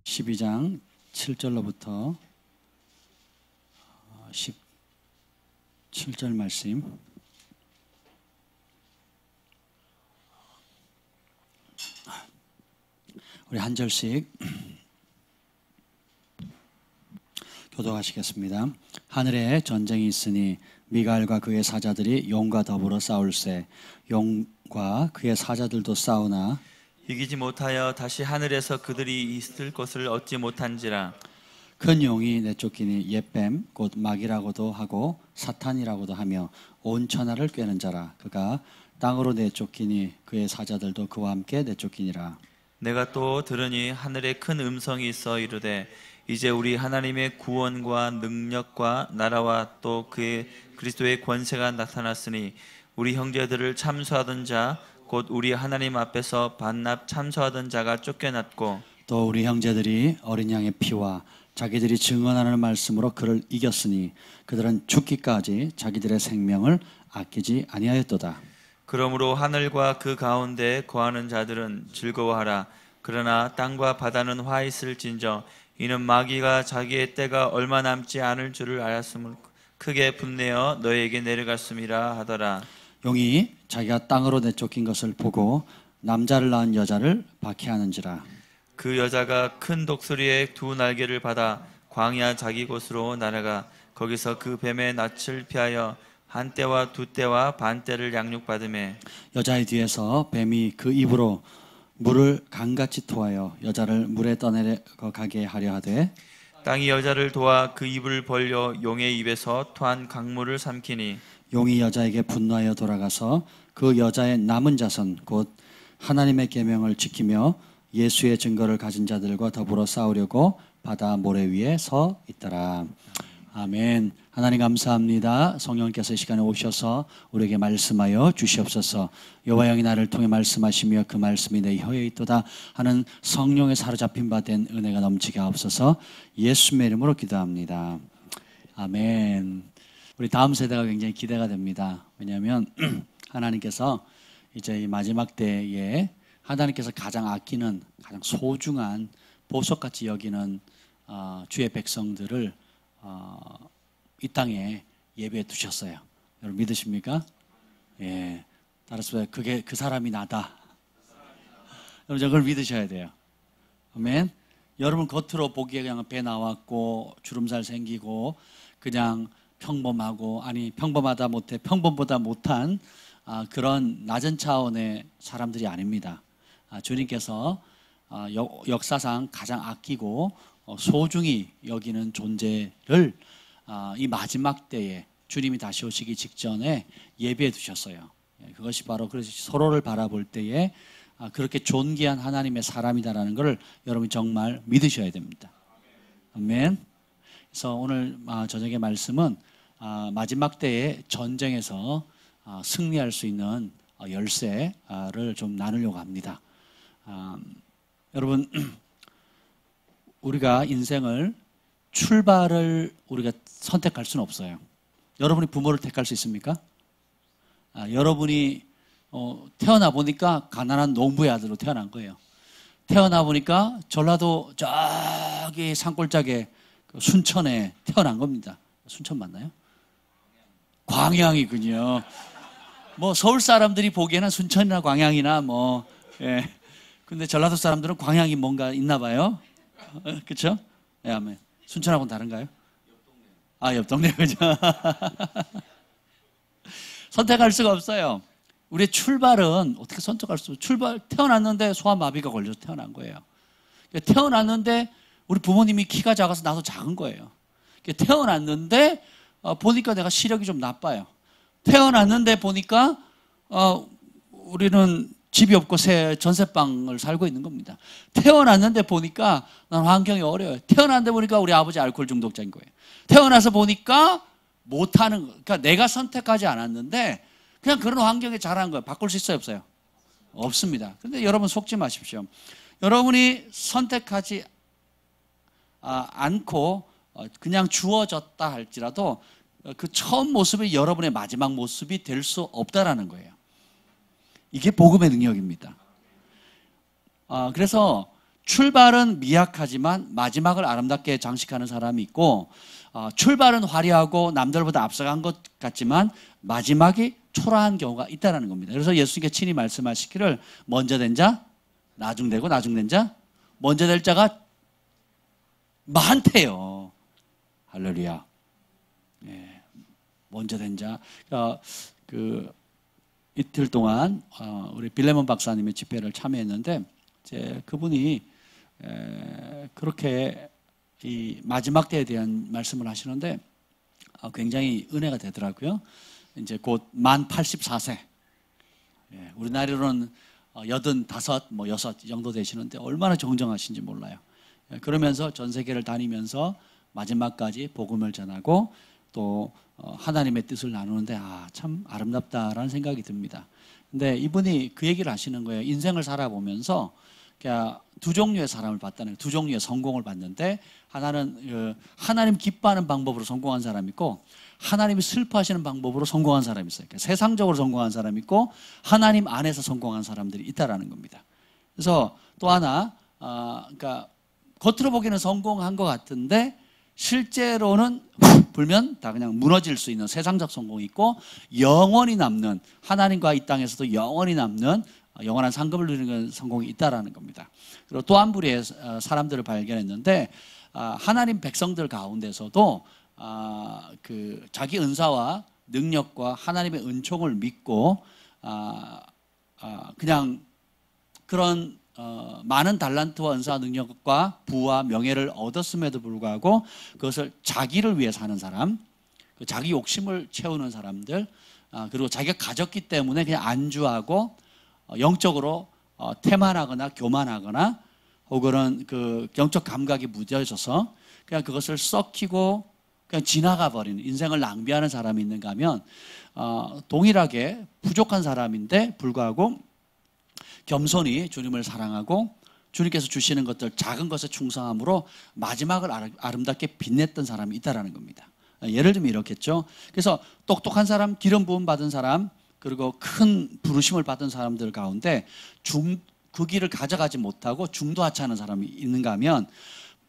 12장 7절로부터 17절 말씀. 우리 한 절씩 교독하시겠습니다. 하늘에 전쟁이 있으니 미가엘과 그의 사자들이 용과 더불어 싸울세. 용과 그의 사자들도 싸우나 이기지 못하여 다시 하늘에서 그들이 있을 곳을 얻지 못한지라. 큰 용이 내쫓기니 옛뱀 곧 마귀라고도 하고 사탄이라고도 하며 온 천하를 꿰는 자라. 그가 땅으로 내쫓기니 그의 사자들도 그와 함께 내쫓기니라. 내가 또 들으니 하늘에 큰 음성이 있어 이르되 이제 우리 하나님의 구원과 능력과 나라와 또 그의 그리스도의 권세가 나타났으니 우리 형제들을 참소하던 자 곧 우리 하나님 앞에서 반납 참소하던 자가 쫓겨났고 또 우리 형제들이 어린 양의 피와 자기들이 증언하는 말씀으로 그를 이겼으니 그들은 죽기까지 자기들의 생명을 아끼지 아니하였도다. 그러므로 하늘과 그 가운데 거하는 자들은 즐거워하라. 그러나 땅과 바다는 화 있을진저 이는 마귀가 자기의 때가 얼마 남지 않을 줄을 알았음을 크게 분내어 너에게 내려갔음이라 하더라. 용이 자기가 땅으로 내쫓긴 것을 보고 남자를 낳은 여자를 박해하는지라. 그 여자가 큰 독수리의 두 날개를 받아 광야 자기 곳으로 날아가 거기서 그 뱀의 낯을 피하여 한 때와 두 때와 반 때를 양육받으매 여자의 뒤에서 뱀이 그 입으로 물을 강같이 토하여 여자를 물에 떠내려가게 하려 하되 땅이 여자를 도와 그 입을 벌려 용의 입에서 토한 강물을 삼키니 용이 여자에게 분노하여 돌아가서 그 여자의 남은 자손 곧 하나님의 계명을 지키며 예수의 증거를 가진 자들과 더불어 싸우려고 바다 모래 위에 서 있더라. 아멘. 하나님 감사합니다. 성령께서 이 시간에 오셔서 우리에게 말씀하여 주시옵소서. 여호와 영이 나를 통해 말씀하시며 그 말씀이 내 혀에 있도다 하는 성령의 사로잡힌 바 된 은혜가 넘치게 하옵소서. 예수님의 이름으로 기도합니다. 아멘. 우리 다음 세대가 굉장히 기대가 됩니다. 왜냐하면 하나님께서 이제 이 마지막 때에 하나님께서 가장 아끼는 가장 소중한 보석같이 여기는 주의 백성들을 이 땅에 예배해 두셨어요. 여러분 믿으십니까? 예. 따라서 그게 그 사람이 나다. 여러분 그걸 믿으셔야 돼요. 아멘. 여러분 겉으로 보기에 그냥 배 나왔고 주름살 생기고 그냥 평범하고 아니 평범하다 못해 평범보다 못한 그런 낮은 차원의 사람들이 아닙니다. 주님께서 역사상 가장 아끼고 소중히 여기는 존재를 이 마지막 때에 주님이 다시 오시기 직전에 예배해 두셨어요. 그것이 바로 그래서 서로를 바라볼 때에 그렇게 존귀한 하나님의 사람이다라는 것을 여러분이 정말 믿으셔야 됩니다. 아멘. 그래서 오늘 저녁의 말씀은 마지막 때의 전쟁에서 승리할 수 있는 열쇠를 좀 나누려고 합니다. 여러분 우리가 인생을 출발을 우리가 선택할 수는 없어요. 여러분이 부모를 택할 수 있습니까? 여러분이 태어나 보니까 가난한 농부의 아들로 태어난 거예요. 태어나 보니까 전라도 저기 산골짜기에 순천에 태어난 겁니다. 순천 맞나요? 광양이군요. 뭐 서울 사람들이 보기에는 순천이나 광양이나 뭐 예. 근데 전라도 사람들은 광양이 뭔가 있나 봐요. 그렇죠? 예, 아멘. 순천하고는 다른가요? 옆 동네 그죠? 선택할 수가 없어요. 우리의 출발은 어떻게 선택할 수 없어요. 태어났는데 소아마비가 걸려서 태어난 거예요. 태어났는데 우리 부모님이 키가 작아서 나도 작은 거예요. 태어났는데 보니까 내가 시력이 좀 나빠요. 태어났는데 보니까 우리는 집이 없고 전세방을 살고 있는 겁니다. 태어났는데 보니까 난 환경이 어려워요. 태어났는데 보니까 우리 아버지 알코올 중독자인 거예요. 태어나서 보니까 못하는 거. 그러니까 내가 선택하지 않았는데 그냥 그런 환경에 자란 거예요. 바꿀 수 있어요, 없어요? 없습니다. 그런데 여러분 속지 마십시오. 여러분이 선택하지 않고 그냥 주어졌다 할지라도 그 처음 모습이 여러분의 마지막 모습이 될 수 없다라는 거예요. 이게 복음의 능력입니다. 그래서 출발은 미약하지만 마지막을 아름답게 장식하는 사람이 있고, 출발은 화려하고 남들보다 앞서간 것 같지만 마지막이 초라한 경우가 있다는 겁니다. 그래서 예수님께 친히 말씀하시기를 먼저 된 자, 나중되고 나중된 자, 먼저 될 자가 많대요. 할렐루야. 예, 먼저 된 자. 이틀 동안 우리 빌레몬 박사님의 집회를 참여했는데, 그분이 그렇게 이 마지막 때에 대한 말씀을 하시는데 굉장히 은혜가 되더라고요. 이제 곧 만 84세. 우리 나이로는 85, 6 정도 되시는데 얼마나 정정하신지 몰라요. 그러면서 전 세계를 다니면서 마지막까지 복음을 전하고 또 하나님의 뜻을 나누는데 참 아름답다라는 생각이 듭니다. 근데 이분이 그 얘기를 하시는 거예요. 인생을 살아보면서 두 종류의 사람을 봤다는 거예요. 두 종류의 성공을 봤는데, 하나는 하나님 기뻐하는 방법으로 성공한 사람이 있고, 하나님이 슬퍼하시는 방법으로 성공한 사람이 있어요. 그러니까 세상적으로 성공한 사람이 있고, 하나님 안에서 성공한 사람들이 있다라는 겁니다. 그래서 또 하나, 그러니까 겉으로 보기에는 성공한 것 같은데 실제로는 불면 다 그냥 무너질 수 있는 세상적 성공이 있고, 영원히 남는, 하나님과 이 땅에서도 영원히 남는 영원한 상급을 누리는 성공이 있다라는 겁니다. 그리고 또 한 부류의 사람들을 발견했는데, 하나님 백성들 가운데서도 자기 은사와 능력과 하나님의 은총을 믿고 그냥 그런 많은 달란트와 은사와 능력과 부와 명예를 얻었음에도 불구하고 그것을 자기를 위해 사는 사람, 자기 욕심을 채우는 사람들, 그리고 자기가 가졌기 때문에 그냥 안주하고 영적으로 태만하거나 교만하거나 혹은 그 영적 감각이 무뎌져서 그냥 그것을 썩히고 그냥 지나가 버리는, 인생을 낭비하는 사람이 있는가 하면 동일하게 부족한 사람인데 불구하고 겸손히 주님을 사랑하고 주님께서 주시는 것들, 작은 것에 충성함으로 마지막을 아름답게 빛냈던 사람이 있다라는 겁니다. 예를 들면 이렇겠죠. 그래서 똑똑한 사람, 기름 부음 받은 사람, 그리고 큰 부르심을 받은 사람들 가운데 그 길을 가져가지 못하고 중도하차하는 사람이 있는가 하면,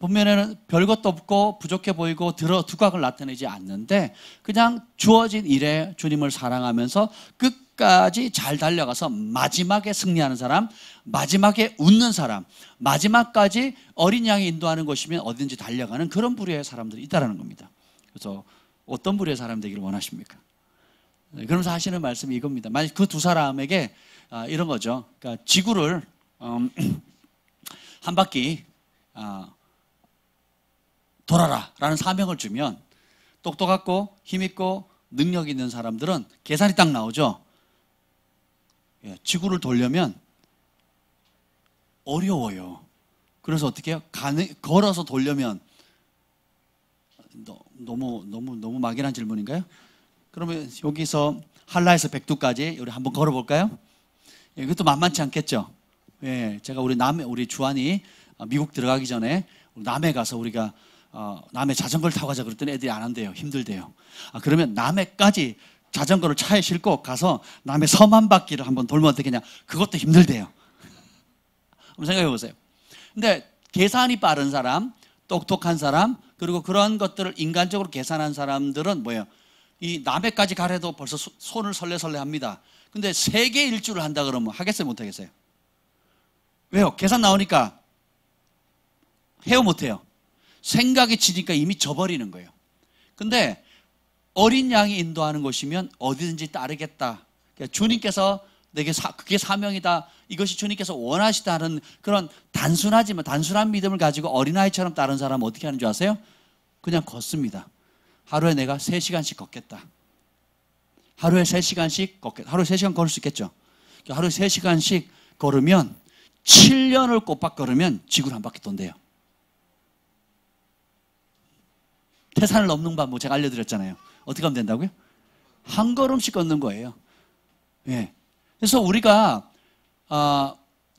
보면은 별것도 없고 부족해 보이고 두각을 나타내지 않는데 그냥 주어진 일에 주님을 사랑하면서 끝까지 잘 달려가서 마지막에 승리하는 사람, 마지막에 웃는 사람, 마지막까지 어린 양이 인도하는 것이면 어딘지 달려가는 그런 부류의 사람들이 있다는 겁니다. 그래서 어떤 부류의 사람 되기를 원하십니까? 그러면서 하시는 말씀이 이겁니다. 만약 그 두 사람에게 이런 거죠. 그러니까 지구를 한 바퀴 돌아라 라는 사명을 주면, 똑똑하고 힘있고 능력 있는 사람들은 계산이 딱 나오죠. 지구를 돌려면 어려워요. 그래서 어떻게 해요? 걸어서 돌려면 너무 막연한 질문인가요? 그러면 여기서 한라에서 백두까지 우리 한번 걸어볼까요? 이것도 만만치 않겠죠. 제가 우리 주한이 미국 들어가기 전에 남해 가서 우리가 남해 자전거를 타고 가자 그랬더니 애들이 안 한대요. 힘들대요. 그러면 남해까지 자전거를 차에 싣고 가서 남해 섬 한 바퀴를 한번 돌면 어떻겠냐? 그것도 힘들대요. 한번 생각해 보세요. 근데 계산이 빠른 사람, 똑똑한 사람, 그리고 그런 것들을 인간적으로 계산한 사람들은 뭐예요? 이 남해까지 가래도 벌써 손을 설레설레 합니다. 근데 세계 일주를 한다 그러면 하겠어요? 못 하겠어요? 왜요? 계산 나오니까 해요? 못 해요? 생각이 치니까 이미 져버리는 거예요. 근데 어린 양이 인도하는 것이면 어디든지 따르겠다. 그러니까 주님께서 내게 그게 사명이다. 이것이 주님께서 원하시다는 그런 단순하지만 단순한 믿음을 가지고 어린아이처럼 따른 사람은 어떻게 하는 줄 아세요? 그냥 걷습니다. 하루에 내가 3시간씩 걷겠다. 하루에 3시간씩 걷겠다. 하루에 3시간 걸을 수 있겠죠? 하루에 3시간씩 걸으면 7년을 꼬박 걸으면 지구를 한 바퀴 돈대요. 태산을 넘는 방법 제가 알려드렸잖아요. 어떻게 하면 된다고요? 한 걸음씩 걷는 거예요. 그래서 우리가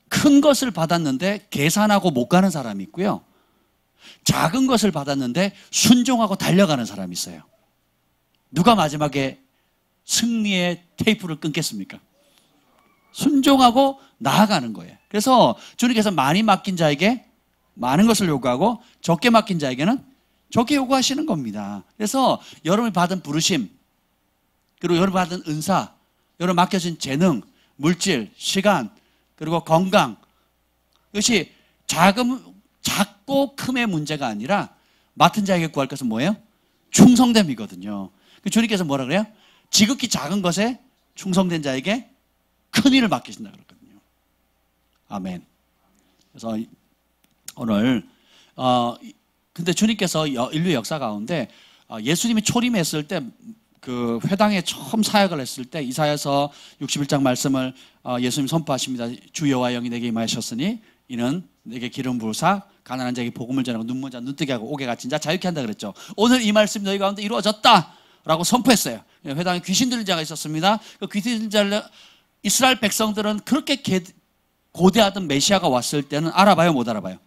큰 것을 받았는데 계산하고 못 가는 사람이 있고요. 작은 것을 받았는데 순종하고 달려가는 사람이 있어요. 누가 마지막에 승리의 테이프를 끊겠습니까? 순종하고 나아가는 거예요. 그래서 주님께서 많이 맡긴 자에게 많은 것을 요구하고 적게 맡긴 자에게는 적게 요구하시는 겁니다. 그래서 여러분이 받은 부르심, 그리고 여러분이 받은 은사, 여러분 맡겨진 재능, 물질, 시간, 그리고 건강, 이것이 작고 큼의 문제가 아니라 맡은 자에게 구할 것은 뭐예요? 충성됨이거든요. 주님께서 뭐라 그래요? 지극히 작은 것에 충성된 자에게 큰 일을 맡기신다 그랬거든요. 아멘. 그래서 오늘 근데 주님께서 인류 역사 가운데 예수님이 초림했을 때 그 회당에 처음 사역을 했을 때 이사야서 61장 말씀을 예수님 선포하십니다. 주 여호와의 영이 내게 임하셨으니 이는 내게 기름 부으사 가난한 자에게 복음을 전하고 눈먼 자 눈뜨게 하고 옥에 갇힌 자 자유케 한다 그랬죠. 오늘 이 말씀이 너희 가운데 이루어졌다라고 선포했어요. 회당에 귀신 들린 자가 있었습니다. 그 귀신 들린 자를 이스라엘 백성들은 그렇게 고대하던 메시아가 왔을 때는 알아봐요, 못 알아봐요?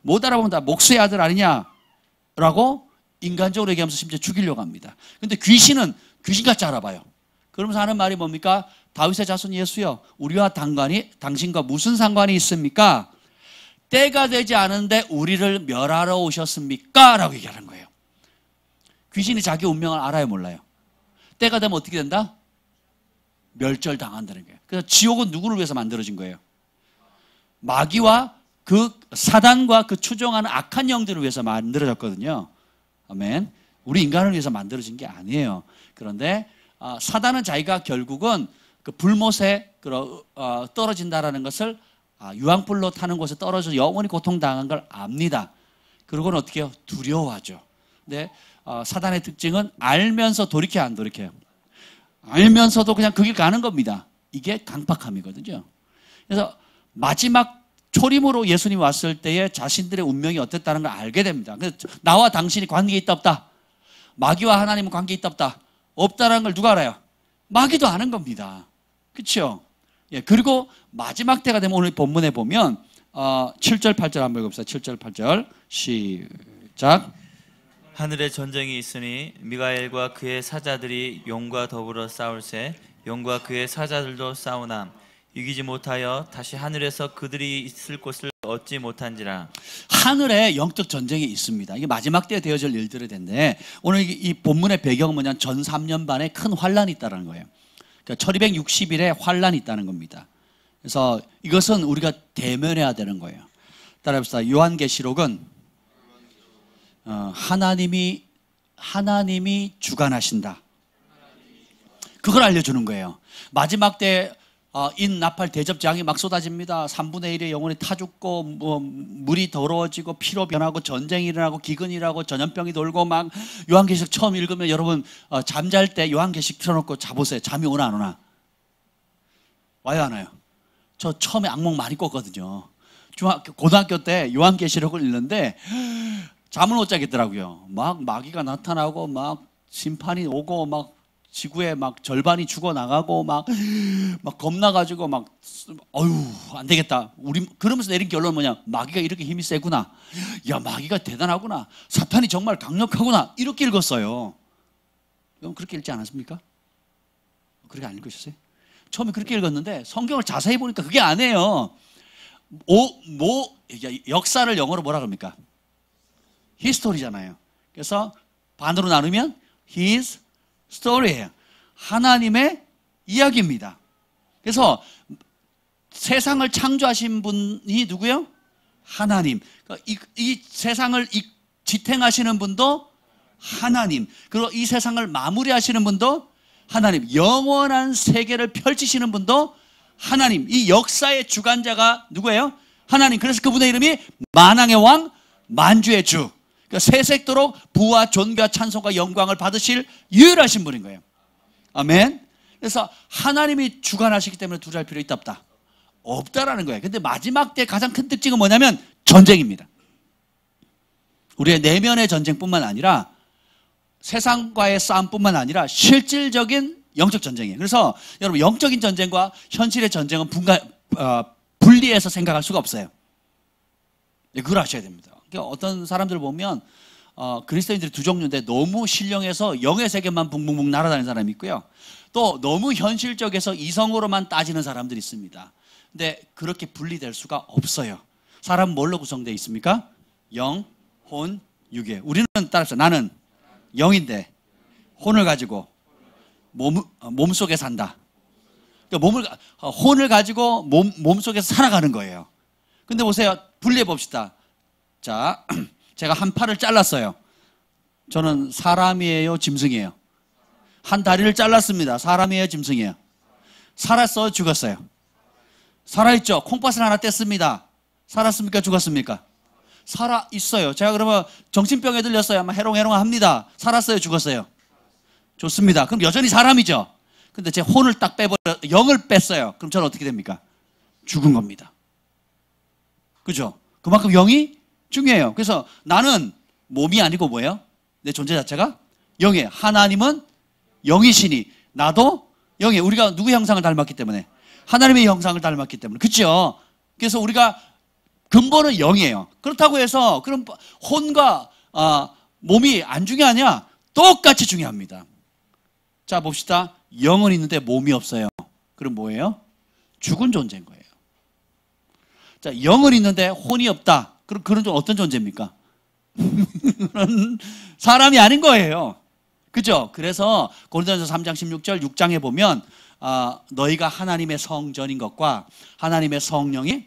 못 알아보면 다 목수의 아들 아니냐라고 인간적으로 얘기하면서 심지어 죽이려고 합니다. 근데 귀신은 귀신같이 알아봐요. 그러면서 하는 말이 뭡니까? 다윗의 자손 예수여, 우리와 당신과 무슨 상관이 있습니까? 때가 되지 않은데 우리를 멸하러 오셨습니까? 라고 얘기하는 거예요. 귀신이 자기 운명을 알아요, 몰라요? 때가 되면 어떻게 된다? 멸절당한다는 거예요. 그래서 지옥은 누구를 위해서 만들어진 거예요? 마귀와 그 사단과 그 추종하는 악한 영들을 위해서 만들어졌거든요. 아멘. 우리 인간을 위해서 만들어진 게 아니에요. 그런데 사단은 자기가 결국은 그 불못에 떨어진다라는 것을 유황불로 타는 곳에 떨어져서 영원히 고통당한 걸 압니다. 그러고는 어떻게 해요? 두려워하죠. 근데 사단의 특징은 알면서 돌이켜 안 돌이켜요. 알면서도 그냥 그 길 가는 겁니다. 이게 강팍함이거든요. 그래서 마지막 초림으로 예수님이 왔을 때에 자신들의 운명이 어땠다는 걸 알게 됩니다. 그래서 나와 당신이 관계 있다 없다? 마귀와 하나님은 관계 있다 없다? 없다라는 걸 누가 알아요? 마귀도 아는 겁니다. 그렇죠? 예, 그리고 마지막 때가 되면 오늘 본문에 보면 7절 8절 한번 읽읍시다. 7절 8절 시작. 하늘에 전쟁이 있으니 미가엘과 그의 사자들이 용과 더불어 싸울새 용과 그의 사자들도 싸우나 이기지 못하여 다시 하늘에서 그들이 있을 곳을 얻지 못한지라. 하늘에 영적 전쟁이 있습니다. 이게 마지막 때에 되어질 일들이 텐데 오늘 이 본문의 배경은 뭐냐면 전 3년 반에 큰 환란이 있다는 거예요. 그러니까 1260일에 환란이 있다는 겁니다. 그래서 이것은 우리가 대면해야 되는 거예요. 따라합시다. 요한계시록은 하나님이 주관하신다. 그걸 알려주는 거예요. 마지막 때 인나팔 대접장이 막 쏟아집니다. 3분의 1의 영혼이 타 죽고 물이 더러워지고 피로 변하고 전쟁이 일어나고 기근이 일어나고 전염병이 돌고 막 요한계시록 처음 읽으면 여러분 잠잘 때 요한계시록 틀어놓고 자보세요. 잠이 오나 안 오나? 와요 안 와요? 저 처음에 악몽 많이 꿨거든요. 고등학교 때 요한계시록을 읽는데 잠을 못 자겠더라고요. 막 마귀가 나타나고 막 심판이 오고 막 지구에 막 절반이 죽어나가고 막 겁나가지고 막 어휴 안 되겠다. 우리 그러면서 내린 결론은 뭐냐? 마귀가 이렇게 힘이 세구나. 야 마귀가 대단하구나. 사탄이 정말 강력하구나. 이렇게 읽었어요. 여러분 그렇게 읽지 않았습니까? 그렇게 안 읽으셨어요? 처음에 그렇게 읽었는데 성경을 자세히 보니까 그게 아니에요. 역사를 영어로 뭐라 그럽니까? 히스토리잖아요. 그래서 반으로 나누면 his 스토리예요. 하나님의 이야기입니다. 그래서 세상을 창조하신 분이 누구요? 하나님. 이 세상을 지탱하시는 분도 하나님. 그리고 이 세상을 마무리하시는 분도 하나님. 영원한 세계를 펼치시는 분도 하나님. 이 역사의 주관자가 누구예요? 하나님. 그래서 그분의 이름이 만왕의 왕, 만주의 주. 세색도록 부와 존귀와 찬송과 영광을 받으실 유일하신 분인 거예요. 아멘. 그래서 하나님이 주관하시기 때문에 두려워할 필요 있다 없다? 없다라는 거예요. 근데 마지막 때 가장 큰 특징은 뭐냐면 전쟁입니다. 우리의 내면의 전쟁뿐만 아니라 세상과의 싸움뿐만 아니라 실질적인 영적 전쟁이에요. 그래서 여러분 영적인 전쟁과 현실의 전쟁은 분리해서 생각할 수가 없어요. 그걸 아셔야 됩니다. 어떤 사람들 보면 그리스도인들이 두 종류인데 너무 신령해서 영의 세계만 붕붕붕 날아다니는 사람이 있고요. 또 너무 현실적에서 이성으로만 따지는 사람들이 있습니다. 근데 그렇게 분리될 수가 없어요. 사람은 뭘로 구성되어 있습니까? 영, 혼, 육이에요. 우리는 따라서 나는 영인데 혼을 가지고 몸 속에 산다. 그러니까 혼을 가지고 몸 속에서 살아가는 거예요. 근데 보세요. 분리해 봅시다. 자, 제가 한 팔을 잘랐어요. 저는 사람이에요, 짐승이에요? 한 다리를 잘랐습니다. 사람이에요, 짐승이에요? 살았어요, 죽었어요? 살아있죠. 콩팥을 하나 뗐습니다. 살았습니까, 죽었습니까? 살아있어요. 제가 그러면 정신병에 들렸어요. 아마 해롱해롱 합니다. 살았어요, 죽었어요? 좋습니다. 그럼 여전히 사람이죠. 근데 제 혼을 딱 영을 뺐어요. 그럼 저는 어떻게 됩니까? 죽은 겁니다. 그죠? 그만큼 영이 중요해요. 그래서 나는 몸이 아니고 뭐예요? 내 존재 자체가 영이에요. 하나님은 영이시니 나도 영이에요. 우리가 누구 형상을 닮았기 때문에? 하나님의 형상을 닮았기 때문에. 그렇죠? 그래서 우리가 근본은 영이에요. 그렇다고 해서 그럼 혼과 몸이 안 중요하냐? 똑같이 중요합니다. 자, 봅시다. 영은 있는데 몸이 없어요. 그럼 뭐예요? 죽은 존재인 거예요. 자, 영은 있는데 혼이 없다. 그럼 그런 어떤 존재입니까? 사람이 아닌 거예요. 그죠? 그래서 고린도전서 3장 16절 6장에 보면 너희가 하나님의 성전인 것과 하나님의 성령이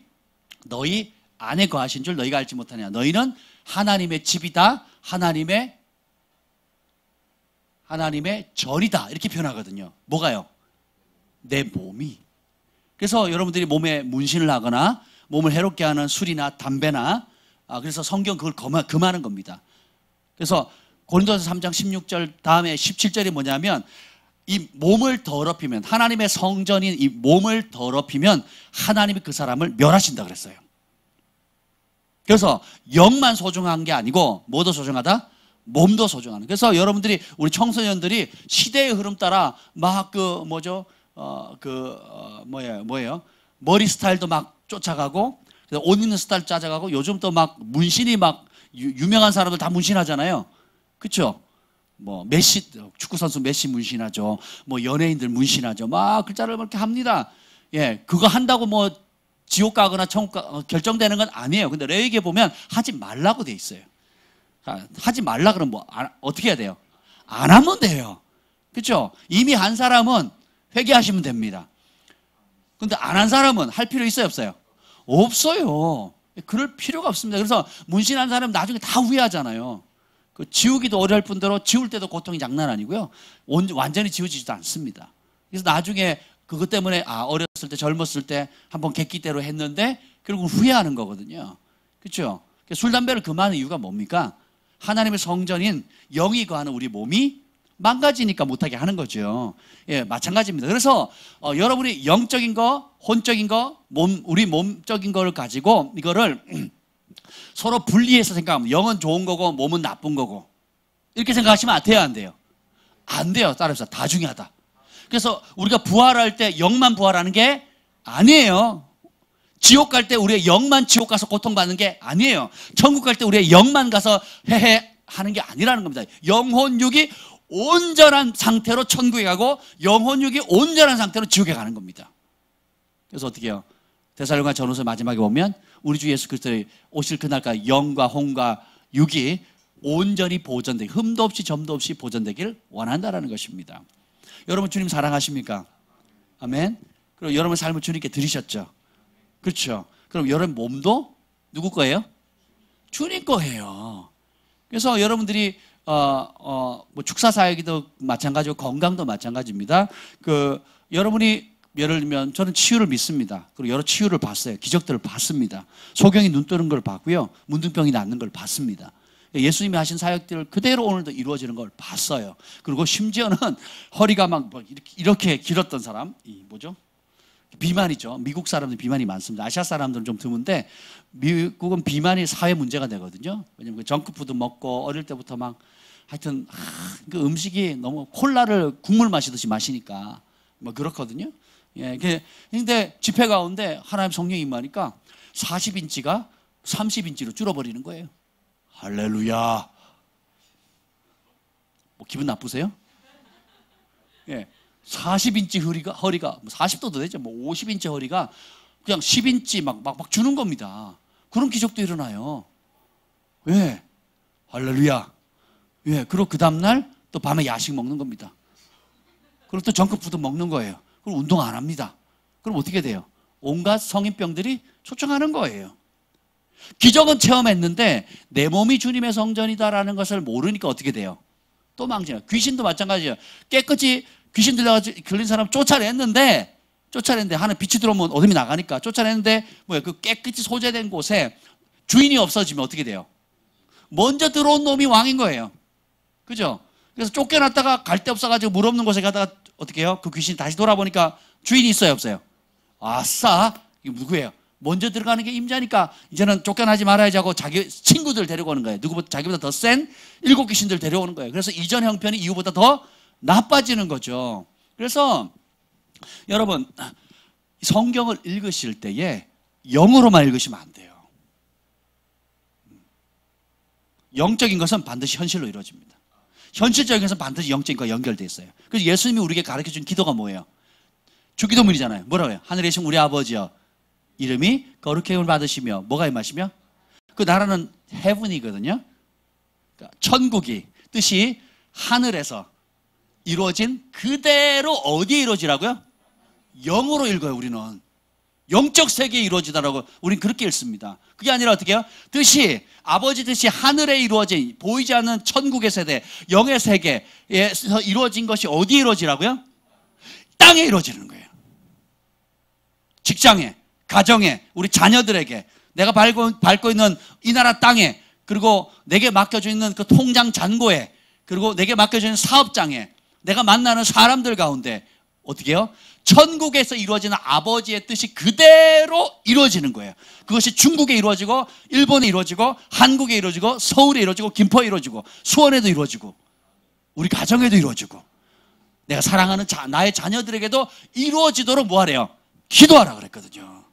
너희 안에 거하신 줄 너희가 알지 못하냐. 너희는 하나님의 집이다. 하나님의 절이다. 이렇게 표현하거든요. 뭐가요? 내 몸이. 그래서 여러분들이 몸에 문신을 하거나 몸을 해롭게 하는 술이나 담배나 그래서 성경 그걸 금하는 겁니다. 그래서 고린도전서 3장 16절 다음에 17절이 뭐냐면 이 몸을 더럽히면 하나님의 성전인 이 몸을 더럽히면 하나님이 그 사람을 멸하신다 그랬어요. 그래서 영만 소중한 게 아니고 뭐도 소중하다? 몸도 소중하다. 그래서 여러분들이 우리 청소년들이 시대의 흐름 따라 막 뭐예요? 머리 스타일도 막 쫓아가고 옷 입는 스타일 짜져가고 요즘 또 막 문신이 막 유명한 사람들 다 문신하잖아요. 그렇죠? 뭐 메시 축구 선수 메시 문신하죠. 뭐 연예인들 문신하죠. 막 글자를 그렇게 합니다. 예, 그거 한다고 뭐 지옥 가거나 천국 결정되는 건 아니에요. 근데 레위기에 보면 하지 말라고 돼 있어요. 하지 말라 그러면 뭐 어떻게 해야 돼요? 안 하면 돼요. 그렇죠? 이미 한 사람은 회개하시면 됩니다. 근데 안 한 사람은 할 필요 있어요, 없어요? 없어요. 그럴 필요가 없습니다. 그래서 문신한 사람은 나중에 다 후회하잖아요. 그 지우기도 어려울 뿐더러 지울 때도 고통이 장난 아니고요. 완전히 지워지지도 않습니다. 그래서 나중에 그것 때문에 어렸을 때 젊었을 때 한번 객기대로 했는데 결국 후회하는 거거든요. 그렇죠? 술 담배를 금하는 이유가 뭡니까? 하나님의 성전인 영이 거하는 우리 몸이 망가지니까 못하게 하는 거죠. 예, 마찬가지입니다. 그래서 여러분이 영적인 거, 혼적인 거, 우리 몸적인 거를 가지고 이거를 서로 분리해서 생각하면 영은 좋은 거고 몸은 나쁜 거고 이렇게 생각하시면 돼요, 안 돼요? 안 돼요. 따라서 다 중요하다. 그래서 우리가 부활할 때 영만 부활하는 게 아니에요. 지옥 갈 때 우리의 영만 지옥 가서 고통받는 게 아니에요. 천국 갈 때 우리의 영만 가서 헤헤 하는 게 아니라는 겁니다. 영혼육이 온전한 상태로 천국에 가고 영혼육이 온전한 상태로 지옥에 가는 겁니다. 그래서 어떻게 해요? 데살로니가 전후서 마지막에 보면 우리 주 예수 그리스도의 오실 그날까지 영과 혼과 육이 온전히 보존되기, 흠도 없이 점도 없이 보존되기를 원한다라는 것입니다. 여러분 주님 사랑하십니까? 아멘. 그리고 여러분 삶을 주님께 드리셨죠. 그렇죠. 그럼 여러분 몸도 누구 거예요? 주님 거예요. 그래서 여러분들이 뭐 축사 사역이도 마찬가지고 건강도 마찬가지입니다. 여러분이 예를 들면 저는 치유를 믿습니다. 그리고 여러 치유를 봤어요. 기적들을 봤습니다. 소경이 눈 뜨는 걸 봤고요. 문둥병이 낫는 걸 봤습니다. 예수님이 하신 사역들 그대로 오늘도 이루어지는 걸 봤어요. 그리고 심지어는 허리가 막 이렇게 길었던 사람, 비만이죠. 미국 사람들 비만이 많습니다. 아시아 사람들은 좀 드문데 미국은 비만이 사회 문제가 되거든요. 왜냐하면 정크푸드 먹고 어릴 때부터 막 하여튼 그 음식이 너무 콜라를 국물 마시듯이 마시니까 뭐 그렇거든요. 예, 근데 집회 가운데 하나님 성령이 임하니까 40인치가 30인치로 줄어버리는 거예요. 할렐루야. 뭐 기분 나쁘세요? 예. 40인치 허리가 40도도 되죠. 뭐 50인치 허리가 그냥 10인치 막 주는 겁니다. 그런 기적도 일어나요. 왜? 할렐루야. 왜? 그리고 그 다음날 또 밤에 야식 먹는 겁니다. 그리고 또 정크푸드 먹는 거예요. 그럼 운동 안 합니다. 그럼 어떻게 돼요? 온갖 성인병들이 초청하는 거예요. 기적은 체험했는데 내 몸이 주님의 성전이다라는 것을 모르니까 어떻게 돼요? 또 망쳐요. 귀신도 마찬가지예요. 깨끗이 귀신 들린 사람 쫓아냈는데 하늘 빛이 들어오면 어둠이 나가니까 쫓아냈는데 그 깨끗이 소재된 곳에 주인이 없어지면 어떻게 돼요? 먼저 들어온 놈이 왕인 거예요. 그죠? 그래서 쫓겨났다가 갈 데 없어가지고 물 없는 곳에 가다가 어떻게 해요? 그 귀신이 다시 돌아보니까 주인이 있어요, 없어요? 아싸! 이게 누구예요? 먼저 들어가는 게 임자니까 이제는 쫓겨나지 말아야지 하고 자기 친구들 데려오는 거예요. 누구보다 자기보다 더 센 7 귀신들 데려오는 거예요. 그래서 이전 형편이 이후보다 더 나빠지는 거죠. 그래서 여러분 성경을 읽으실 때에 영으로만 읽으시면 안 돼요. 영적인 것은 반드시 현실로 이루어집니다. 현실적인 것은 반드시 영적인 것과 연결되어 있어요. 그래서 예수님이 우리에게 가르쳐준 기도가 뭐예요? 주기도문이잖아요. 뭐라고 해요? 하늘에 계신 우리 아버지여 이름이 거룩히 여김을 받으시며 뭐가 임하시며 그 나라는 heaven이거든요. 그러니까 천국이 뜻이 하늘에서 이루어진 그대로 어디에 이루어지라고요? 영으로 읽어요. 우리는 영적 세계에 이루어지다라고 우리는 그렇게 읽습니다. 그게 아니라 어떻게 해요? 뜻이 아버지 뜻이 하늘에 이루어진 보이지 않는 천국의 세대 영의 세계에서 이루어진 것이 어디에 이루어지라고요? 땅에 이루어지는 거예요. 직장에, 가정에, 우리 자녀들에게 내가 밟고 있는 이 나라 땅에 그리고 내게 맡겨져 있는 그 통장 잔고에 그리고 내게 맡겨져 있는 사업장에 내가 만나는 사람들 가운데 어떻게 해요? 천국에서 이루어지는 아버지의 뜻이 그대로 이루어지는 거예요. 그것이 중국에 이루어지고 일본에 이루어지고 한국에 이루어지고 서울에 이루어지고 김포에 이루어지고 수원에도 이루어지고 우리 가정에도 이루어지고 내가 사랑하는 나의 자녀들에게도 이루어지도록 뭐하래요? 기도하라 그랬거든요.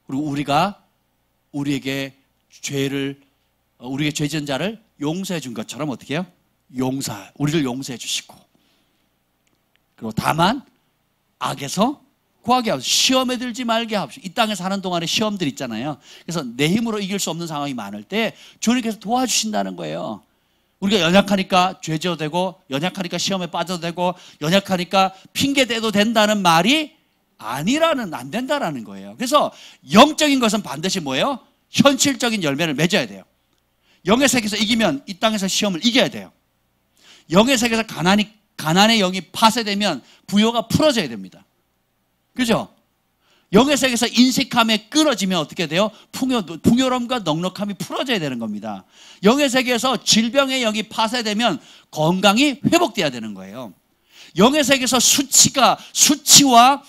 그리고 우리가 우리에게 죄 지은 자를 용서해 준 것처럼 어떻게 해요? 우리를 용서해 주시고 그리고 다만 악에서 구하게 하옵소서. 시험에 들지 말게 하옵소서. 이 땅에 사는 동안에 시험들 있잖아요. 그래서 내 힘으로 이길 수 없는 상황이 많을 때 주님께서 도와주신다는 거예요. 우리가 연약하니까 죄 지어도 되고 연약하니까 시험에 빠져도 되고 연약하니까 핑계 대도 된다는 말이 안 된다라는 거예요. 그래서 영적인 것은 반드시 뭐예요? 현실적인 열매를 맺어야 돼요. 영의 세계에서 이기면 이 땅에서 시험을 이겨야 돼요. 영의 세계에서 가난의 영이 파쇄되면 부요가 풀어져야 됩니다. 그죠? 영의 세계에서 인식함에 끊어지면 어떻게 돼요? 풍요로움과 넉넉함이 풀어져야 되는 겁니다. 영의 세계에서 질병의 영이 파쇄되면 건강이 회복돼야 되는 거예요. 영의 세계에서 수치와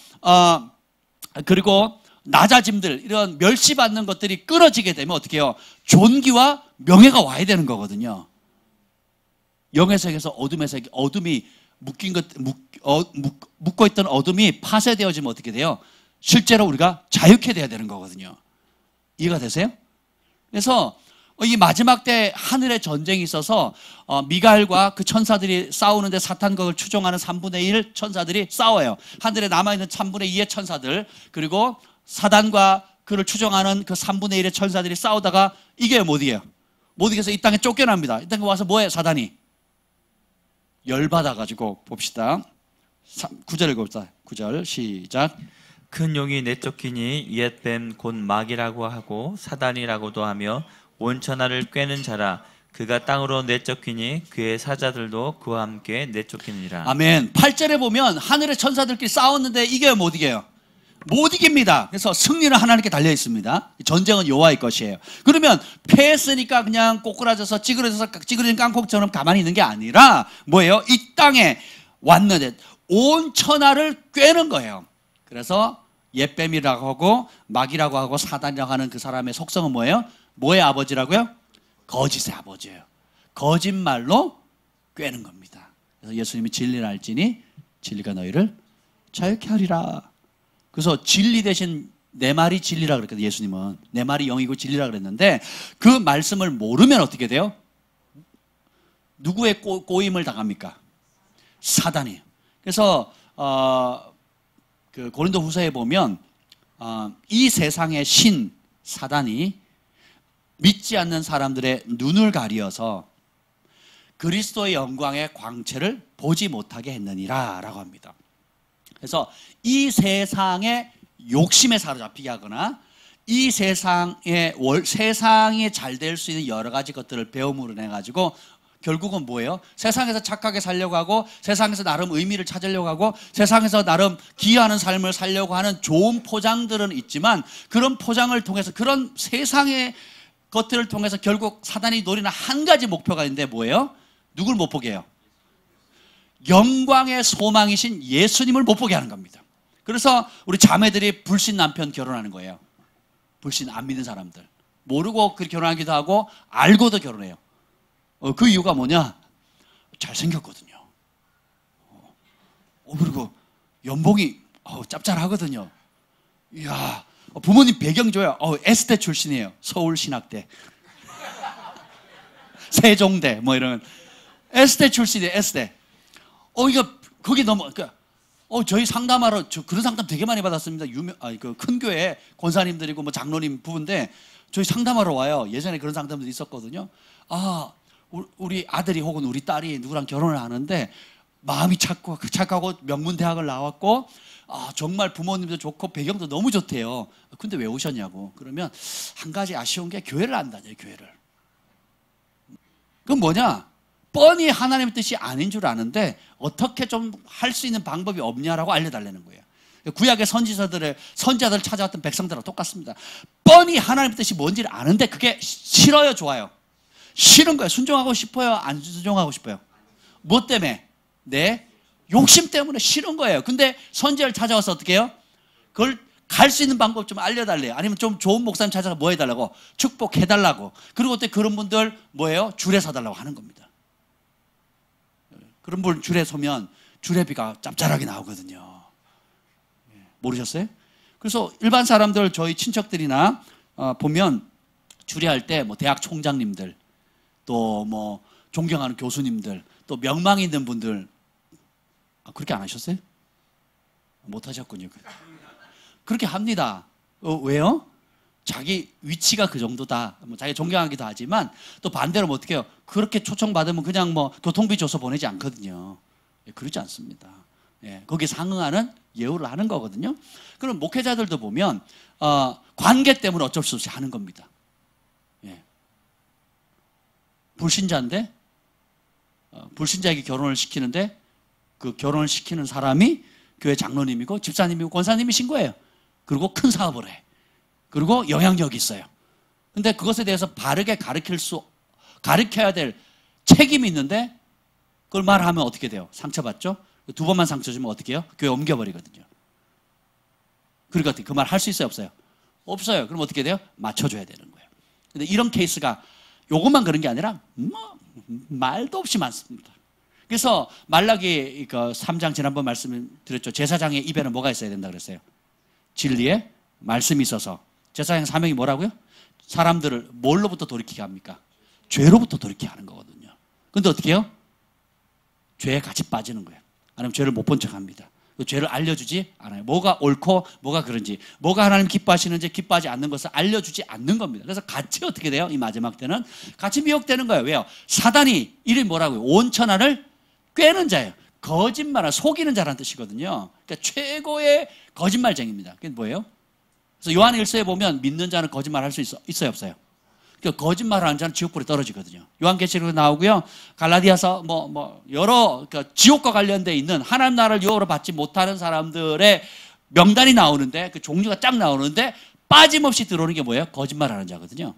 그리고 낮아짐들 이런 멸시받는 것들이 끊어지게 되면 어떻게 해요? 존귀와 명예가 와야 되는 거거든요. 영의 세계에서 어둠의 세계, 어둠이 묶고 있던 어둠이 파쇄되어지면 어떻게 돼요? 실제로 우리가 자유케 돼야 되는 거거든요. 이해가 되세요? 그래서 이 마지막 때 하늘의 전쟁이 있어서 미가엘과 그 천사들이 싸우는데 사탄과 그걸 추종하는 3분의 1 천사들이 싸워요. 하늘에 남아있는 3분의 2의 천사들 그리고 사단과 그를 추종하는 그 3분의 1의 천사들이 싸우다가 이겨요? 못 이겨요? 못 이겨서 이 땅에 쫓겨납니다. 이 땅에 와서 뭐해요? 사단이 열받아가지고 봅시다. 9절 읽어봅시다. 9절 시작. 큰 용이 내쫓기니 옛 뱀 곧 마귀라고 하고 사단이라고도 하며 온천하를 꿰는 자라. 그가 땅으로 내쫓기니 그의 사자들도 그와 함께 내쫓기니라. 아멘. 8절에 보면 하늘의 천사들끼리 싸웠는데 이겨요? 못 이겨요? 못 이깁니다. 그래서 승리는 하나님께 달려 있습니다. 전쟁은 여호와의 것이에요. 그러면 패했으니까 그냥 꼬꾸라져서 찌그러진 깡콩처럼 가만히 있는 게 아니라 뭐예요? 이 땅에 왔는데 온 천하를 꿰는 거예요. 그래서 옛뱀이라고 하고 마귀라고 하고 사단이라고 하는 그 사람의 속성은 뭐예요? 뭐의 아버지라고요? 거짓의 아버지예요. 거짓말로 꿰는 겁니다. 그래서 예수님이 진리를 알지니 진리가 너희를 자유케 하리라. 그래서 진리 대신 내 말이 진리라 그랬거든요. 예수님은 내 말이 영이고 진리라 그랬는데 그 말씀을 모르면 어떻게 돼요? 누구의 꼬임을 당합니까? 사단이에요. 그래서 그 고린도후서에 보면 이 세상의 신 사단이 믿지 않는 사람들의 눈을 가리어서 그리스도의 영광의 광채를 보지 못하게 했느니라 라고 합니다. 그래서 이 세상의 욕심에 사로잡히게 하거나 이 세상에 잘 될 수 있는 여러 가지 것들을 배움으로 내 가지고 결국은 뭐예요? 세상에서 착하게 살려고 하고 세상에서 나름 의미를 찾으려고 하고 세상에서 나름 기여하는 삶을 살려고 하는 좋은 포장들은 있지만 그런 포장을 통해서 그런 세상의 것들을 통해서 결국 사단이 노리는 한 가지 목표가 있는데 뭐예요? 누굴 못 보게 해요? 영광의 소망이신 예수님을 못 보게 하는 겁니다. 그래서 우리 자매들이 불신 남편 결혼하는 거예요. 불신 안 믿는 사람들. 모르고 그렇게 결혼하기도 하고 알고도 결혼해요. 그 이유가 뭐냐? 잘생겼거든요. 그리고 연봉이 짭짤하거든요. 이야, 부모님 배경 줘요. S대 출신이에요. 서울신학대. 세종대 뭐 이런 S대 출신이에요. S대. 이거 거기 너무 저희 상담하러 그런 상담 되게 많이 받았습니다. 그 큰 교회 권사님들이고 뭐 장로님 부부인데 저희 상담하러 와요. 예전에 그런 상담도 있었거든요. 우리 아들이 혹은 우리 딸이 누구랑 결혼을 하는데 마음이 착하고 명문대학을 나왔고 정말 부모님도 좋고 배경도 너무 좋대요. 근데 왜 오셨냐고. 그러면 한 가지 아쉬운 게 교회를 안 다녀요. 교회를. 그건 뭐냐? 뻔히 하나님의 뜻이 아닌 줄 아는데 어떻게 좀 할 수 있는 방법이 없냐라고 알려달라는 거예요. 구약의 선지자들 찾아왔던 백성들하고 똑같습니다. 뻔히 하나님의 뜻이 뭔지를 아는데 그게 싫어요, 좋아요? 싫은 거예요. 순종하고 싶어요, 안 순종하고 싶어요? 뭐 때문에? 내 욕심 때문에 싫은 거예요. 근데 선지자를 찾아와서 어떻게 해요? 그걸 갈 수 있는 방법 좀 알려달래요. 아니면 좀 좋은 목사님 찾아서 뭐 해달라고? 축복해달라고. 그리고 어때 그런 분들 뭐예요? 줄에 서달라고 하는 겁니다. 그런 분 줄에 서면 주례비가 짭짤하게 나오거든요. 모르셨어요? 그래서 일반 사람들 저희 친척들이나 보면 주례할 때 뭐 대학 총장님들 또 뭐 존경하는 교수님들 또 명망 있는 분들 그렇게 안 하셨어요? 못 하셨군요. 그렇게 합니다. 왜요? 자기 위치가 그 정도다. 뭐 자기 존경하기도 하지만 또 반대로 뭐 어떻게 해요? 그렇게 초청받으면 그냥 뭐 교통비 줘서 보내지 않거든요. 그렇지 않습니다. 거기에 상응하는 예우를 하는 거거든요. 그럼 목회자들도 보면 관계 때문에 어쩔 수 없이 하는 겁니다. 불신자인데 불신자에게 결혼을 시키는데 그 결혼을 시키는 사람이 교회 장로님이고 집사님이고 권사님이신 거예요. 그리고 큰 사업을 해. 그리고 영향력이 있어요. 근데 그것에 대해서 바르게 가르쳐야 될 책임이 있는데 그걸 말하면 어떻게 돼요? 상처받죠? 두 번만 상처 주면 어떻게 해요? 교회 옮겨버리거든요. 그러니까 그 말 할 수 있어요? 없어요? 없어요. 그럼 어떻게 돼요? 맞춰줘야 되는 거예요. 근데 이런 케이스가 요것만 그런 게 아니라 말도 없이 많습니다. 그래서 말라기 3장 지난번 말씀드렸죠. 제사장의 입에는 뭐가 있어야 된다 그랬어요? 진리의 말씀이 있어서. 제사장 사명이 뭐라고요? 사람들을 뭘로부터 돌이키게 합니까? 죄로부터 돌이키게 하는 거거든요. 근데 어떻게 해요? 죄에 같이 빠지는 거예요. 아니면 죄를 못 본 척합니다. 그 죄를 알려주지 않아요. 뭐가 옳고 뭐가 그런지, 뭐가 하나님 기뻐하시는지 기뻐하지 않는 것을 알려주지 않는 겁니다. 그래서 같이 어떻게 돼요? 이 마지막 때는 같이 미혹되는 거예요. 왜요? 사단이 이름이 뭐라고요? 온 천하를 꿰는 자예요. 거짓말을 속이는 자라는 뜻이거든요. 그러니까 최고의 거짓말쟁입니다. 그게 뭐예요? 그래서 요한 1서에 보면 믿는 자는 거짓말 할 수 있어요, 없어요? 그러니까 거짓말하는 자는 지옥불에 떨어지거든요. 요한계시록에 나오고요. 갈라디아서 여러 지옥과 관련돼 있는 하나님 나라를 유업으로 받지 못하는 사람들의 명단이 나오는데 그 종류가 쫙 나오는데 빠짐없이 들어오는 게 뭐예요? 거짓말하는 자거든요.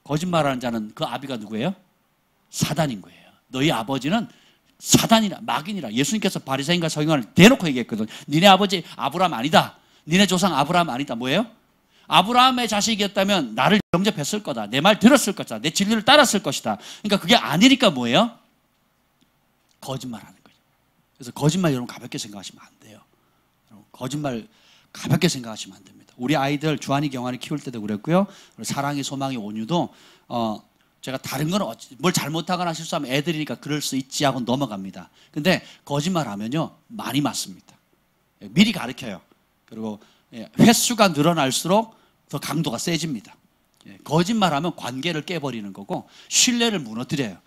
거짓말하는 자는 그 아비가 누구예요? 사단인 거예요. 너희 아버지는 사단이라 마귀니라. 예수님께서 바리새인과 서기관을 대놓고 얘기했거든. 니네 아버지 아브라함 아니다. 니네 조상 아브라함 아니다. 뭐예요? 아브라함의 자식이었다면 나를 영접했을 거다. 내 말 들었을 것이다. 내 진리를 따랐을 것이다. 그러니까 그게 아니니까 뭐예요? 거짓말하는 거죠. 그래서 거짓말 여러분 가볍게 생각하시면 안 돼요. 거짓말 가볍게 생각하시면 안 됩니다. 우리 아이들 주한이 경환이 키울 때도 그랬고요. 사랑이 소망이 온유도 제가 다른 건 뭘 잘못하거나 실수하면 애들이니까 그럴 수 있지 하고 넘어갑니다. 근데 거짓말하면요 많이 맞습니다. 미리 가르쳐요. 그리고 횟수가 늘어날수록 더 강도가 세집니다. 예, 거짓말하면 관계를 깨버리는 거고 신뢰를 무너뜨려요.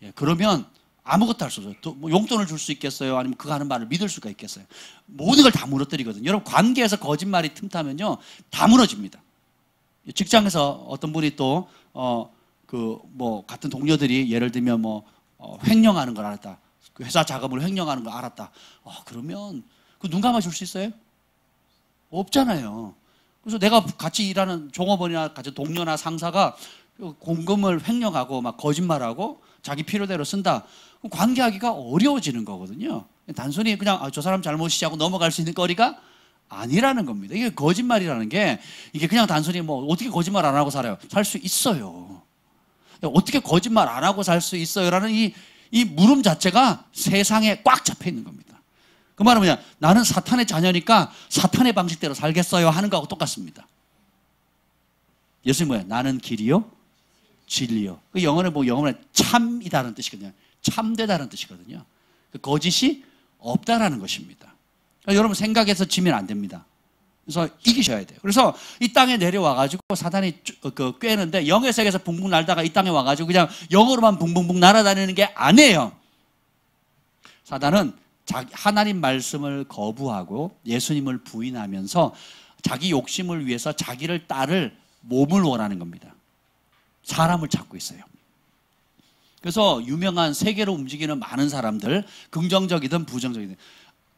예, 그러면 아무것도 할 수 없어요. 뭐 용돈을 줄 수 있겠어요? 아니면 그가 하는 말을 믿을 수가 있겠어요? 모든 걸 다 무너뜨리거든요. 여러분 관계에서 거짓말이 틈타면요 다 무너집니다. 직장에서 어떤 분이 또 뭐 같은 동료들이 예를 들면 뭐 횡령하는 걸 알았다. 그 회사 자금을 횡령하는 걸 알았다. 그러면 그 눈 감아줄 수 있어요? 없잖아요. 그래서 내가 같이 일하는 종업원이나 같이 동료나 상사가 공금을 횡령하고 막 거짓말하고 자기 필요대로 쓴다. 관계하기가 어려워지는 거거든요. 단순히 그냥 저 사람 잘못이지 하고 넘어갈 수 있는 거리가 아니라는 겁니다. 이게 거짓말이라는 게 이게 그냥 단순히 뭐 어떻게 거짓말 안 하고 살아요? 살 수 있어요. 어떻게 거짓말 안 하고 살 수 있어요라는 이 물음 자체가 세상에 꽉 잡혀 있는 겁니다. 그 말은 뭐냐? 나는 사탄의 자녀니까 사탄의 방식대로 살겠어요 하는 거하고 똑같습니다. 예수님 뭐예요? 나는 길이요, 진리요. 그 영어는 뭐 영어는 참이다라는 뜻이거든요. 참되다는 뜻이거든요. 그 거짓이 없다라는 것입니다. 그러니까 여러분 생각해서 지면 안 됩니다. 그래서 이기셔야 돼요. 그래서 이 땅에 내려와가지고 사탄이 꿰는데 영의 세계에서 붕붕 날다가 이 땅에 와가지고 그냥 영으로만 붕붕붕 날아다니는 게 아니에요. 사탄은 하나님 말씀을 거부하고 예수님을 부인하면서 자기 욕심을 위해서 자기를 따를 몸을 원하는 겁니다. 사람을 찾고 있어요. 그래서 유명한 세계로 움직이는 많은 사람들, 긍정적이든 부정적이든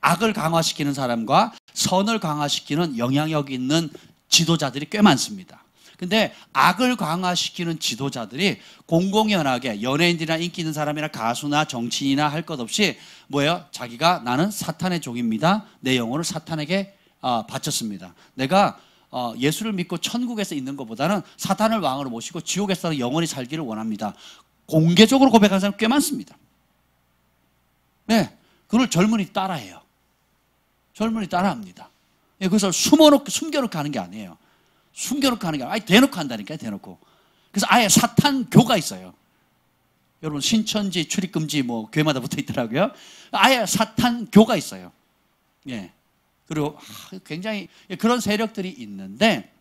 악을 강화시키는 사람과 선을 강화시키는 영향력 있는 지도자들이 꽤 많습니다. 근데 악을 강화시키는 지도자들이 공공연하게 연예인들이나 인기 있는 사람이나 가수나 정치인이나 할 것 없이 뭐예요? 자기가 나는 사탄의 종입니다. 내 영혼을 사탄에게 바쳤습니다. 내가 예수를 믿고 천국에서 있는 것보다는 사탄을 왕으로 모시고 지옥에서 영원히 살기를 원합니다. 공개적으로 고백하는 사람 꽤 많습니다. 네, 그걸 젊은이 따라해요. 젊은이 따라합니다. 예, 그래서 숨겨놓고 하는 게 아니에요. 숨겨놓고 하는 게 아니라 대놓고 한다니까요. 대놓고. 그래서 아예 사탄교가 있어요. 여러분 신천지 출입금지 뭐 교회마다 붙어 있더라고요. 아예 사탄교가 있어요. 예. 그리고 굉장히 그런 세력들이 있는데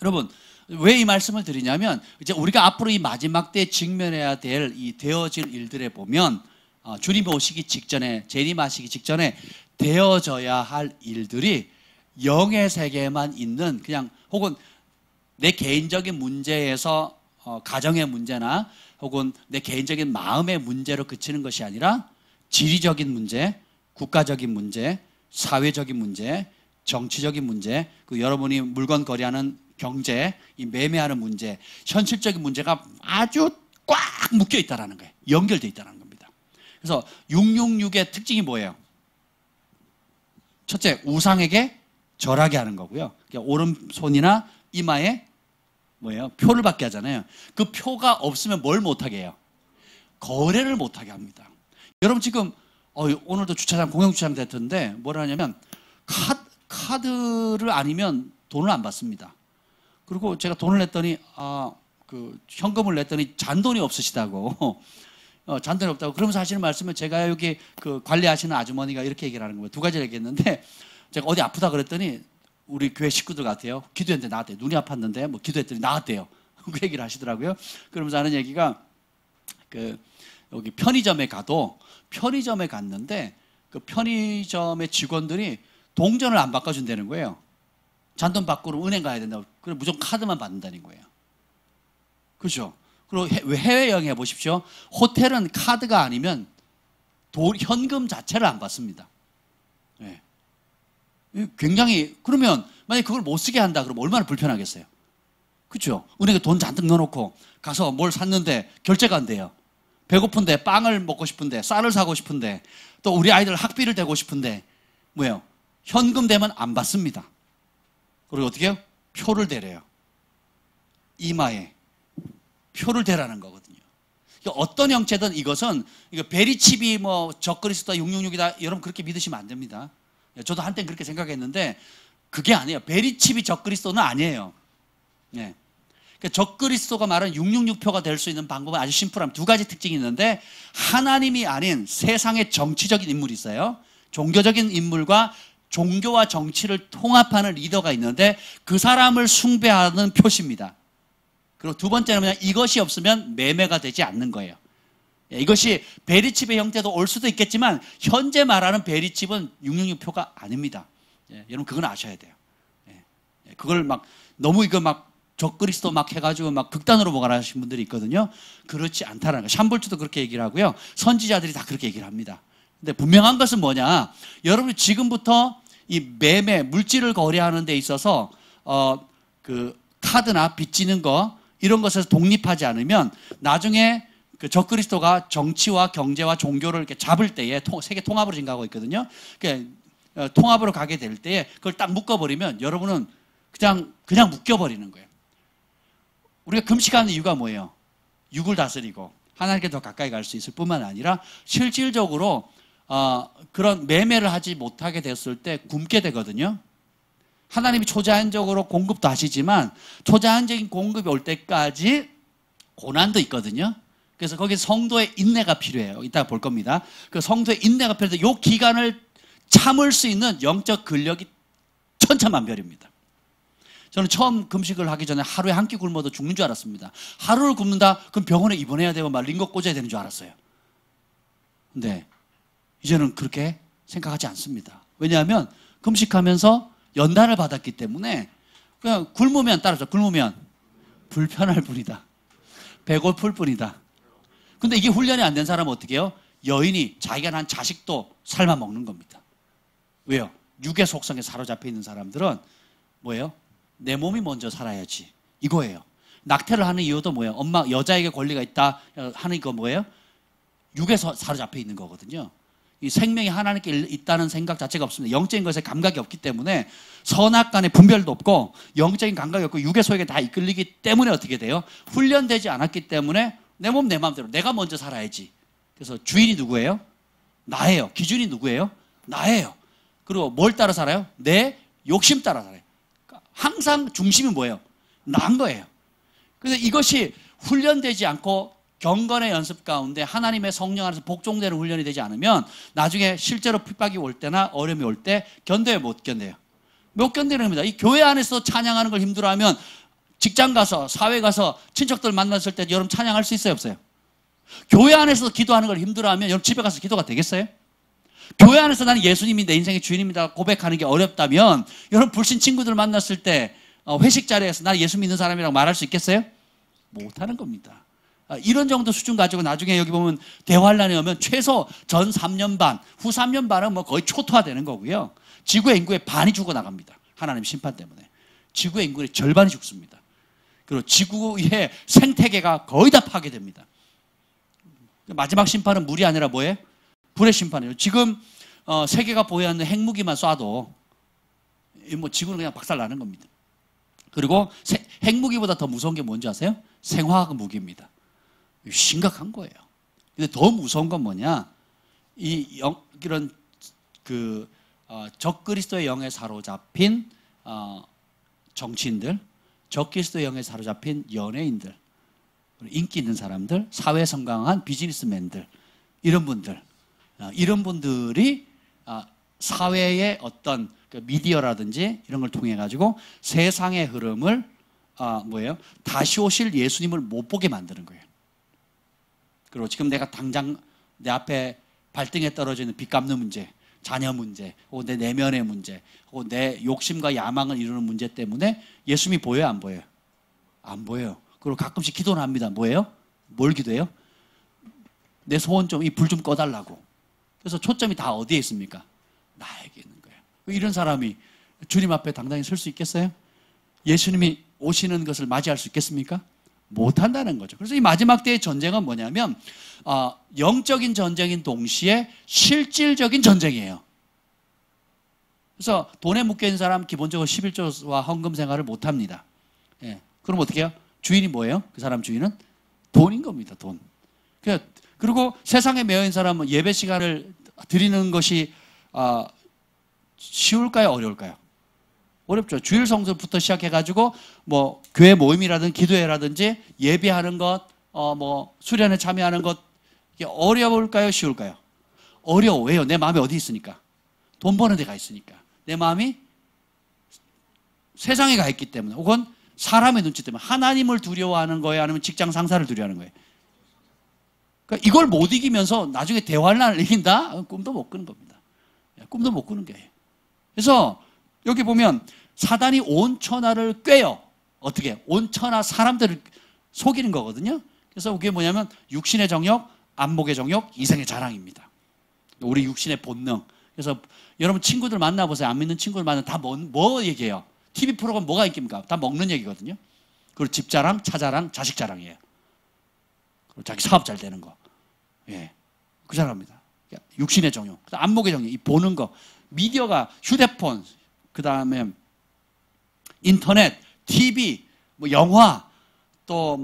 여러분 왜 이 말씀을 드리냐면 이제 우리가 앞으로 이 마지막 때에 직면해야 될 이 되어질 일들에 보면 주님 오시기 직전에 재림하시기 직전에 되어져야 할 일들이 영의 세계에만 있는 그냥 혹은 내 개인적인 문제에서 가정의 문제나 혹은 내 개인적인 마음의 문제로 그치는 것이 아니라 지리적인 문제, 국가적인 문제, 사회적인 문제, 정치적인 문제, 그 여러분이 물건 거래하는 경제, 이 매매하는 문제, 현실적인 문제가 아주 꽉 묶여 있다라는 거예요. 연결되어 있다는 겁니다. 그래서 666의 특징이 뭐예요? 첫째, 우상에게 절하게 하는 거고요. 오른손이나 이마에 뭐예요? 표를 받게 하잖아요. 그 표가 없으면 뭘 못하게 해요? 거래를 못하게 합니다. 여러분 지금 오늘도 주차장 공영주차장 됐던데 뭐라 하냐면 카드를 아니면 돈을 안 받습니다. 그리고 제가 돈을 냈더니 현금을 냈더니 잔돈이 없으시다고 잔돈이 없다고 그러면서 하시는 말씀은 제가 여기 그 관리하시는 아주머니가 이렇게 얘기를 하는 거예요. 두 가지를 얘기했는데 제가 어디 아프다 그랬더니 우리 교회 식구들 같아요. 기도했는데 나았대요. 눈이 아팠는데 뭐 기도했더니 나았대요. 그 얘기를 하시더라고요. 그러면서 하는 얘기가 여기 편의점에 갔는데 그 편의점의 직원들이 동전을 안 바꿔준다는 거예요. 잔돈 바꾸러 은행 가야 된다고. 그럼 무조건 카드만 받는다는 거예요. 그렇죠? 그리고 해외 여행 해보십시오. 호텔은 카드가 아니면 현금 자체를 안 받습니다. 네. 굉장히 그러면 만약에 그걸 못 쓰게 한다 그러면 얼마나 불편하겠어요. 그렇죠? 은행에 돈 잔뜩 넣어놓고 가서 뭘 샀는데 결제가 안 돼요. 배고픈데 빵을 먹고 싶은데 쌀을 사고 싶은데 또 우리 아이들 학비를 대고 싶은데 뭐예요? 현금 되면 안 받습니다. 그리고 어떻게 해요? 표를 대래요. 이마에 표를 대라는 거거든요. 어떤 형체든 이것은 베리칩이 뭐 적그리스도다 666이다 여러분 그렇게 믿으시면 안 됩니다. 저도 한때 그렇게 생각했는데 그게 아니에요. 베리칩이 적그리스도는 아니에요. 네. 적그리스도가 말하는 666표가 될 수 있는 방법은 아주 심플합니다. 두 가지 특징이 있는데 하나님이 아닌 세상의 정치적인 인물이 있어요. 종교적인 인물과 종교와 정치를 통합하는 리더가 있는데 그 사람을 숭배하는 표시입니다. 그리고 두 번째는 뭐냐, 이것이 없으면 매매가 되지 않는 거예요. 이것이 베리칩의 형태도 올 수도 있겠지만 현재 말하는 베리칩은 666표가 아닙니다. 여러분 그건 아셔야 돼요. 그걸 막 너무 이거 막 적그리스도 막 해가지고 막 극단으로 보관하시는 분들이 있거든요. 그렇지 않다는 거예요. 샴볼트도 그렇게 얘기를 하고요. 선지자들이 다 그렇게 얘기를 합니다. 근데 분명한 것은 뭐냐, 여러분이 지금부터 이 매매, 물질을 거래하는 데 있어서 그 카드나 빚지는 거 이런 것에서 독립하지 않으면 나중에 그 적그리스도가 정치와 경제와 종교를 이렇게 잡을 때에 세계 통합으로 진행하고 있거든요. 그러니까 통합으로 가게 될 때에 그걸 딱 묶어버리면 여러분은 그냥 묶여버리는 거예요. 우리가 금식하는 이유가 뭐예요? 육을 다스리고 하나님께 더 가까이 갈 수 있을 뿐만 아니라 실질적으로 그런 매매를 하지 못하게 됐을 때 굶게 되거든요. 하나님이 초자연적으로 공급도 하시지만 초자연적인 공급이 올 때까지 고난도 있거든요. 그래서 거기 성도의 인내가 필요해요. 이따가 볼 겁니다. 그 성도의 인내가 필요해서 이 기간을 참을 수 있는 영적 근력이 천차만별입니다. 저는 처음 금식을 하기 전에 하루에 한 끼 굶어도 죽는 줄 알았습니다. 하루를 굶는다? 그럼 병원에 입원해야 되고 막 링거 꽂아야 되는 줄 알았어요. 근데 이제는 그렇게 생각하지 않습니다. 왜냐하면 금식하면서 연단을 받았기 때문에 그냥 굶으면 따라서 굶으면 불편할 뿐이다. 배고플 뿐이다. 근데 이게 훈련이 안 된 사람은 어떻게 해요? 여인이 자기가 난 자식도 삶아 먹는 겁니다. 왜요? 육의 속성에 사로잡혀 있는 사람들은 뭐예요? 내 몸이 먼저 살아야지. 이거예요. 낙태를 하는 이유도 뭐예요? 엄마, 여자에게 권리가 있다 하는 거 뭐예요? 육에서 사로잡혀 있는 거거든요. 이 생명이 하나님께 있다는 생각 자체가 없습니다. 영적인 것에 감각이 없기 때문에 선악간의 분별도 없고 영적인 감각이 없고 육의 소에게 다 이끌리기 때문에 어떻게 돼요? 훈련되지 않았기 때문에 내 몸 내 마음대로 내가 먼저 살아야지. 그래서 주인이 누구예요? 나예요. 기준이 누구예요? 나예요. 그리고 뭘 따라 살아요? 내 욕심 따라 살아요. 항상 중심이 뭐예요? 나인 거예요. 그래서 이것이 훈련되지 않고 경건의 연습 가운데 하나님의 성령 안에서 복종되는 훈련이 되지 않으면 나중에 실제로 핍박이 올 때나 어려움이 올 때 견뎌요, 못 견뎌요? 못 견디는 겁니다. 이 교회 안에서 찬양하는 걸 힘들어하면 직장 가서 사회 가서 친척들 만났을 때 여러분 찬양할 수 있어요, 없어요? 교회 안에서 기도하는 걸 힘들어하면 여러분 집에 가서 기도가 되겠어요? 교회 안에서 나는 예수님이 내 인생의 주인입니다 고백하는 게 어렵다면 여러분 불신 친구들 만났을 때 회식 자리에서 나 예수 믿는 사람이라고 말할 수 있겠어요? 못하는 겁니다. 이런 정도 수준 가지고 나중에 여기 보면 대환란이 오면 최소 전 3년 반, 후 3년 반은 뭐 거의 초토화되는 거고요. 지구의 인구의 반이 죽어나갑니다. 하나님 심판 때문에. 지구의 인구의 절반이 죽습니다. 그리고 지구의 생태계가 거의 다 파괴됩니다. 마지막 심판은 물이 아니라 뭐예요? 불의 심판이에요. 지금 세계가 보유하는 핵무기만 쏴도 뭐 지구는 그냥 박살나는 겁니다. 그리고 핵무기보다 더 무서운 게 뭔지 아세요? 생화학 무기입니다. 심각한 거예요. 근데 더 무서운 건 뭐냐? 이런 적그리스도의 영에 사로잡힌 정치인들, 적그리스도의 영에 사로잡힌 연예인들, 인기 있는 사람들, 사회 성공한 비즈니스맨들, 이런 분들이 사회의 어떤 미디어라든지 이런 걸 통해 가지고 세상의 흐름을 다시 오실 예수님을 못 보게 만드는 거예요. 그리고 지금 내가 당장 내 앞에 발등에 떨어지는 빚 갚는 문제, 자녀 문제, 혹은 내 내면의 문제, 혹은 내 욕심과 야망을 이루는 문제 때문에 예수님이 보여요, 안 보여요? 안 보여요. 그리고 가끔씩 기도는 합니다. 뭐예요? 뭘 기도해요? 내 소원 좀, 이 불 좀 꺼달라고. 그래서 초점이 다 어디에 있습니까? 나에게 있는 거예요. 이런 사람이 주님 앞에 당당히 설 수 있겠어요? 예수님이 오시는 것을 맞이할 수 있겠습니까? 못한다는 거죠. 그래서 이 마지막 때의 전쟁은 뭐냐면 영적인 전쟁인 동시에 실질적인 전쟁이에요. 그래서 돈에 묶여있는 사람 기본적으로 11조와 헌금 생활을 못합니다. 예. 그럼 어떻게 해요? 주인이 뭐예요? 그 사람 주인은 돈인 겁니다. 돈. 그리고 세상에 매여있는 사람은 예배 시간을 드리는 것이 쉬울까요? 어려울까요? 어렵죠. 주일 성수부터 시작해가지고 뭐 교회 모임이라든지 기도회라든지 예배하는 것, 뭐 수련회 참여하는 것, 이게 어려울까요? 쉬울까요? 어려워. 왜요? 내 마음에 어디 있으니까? 돈 버는 데가 있으니까. 내 마음이 세상에 가 있기 때문에, 혹은 사람의 눈치 때문에. 하나님을 두려워하는 거예요? 아니면 직장 상사를 두려워하는 거예요? 그러니까 이걸 못 이기면서 나중에 대환란을 이긴다? 꿈도 못 꾸는 겁니다. 꿈도 못 꾸는 거예요. 그래서 여기 보면 사단이 온 천하를 꿰요. 어떻게? 온 천하 사람들을 속이는 거거든요. 그래서 그게 뭐냐면 육신의 정욕, 안목의 정욕, 이생의 자랑입니다. 우리 육신의 본능. 그래서 여러분 친구들 만나보세요. 안 믿는 친구들 만나면 다 뭐 얘기해요? TV 프로그램 뭐가 인기입니까? 다 먹는 얘기거든요. 그리고 집 자랑, 차 자랑, 자식 자랑이에요. 그리고 자기 사업 잘 되는 거. 예. 그 자랑합니다. 육신의 정욕, 안목의 정욕, 이 보는 거. 미디어가 휴대폰, 그 다음에 인터넷, TV, 뭐 영화, 또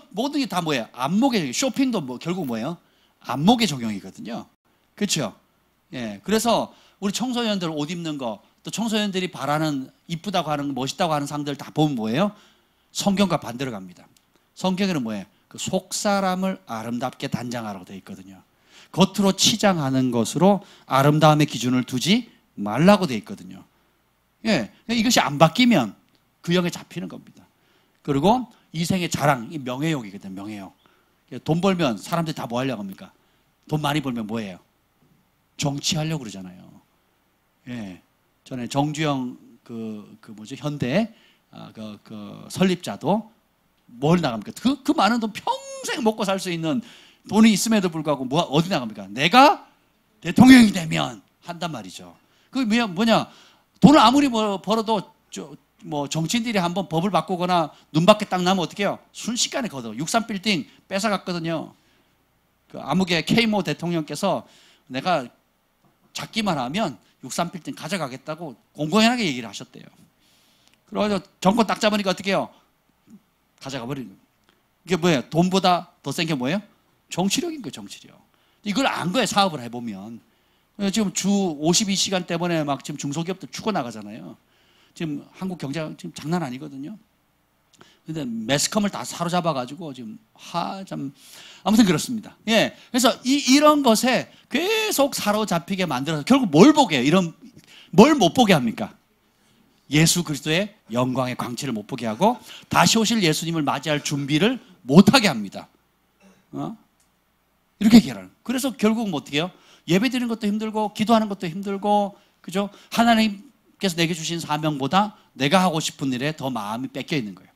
모든 게 다 뭐예요? 안목의 정욕. 쇼핑도 뭐 결국 뭐예요? 안목의 적용이거든요. 그렇죠? 예. 그래서 우리 청소년들 옷 입는 거, 또 청소년들이 바라는 이쁘다고 하는 멋있다고 하는 상들 다 보면 뭐예요? 성경과 반대로 갑니다. 성경에는 뭐예요? 그 속 사람을 아름답게 단장하라고 되어 있거든요. 겉으로 치장하는 것으로 아름다움의 기준을 두지 말라고 되어 있거든요. 예. 이것이 안 바뀌면 그 영에 잡히는 겁니다. 그리고 이생의 자랑, 이 명예욕이거든요. 명예욕. 돈 벌면 사람들이 다 뭐 하려고 합니까? 돈 많이 벌면 뭐예요? 정치하려고 그러잖아요. 예. 전에 정주영 현대 설립자도 뭘 나갑니까? 그 많은 돈 평생 먹고 살 수 있는 돈이 있음에도 불구하고 어디 나갑니까? 내가 대통령이 되면 한단 말이죠. 그게 뭐냐? 돈을 아무리 벌어도 정치인들이 한번 법을 바꾸거나 눈밖에 딱 나면 어떻게 해요? 순식간에 걷어. 63빌딩 뺏어갔거든요. 그 암흑의 K모 대통령께서 내가 잡기만 하면 63빌딩 가져가겠다고 공공연하게 얘기를 하셨대요. 그래가지고 정권 딱 잡으니까 어떻게 해요? 가져가 버리는 거예요. 이게 뭐예요? 돈보다 더 센 게 뭐예요? 정치력인 거예요, 정치력. 이걸 안 거예요, 사업을 해보면. 지금 주 52시간 때문에 막 지금 중소기업들 죽어나가잖아요. 지금 한국 경제가 지금 장난 아니거든요. 근데 매스컴을 다 사로잡아가지고 지금 아무튼 그렇습니다. 예. 그래서 이런 것에 계속 사로잡히게 만들어서 결국 뭘 보게 해요? 뭘 못 보게 합니까? 예수 그리스도의 영광의 광채를 못 보게 하고 다시 오실 예수님을 맞이할 준비를 못하게 합니다. 이렇게 얘기하는. 그래서 결국은 어떻게 해요? 예배 드리는 것도 힘들고 기도하는 것도 힘들고, 그죠? 하나님께서 내게 주신 사명보다 내가 하고 싶은 일에 더 마음이 뺏겨 있는 거예요.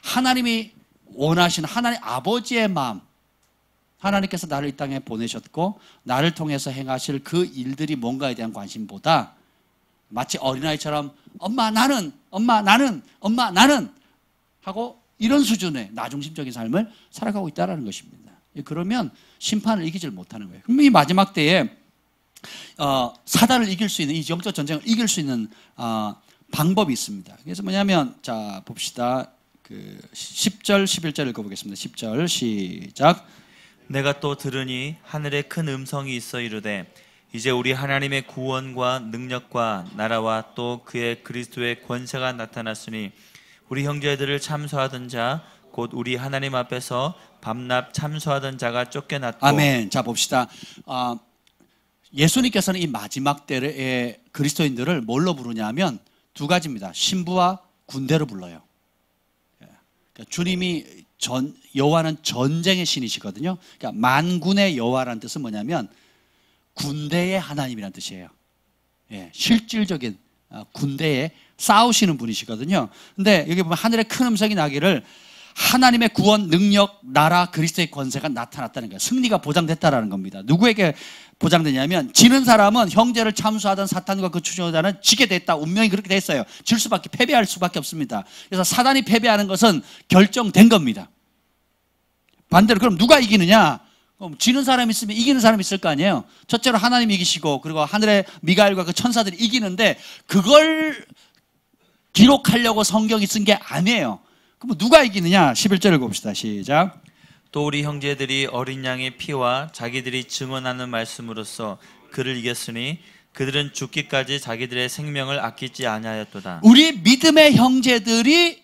하나님이 원하시는 하나님 아버지의 마음, 하나님께서 나를 이 땅에 보내셨고 나를 통해서 행하실 그 일들이 뭔가에 대한 관심보다 마치 어린아이처럼 엄마 나는 하고 이런 수준의 나중심적인 삶을 살아가고 있다는 것입니다. 그러면 심판을 이기질 못하는 거예요. 그럼 이 마지막 때에 사단을 이길 수 있는, 이 영적 전쟁을 이길 수 있는 방법이 있습니다. 그래서 뭐냐면, 자 봅시다. 10절 11절 읽어보겠습니다. 10절 시작. 내가 또 들으니 하늘에 큰 음성이 있어 이르되 이제 우리 하나님의 구원과 능력과 나라와 또 그의 그리스도의 권세가 나타났으니 우리 형제들을 참소하던 자 곧 우리 하나님 앞에서 밤낮 참소하던 자가 쫓겨났고. 아멘. 자 봅시다. 예수님께서는 이 마지막 때의 그리스도인들을 뭘로 부르냐면 두 가지입니다. 신부와 군대로 불러요. 그러니까 주님이 여호와는 전쟁의 신이시거든요. 그러니까 만군의 여호와라는 뜻은 뭐냐면 군대의 하나님이라는 뜻이에요. 예, 실질적인 군대에 싸우시는 분이시거든요. 근데 여기 보면 하늘에 큰 음성이 나기를 하나님의 구원, 능력, 나라, 그리스도의 권세가 나타났다는 거예요. 승리가 보장됐다라는 겁니다. 누구에게 보장되냐면 지는 사람은 형제를 참수하던 사탄과 그 추종자는 지게 됐다. 운명이 그렇게 됐어요. 질 수밖에, 패배할 수밖에 없습니다. 그래서 사단이 패배하는 것은 결정된 겁니다. 반대로 그럼 누가 이기느냐? 지는 사람이 있으면 이기는 사람이 있을 거 아니에요. 첫째로 하나님이 이기시고 그리고 하늘의 미가엘과 그 천사들이 이기는데 그걸 기록하려고 성경이 쓴 게 아니에요. 그럼 누가 이기느냐? 11절을 봅시다. 시작. 또 우리 형제들이 어린 양의 피와 자기들이 증언하는 말씀으로써 그를 이겼으니 그들은 죽기까지 자기들의 생명을 아끼지 아니하였도다. 우리 믿음의 형제들이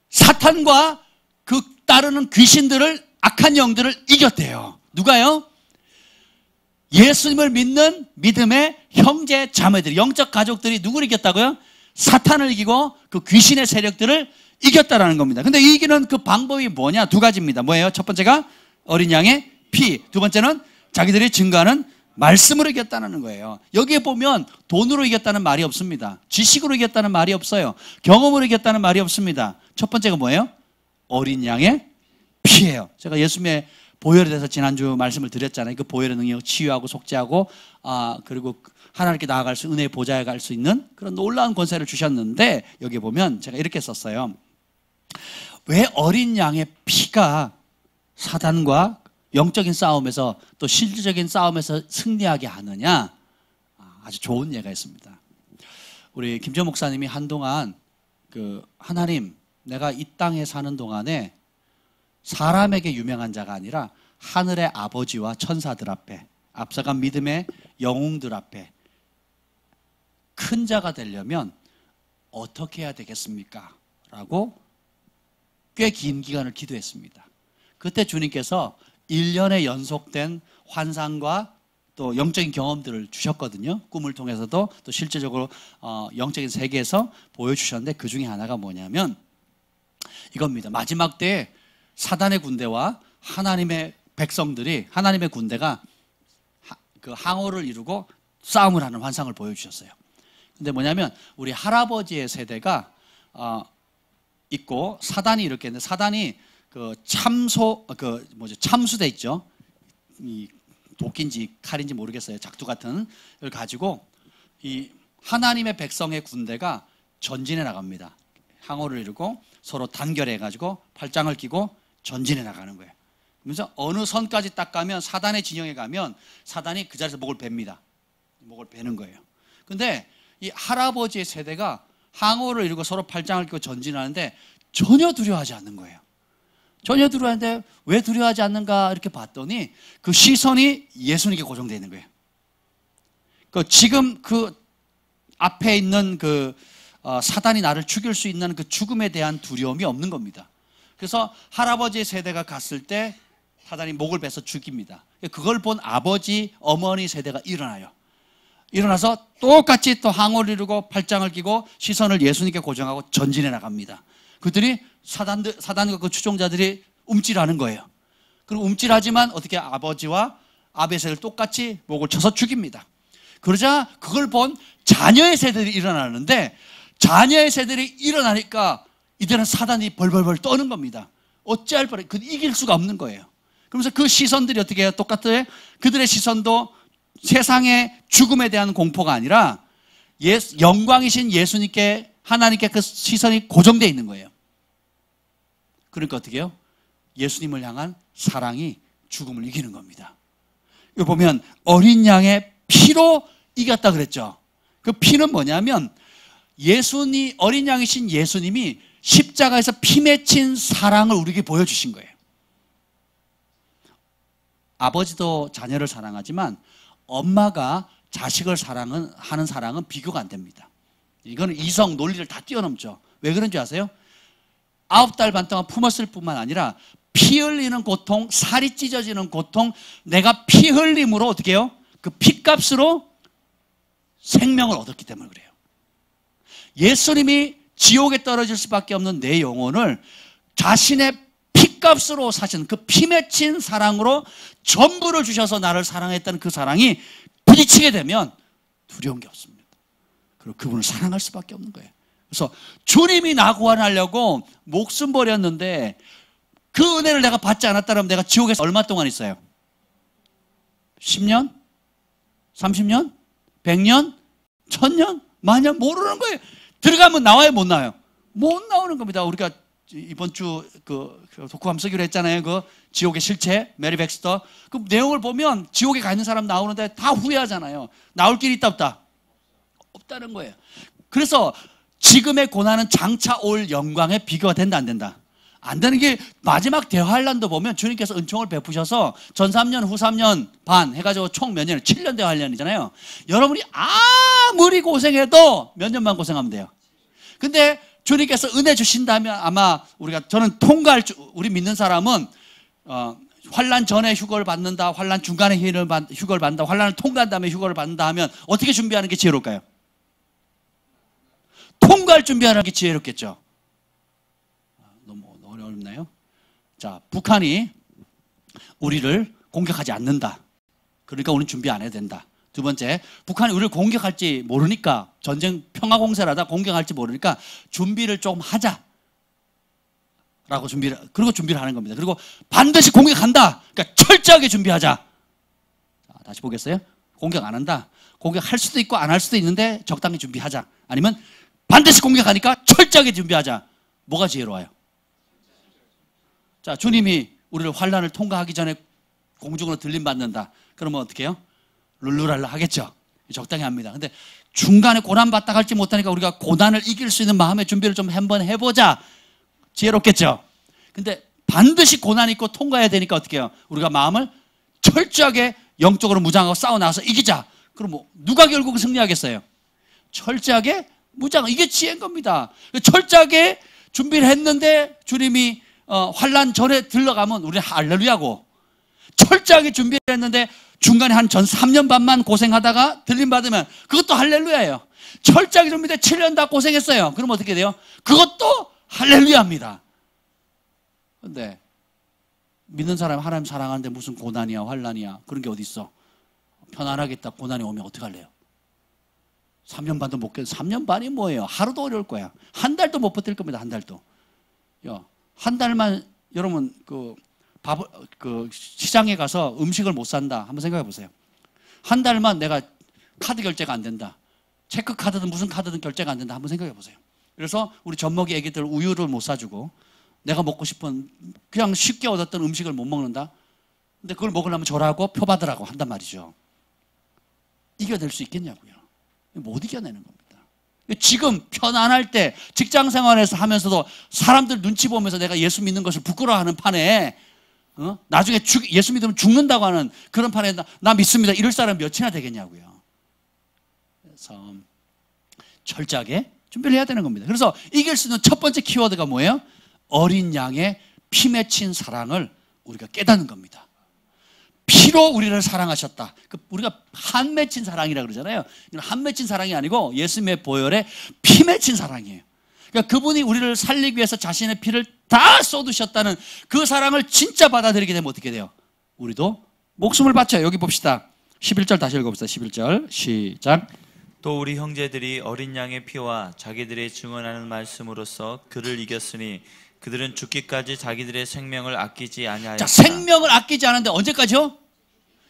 사탄과 그 따르는 귀신들을, 악한 영들을 이겼대요. 누가요? 예수님을 믿는 믿음의 형제 자매들이, 영적 가족들이 누구를 이겼다고요? 사탄을 이기고 그 귀신의 세력들을 이겼다라는 겁니다. 근데 이기는 그 방법이 뭐냐? 두 가지입니다. 뭐예요? 첫 번째가 어린 양의 피, 두 번째는 자기들이 증거하는 말씀으로 이겼다는 거예요. 여기에 보면 돈으로 이겼다는 말이 없습니다. 지식으로 이겼다는 말이 없어요. 경험으로 이겼다는 말이 없습니다. 첫 번째가 뭐예요? 어린 양의 피예요. 제가 예수님의 보혈에 대해서 지난주 말씀을 드렸잖아요. 그 보혈의 능력, 치유하고 속죄하고 그리고 하나님께 나아갈 수, 은혜의 보좌에 갈 수 있는 그런 놀라운 권세를 주셨는데, 여기 보면 제가 이렇게 썼어요. 왜 어린 양의 피가 사단과 영적인 싸움에서 또 실질적인 싸움에서 승리하게 하느냐? 아주 좋은 예가 있습니다. 우리 김정 목사님이 한동안 하나님, 내가 이 땅에 사는 동안에 사람에게 유명한 자가 아니라 하늘의 아버지와 천사들 앞에, 앞서간 믿음의 영웅들 앞에 큰 자가 되려면 어떻게 해야 되겠습니까? 라고 꽤 긴 기간을 기도했습니다. 그때 주님께서 1년에 연속된 환상과 또 영적인 경험들을 주셨거든요. 꿈을 통해서도 또 실제적으로 영적인 세계에서 보여주셨는데, 그 중에 하나가 뭐냐면 이겁니다. 마지막 때에 사단의 군대와 하나님의 백성들이, 하나님의 군대가 그 항호를 이루고 싸움을 하는 환상을 보여주셨어요. 근데 뭐냐면 우리 할아버지의 세대가 있고 사단이 이렇게 있는데, 사단이 참수대 있죠. 이 도끼인지 칼인지 모르겠어요. 작두 같은 걸 가지고 이 하나님의 백성의 군대가 전진해 나갑니다. 항호를 이루고 서로 단결해 가지고 팔짱을 끼고 전진해 나가는 거예요. 그래서 어느 선까지 딱 가면, 사단의 진영에 가면 사단이 그 자리에서 목을 뱁니다. 목을 베는 거예요. 근데 이 할아버지의 세대가 항호를 이루고 서로 팔짱을 끼고 전진하는데 전혀 두려워하지 않는 거예요. 전혀 두려워하는데 왜 두려워하지 않는가 이렇게 봤더니 그 시선이 예수님께 고정되어 있는 거예요. 지금 그 앞에 있는 사단이 나를 죽일 수 있는 그 죽음에 대한 두려움이 없는 겁니다. 그래서 할아버지의 세대가 갔을 때 사단이 목을 베서 죽입니다. 그걸 본 아버지, 어머니 세대가 일어나요. 일어나서 똑같이 또 항호를 이루고 팔짱을 끼고 시선을 예수님께 고정하고 전진해 나갑니다. 그들이 사단과 그 추종자들이 움찔하는 거예요. 그리고 움찔하지만 어떻게 아버지와 아베 세대를 똑같이 목을 쳐서 죽입니다. 그러자 그걸 본 자녀의 세대들이 일어나는데, 자녀의 세대들이 일어나니까 이들은 사단이 벌벌벌 떠는 겁니다. 어찌할 뻔해. 이길 수가 없는 거예요. 그러면서 그 시선들이 어떻게 해요? 똑같아요. 그들의 시선도 세상의 죽음에 대한 공포가 아니라 영광이신 예수님께, 하나님께 그 시선이 고정되어 있는 거예요. 그러니까 어떻게 해요? 예수님을 향한 사랑이 죽음을 이기는 겁니다. 여기 보면 어린 양의 피로 이겼다 그랬죠. 그 피는 뭐냐면 어린 양이신 예수님이 십자가에서 피 맺힌 사랑을 우리에게 보여주신 거예요. 아버지도 자녀를 사랑하지만 엄마가 자식을 하는 사랑은 비교가 안 됩니다. 이거는 이성, 논리를 다 뛰어넘죠. 왜 그런지 아세요? 9달 반 동안 품었을 뿐만 아니라 피 흘리는 고통, 살이 찢어지는 고통, 내가 피 흘림으로 어떻게 해요? 그 피값으로 생명을 얻었기 때문에 그래요. 예수님이 지옥에 떨어질 수밖에 없는 내 영혼을 자신의 피값으로 사신 그 피 맺힌 사랑으로 전부를 주셔서 나를 사랑했다는 그 사랑이 부딪히게 되면 두려운 게 없습니다. 그리고 그분을 사랑할 수밖에 없는 거예요. 그래서 주님이 나 구원하려고 목숨 버렸는데 그 은혜를 내가 받지 않았다면 내가 지옥에서 얼마 동안 있어요? 10년? 30년? 100년? 1000년? 만년? 모르는 거예요. 들어가면 나와요, 못 나와요? 못 나오는 겁니다. 우리가 이번 주 독후감 쓰기로 했잖아요. 그 지옥의 실체, 메리 백스터. 그 내용을 보면 지옥에 가 있는 사람 나오는데 다 후회하잖아요. 나올 길이 있다 없다? 없다는 거예요. 그래서 지금의 고난은 장차 올 영광에 비교가 된다 안 된다? 안 되는 게 마지막 대환란도 보면 주님께서 은총을 베푸셔서 전 3년 후 3년 반 해가지고 총 몇 년을 7년 대환란이잖아요. 여러분이 아무리 고생해도 몇 년만 고생하면 돼요. 근데 주님께서 은혜 주신다면 아마 저는 통과할 우리 믿는 사람은 환난 전에 휴거를 받는다, 환난 중간에 휴거를 받는다, 환난을 통과한 다음에 휴거를 받는다 하면 어떻게 준비하는 게 지혜로울까요? 통과할 준비하는 게 지혜롭겠죠. 너무 어렵나요? 자, 북한이 우리를 공격하지 않는다. 그러니까 우리는 준비 안 해야 된다. 두 번째, 북한이 우리를 공격할지 모르니까, 전쟁 평화공세를 하다 공격할지 모르니까 준비를 조금 하자. 라고 그리고 준비를 하는 겁니다. 그리고 반드시 공격한다. 그러니까 철저하게 준비하자. 자, 다시 보겠어요? 공격 안 한다. 공격할 수도 있고 안 할 수도 있는데 적당히 준비하자. 아니면 반드시 공격하니까 철저하게 준비하자. 뭐가 지혜로워요? 자, 주님이 우리를 환난을 통과하기 전에 공중으로 들림받는다. 그러면 어떻게 해요? 룰루랄라 하겠죠. 적당히 합니다. 근데 중간에 고난받다 갈지 못하니까 우리가 고난을 이길 수 있는 마음의 준비를 좀 한번 해보자. 지혜롭겠죠. 근데 반드시 고난이 있고 통과해야 되니까 어떻게 해요? 우리가 마음을 철저하게 영적으로 무장하고 싸워 나가서 이기자. 그럼 뭐 누가 결국 승리하겠어요? 철저하게 무장. 이게 지혜인 겁니다. 철저하게 준비를 했는데 주님이 환난 전에 들러가면 우리는 할렐루야고, 철저하게 준비를 했는데 중간에 한 전 3년 반만 고생하다가 들림받으면 그것도 할렐루야예요. 철저하게 준비돼 7년 다 고생했어요. 그럼 어떻게 돼요? 그것도 할렐루야입니다. 근데 믿는 사람이 하나님 사랑하는데 무슨 고난이야 환난이야 그런 게 어디 있어? 편안하겠다. 고난이 오면 어떡할래요? 3년 반도 못 견뎌. 3년 반이 뭐예요? 하루도 어려울 거야. 한 달도 못 버틸 겁니다. 한 달도. 한 달만 여러분 시장에 가서 음식을 못 산다. 한번 생각해 보세요. 한 달만 내가 카드 결제가 안 된다. 체크 카드든 무슨 카드든 결제가 안 된다. 한번 생각해 보세요. 그래서 우리 젖먹이 애기들 우유를 못 사주고 내가 먹고 싶은 그냥 쉽게 얻었던 음식을 못 먹는다. 근데 그걸 먹으려면 절하고 표 받으라고 한단 말이죠. 이겨낼 수 있겠냐고요. 못 이겨내는 겁니다. 지금 편안할 때 직장 생활에서 하면서도 사람들 눈치 보면서 내가 예수 믿는 것을 부끄러워하는 판에 나중에 예수 믿으면 죽는다고 하는 그런 판에 나 믿습니다 이럴 사람 몇이나 되겠냐고요. 그래서 철저하게 준비를 해야 되는 겁니다. 그래서 이길 수 있는 첫 번째 키워드가 뭐예요? 어린 양의 피 맺힌 사랑을 우리가 깨닫는 겁니다. 피로 우리를 사랑하셨다. 우리가 한 맺힌 사랑이라고 그러잖아요. 이건 한 맺힌 사랑이 아니고 예수님의 보혈에 피 맺힌 사랑이에요. 그러니까 그분이 우리를 살리기 위해서 자신의 피를 다 쏟으셨다는 그 사랑을 진짜 받아들이게 되면 어떻게 돼요? 우리도 목숨을 바쳐요. 여기 봅시다. 11절 다시 읽어봅시다. 11절 시작. 또 우리 형제들이 어린 양의 피와 자기들의 증언하는 말씀으로써 그를 이겼으니 그들은 죽기까지 자기들의 생명을 아끼지 아니하였다. 자, 생명을 아끼지 않았는데 언제까지요?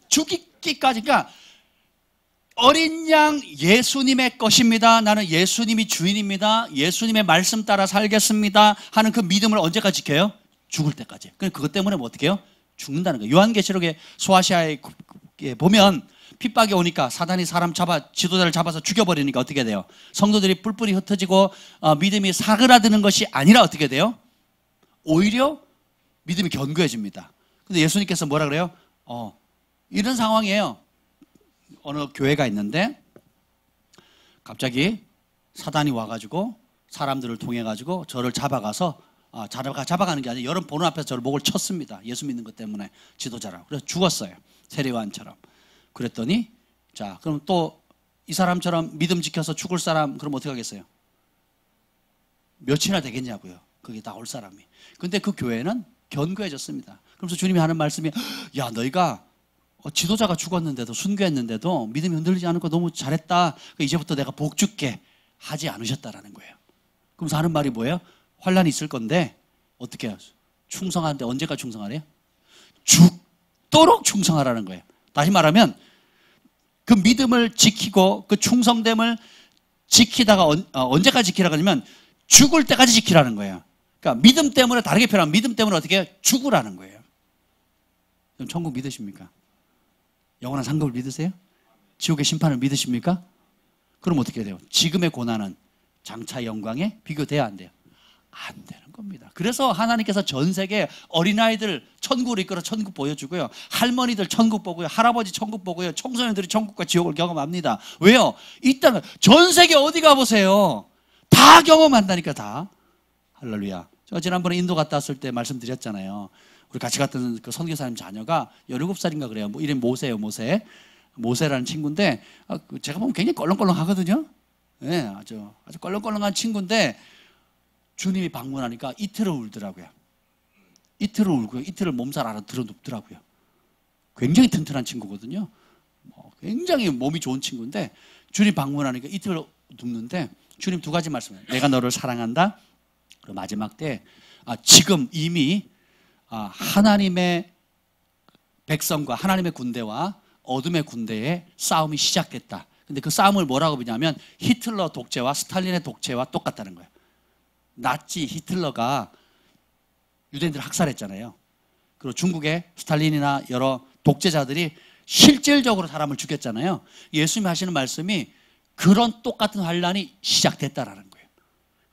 죽기까지. 그러니까 어린 양 예수님의 것입니다. 나는 예수님이 주인입니다. 예수님의 말씀 따라 살겠습니다 하는 그 믿음을 언제까지 지켜요? 죽을 때까지. 그것 때문에 뭐 어떻게 해요? 죽는다는 거예요. 요한계시록의 소아시아에 보면 핍박이 오니까 사단이 지도자를 잡아서 죽여버리니까 어떻게 돼요? 성도들이 뿔뿔이 흩어지고 믿음이 사그라드는 것이 아니라 어떻게 돼요? 오히려 믿음이 견고해집니다. 근데 예수님께서 뭐라 그래요? 이런 상황이에요. 어느 교회가 있는데 갑자기 사단이 와가지고 사람들을 통해가지고 저를 잡아가서 잡아가는 게 아니라 여러분 보는 앞에서 저를 목을 쳤습니다. 예수 믿는 것 때문에 지도자라고. 그래서 죽었어요. 세례요한처럼. 그랬더니 자 그럼 또 이 사람처럼 믿음 지켜서 죽을 사람 그럼 어떻게 하겠어요? 몇이나 되겠냐고요. 거기 나올 사람이. 근데 그 교회는 견고해졌습니다. 그래서 주님이 하는 말씀이 야 너희가 지도자가 죽었는데도 순교했는데도 믿음이 흔들리지 않고 너무 잘했다. 이제부터 내가 복 줄게 하지 않으셨다라는 거예요. 그러면서 하는 말이 뭐예요? 환란이 있을 건데 어떻게 해요? 충성하는데 언제까지 충성하래요? 죽도록 충성하라는 거예요. 다시 말하면 그 믿음을 지키고 그 충성됨을 지키다가 언제까지 지키라고 하냐면 죽을 때까지 지키라는 거예요. 그러니까 믿음 때문에 다르게 표현하면 믿음 때문에 어떻게 해요? 죽으라는 거예요. 그럼 천국 믿으십니까? 영원한 상급을 믿으세요? 지옥의 심판을 믿으십니까? 그럼 어떻게 돼요? 지금의 고난은 장차 영광에 비교돼야 안 돼요? 안 되는 겁니다. 그래서 하나님께서 전 세계 어린아이들 천국으로 이끌어 천국 보여주고요. 할머니들 천국 보고요. 할아버지 천국 보고요. 청소년들이 천국과 지옥을 경험합니다. 왜요? 이 땅은 전 세계 어디 가보세요. 다 경험한다니까 다. 할렐루야. 제가 지난번에 인도 갔다 왔을 때 말씀드렸잖아요. 우리 같이 갔던 그 선교사님 자녀가 17살인가 그래요. 뭐 이름 모세예요, 모세. 모세라는 친구인데 제가 보면 굉장히 껄렁껄렁하거든요. 네, 아주 껄렁껄렁한 친구인데 주님이 방문하니까 이틀을 울더라고요. 이틀을 울고요. 이틀을 몸살 알아들어 눕더라고요. 굉장히 튼튼한 친구거든요. 굉장히 몸이 좋은 친구인데 주님 방문하니까 이틀을 눕는데 주님 두 가지 말씀해요. 내가 너를 사랑한다. 그리고 마지막 때 지금 이미 하나님의 백성과 하나님의 군대와 어둠의 군대의 싸움이 시작됐다. 근데 그 싸움을 뭐라고 부르냐면 히틀러 독재와 스탈린의 독재와 똑같다는 거예요. 나치 히틀러가 유대인들을 학살했잖아요. 그리고 중국의 스탈린이나 여러 독재자들이 실질적으로 사람을 죽였잖아요. 예수님이 하시는 말씀이 그런 똑같은 환란이 시작됐다라는 거예요.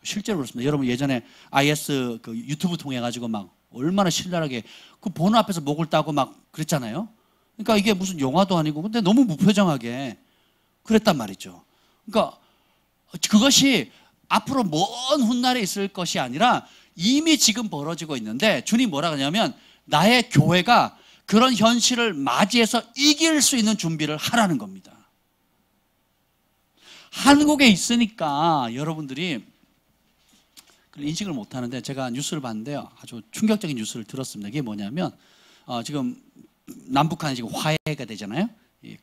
실제로 그렇습니다. 여러분 예전에 IS 그 유튜브 통해 가지고 막 얼마나 신랄하게 그 보는 앞에서 목을 따고 막 그랬잖아요. 그러니까 이게 무슨 영화도 아니고 근데 너무 무표정하게 그랬단 말이죠. 그러니까 그것이 앞으로 먼 훗날에 있을 것이 아니라 이미 지금 벌어지고 있는데 주님 뭐라 그러냐면 나의 교회가 그런 현실을 맞이해서 이길 수 있는 준비를 하라는 겁니다. 한국에 있으니까 여러분들이 인식을 못하는데 제가 뉴스를 봤는데요. 아주 충격적인 뉴스를 들었습니다. 이게 뭐냐면 지금 남북한이 지금 화해가 되잖아요.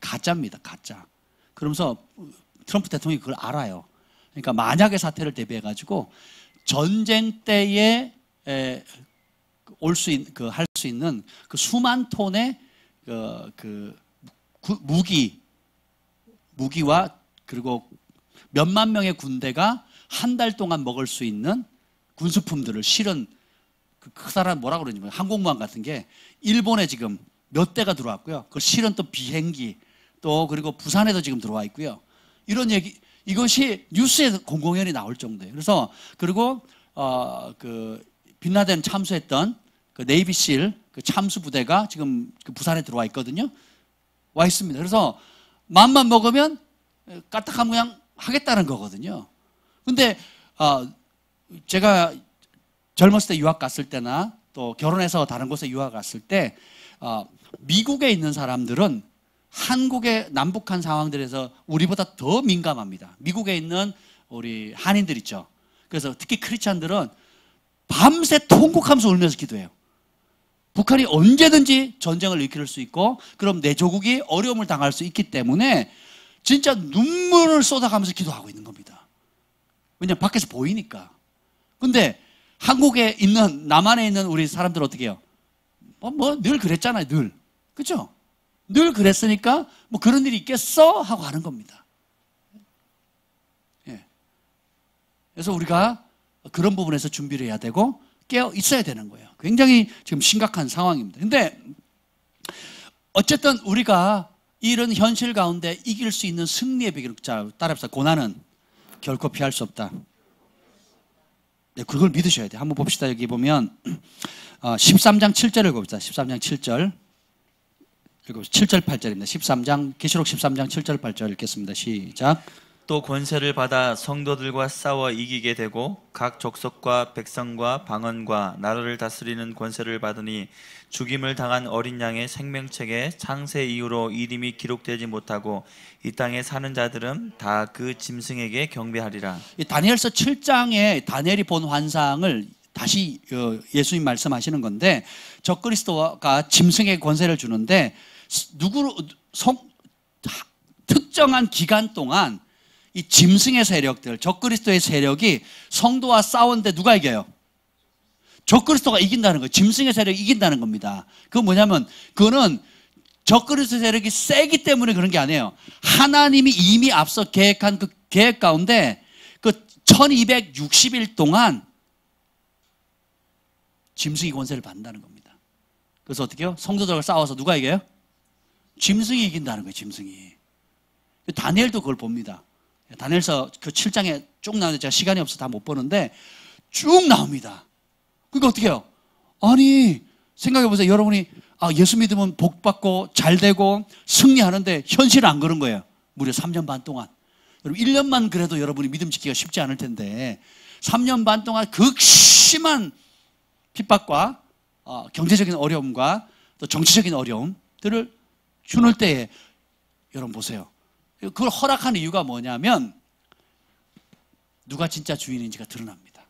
가짜입니다. 가짜. 그러면서 트럼프 대통령이 그걸 알아요. 그러니까 만약의 사태를 대비해 가지고 전쟁 때에 할 수 있는 그 수만 톤의 무기와 그리고 몇만 명의 군대가 한 달 동안 먹을 수 있는 군수품들을 실은 그 크다란 뭐라 그러냐면 항공모함 같은 게 일본에 지금 몇 대가 들어왔고요. 그 실은 또 비행기 또 그리고 부산에도 지금 들어와 있고요. 이런 얘기 이것이 뉴스에 공공연히 나올 정도예요. 그래서 그리고 그 빈라덴 참수했던 그 네이비실 그 참수 부대가 지금 그 부산에 들어와 있거든요. 와 있습니다. 그래서 마음만 먹으면 까딱하면 그냥 하겠다는 거거든요. 근데 제가 젊었을 때 유학 갔을 때나 또 결혼해서 다른 곳에 유학 갔을 때 미국에 있는 사람들은 한국의 남북한 상황들에서 우리보다 더 민감합니다. 미국에 있는 우리 한인들 있죠. 그래서 특히 크리스찬들은 밤새 통곡하면서 울면서 기도해요. 북한이 언제든지 전쟁을 일으킬 수 있고 그럼 내 조국이 어려움을 당할 수 있기 때문에 진짜 눈물을 쏟아가면서 기도하고 있는 겁니다. 왜냐하면 밖에서 보이니까. 근데 한국에 있는 남한에 있는 우리 사람들은 어떻게 해요? 늘 그랬잖아요. 늘. 그렇죠? 늘 그랬으니까 뭐 그런 일이 있겠어? 하고 하는 겁니다. 예. 그래서 우리가 그런 부분에서 준비를 해야 되고 깨어 있어야 되는 거예요. 굉장히 지금 심각한 상황입니다. 근데 어쨌든 우리가 이런 현실 가운데 이길 수 있는 승리의 비결, 자, 따라합시다. 고난은 결코 피할 수 없다. 네, 그걸 믿으셔야 돼요. 한번 봅시다. 여기 보면 13장 7절을 봅시다. 13장 7절. 7절 8절입니다. 13장 계시록 13장 7절 8절 읽겠습니다. 시작. 또 권세를 받아 성도들과 싸워 이기게 되고 각 족속과 백성과 방언과 나라를 다스리는 권세를 받으니 죽임을 당한 어린 양의 생명책에 창세 이후로 이름이 기록되지 못하고 이 땅에 사는 자들은 다 그 짐승에게 경배하리라. 이 다니엘서 7장에 다니엘이 본 환상을 다시 예수님 말씀하시는 건데 적그리스도가 짐승에게 권세를 주는데 특정한 기간 동안 이 짐승의 세력들, 적그리스도의 세력이 성도와 싸우는데 누가 이겨요? 적그리스도가 이긴다는 거예요. 짐승의 세력이 이긴다는 겁니다. 그건 뭐냐면 그거는 적그리스도 세력이 세기 때문에 그런 게 아니에요. 하나님이 이미 앞서 계획한 그 계획 가운데 그 1260일 동안 짐승이 권세를 받는다는 겁니다. 그래서 어떻게 해요? 성도들과 싸워서 누가 이겨요? 짐승이 이긴다는 거예요. 짐승이. 다니엘도 그걸 봅니다. 다니엘서 그 7장에 쭉 나오는데 제가 시간이 없어서 다 못 보는데 쭉 나옵니다. 그러니까 어떻게 해요? 아니 생각해 보세요. 여러분이 예수 믿으면 복 받고 잘 되고 승리하는데 현실은 안 그런 거예요. 무려 3년 반 동안. 여러분 1년만 그래도 여러분이 믿음 지키기가 쉽지 않을 텐데 3년 반 동안 극심한 핍박과 경제적인 어려움과 또 정치적인 어려움들을 주는 때에 여러분 보세요. 그걸 허락하는 이유가 뭐냐면 누가 진짜 주인인지가 드러납니다.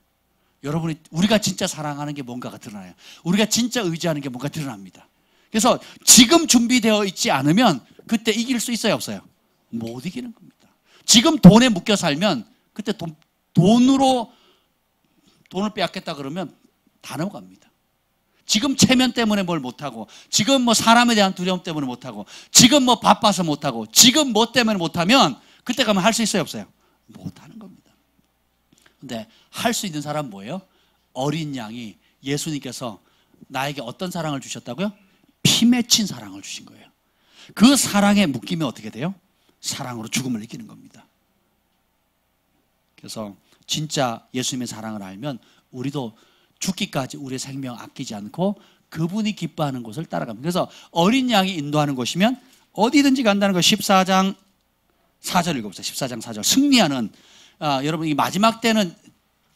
여러분이 우리가 진짜 사랑하는 게 뭔가가 드러나요. 우리가 진짜 의지하는 게 뭔가 드러납니다. 그래서 지금 준비되어 있지 않으면 그때 이길 수 있어요, 없어요? 못 이기는 겁니다. 지금 돈에 묶여 살면 그때 돈을 빼앗겠다 그러면 다 넘어갑니다. 지금 체면 때문에 뭘 못하고, 지금 뭐 사람에 대한 두려움 때문에 못하고, 지금 뭐 바빠서 못하고, 지금 뭐 때문에 못하면 그때 가면 할 수 있어요, 없어요? 못하는 겁니다. 근데 할 수 있는 사람은 뭐예요? 어린 양이 예수님께서 나에게 어떤 사랑을 주셨다고요? 피 맺힌 사랑을 주신 거예요. 그 사랑에 묶이면 어떻게 돼요? 사랑으로 죽음을 이기는 겁니다. 그래서 진짜 예수님의 사랑을 알면 우리도 죽기까지 우리의 생명 아끼지 않고 그분이 기뻐하는 곳을 따라갑니다. 그래서 어린 양이 인도하는 곳이면 어디든지 간다는 거. 14장 4절 읽어보세요. 14장 4절. 승리하는, 여러분 이 마지막 때는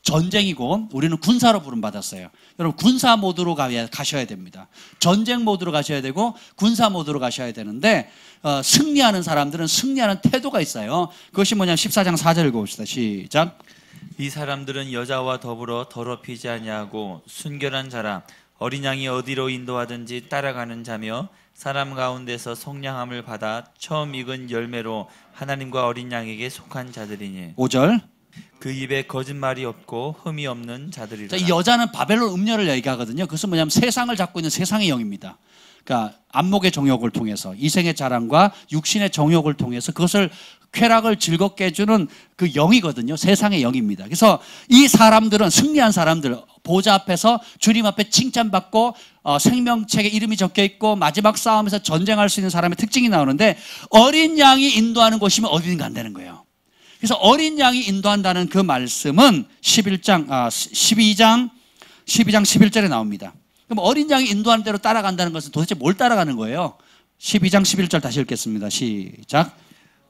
전쟁이고 우리는 군사로 부름받았어요. 여러분 군사 모드로 가셔야 됩니다. 전쟁 모드로 가셔야 되고 군사 모드로 가셔야 되는데 승리하는 사람들은 승리하는 태도가 있어요. 그것이 뭐냐면 14장 4절 읽어봅시다. 시작. 이 사람들은 여자와 더불어 더럽히지 아니하고 순결한 자라. 어린 양이 어디로 인도하든지 따라가는 자며 사람 가운데서 속량함을 받아 처음 익은 열매로 하나님과 어린 양에게 속한 자들이니. 5절. 그 입에 거짓말이 없고 흠이 없는 자들이라. 이 여자는 바벨론 음녀를 얘기하거든요. 그것은 뭐냐면 세상을 잡고 있는 세상의 영입니다. 그러니까 안목의 정욕을 통해서, 이생의 자랑과 육신의 정욕을 통해서 그것을 쾌락을 즐겁게 해주는 그 영이거든요. 세상의 영입니다. 그래서 이 사람들은, 승리한 사람들, 보좌 앞에서 주님 앞에 칭찬받고 생명책에 이름이 적혀있고 마지막 싸움에서 전쟁할 수 있는 사람의 특징이 나오는데, 어린 양이 인도하는 곳이면 어디든 간다는 거예요. 그래서 어린 양이 인도한다는 그 말씀은 12장 11절에 나옵니다. 그럼 어린 양이 인도하는 대로 따라간다는 것은 도대체 뭘 따라가는 거예요? 12장 11절 다시 읽겠습니다. 시작.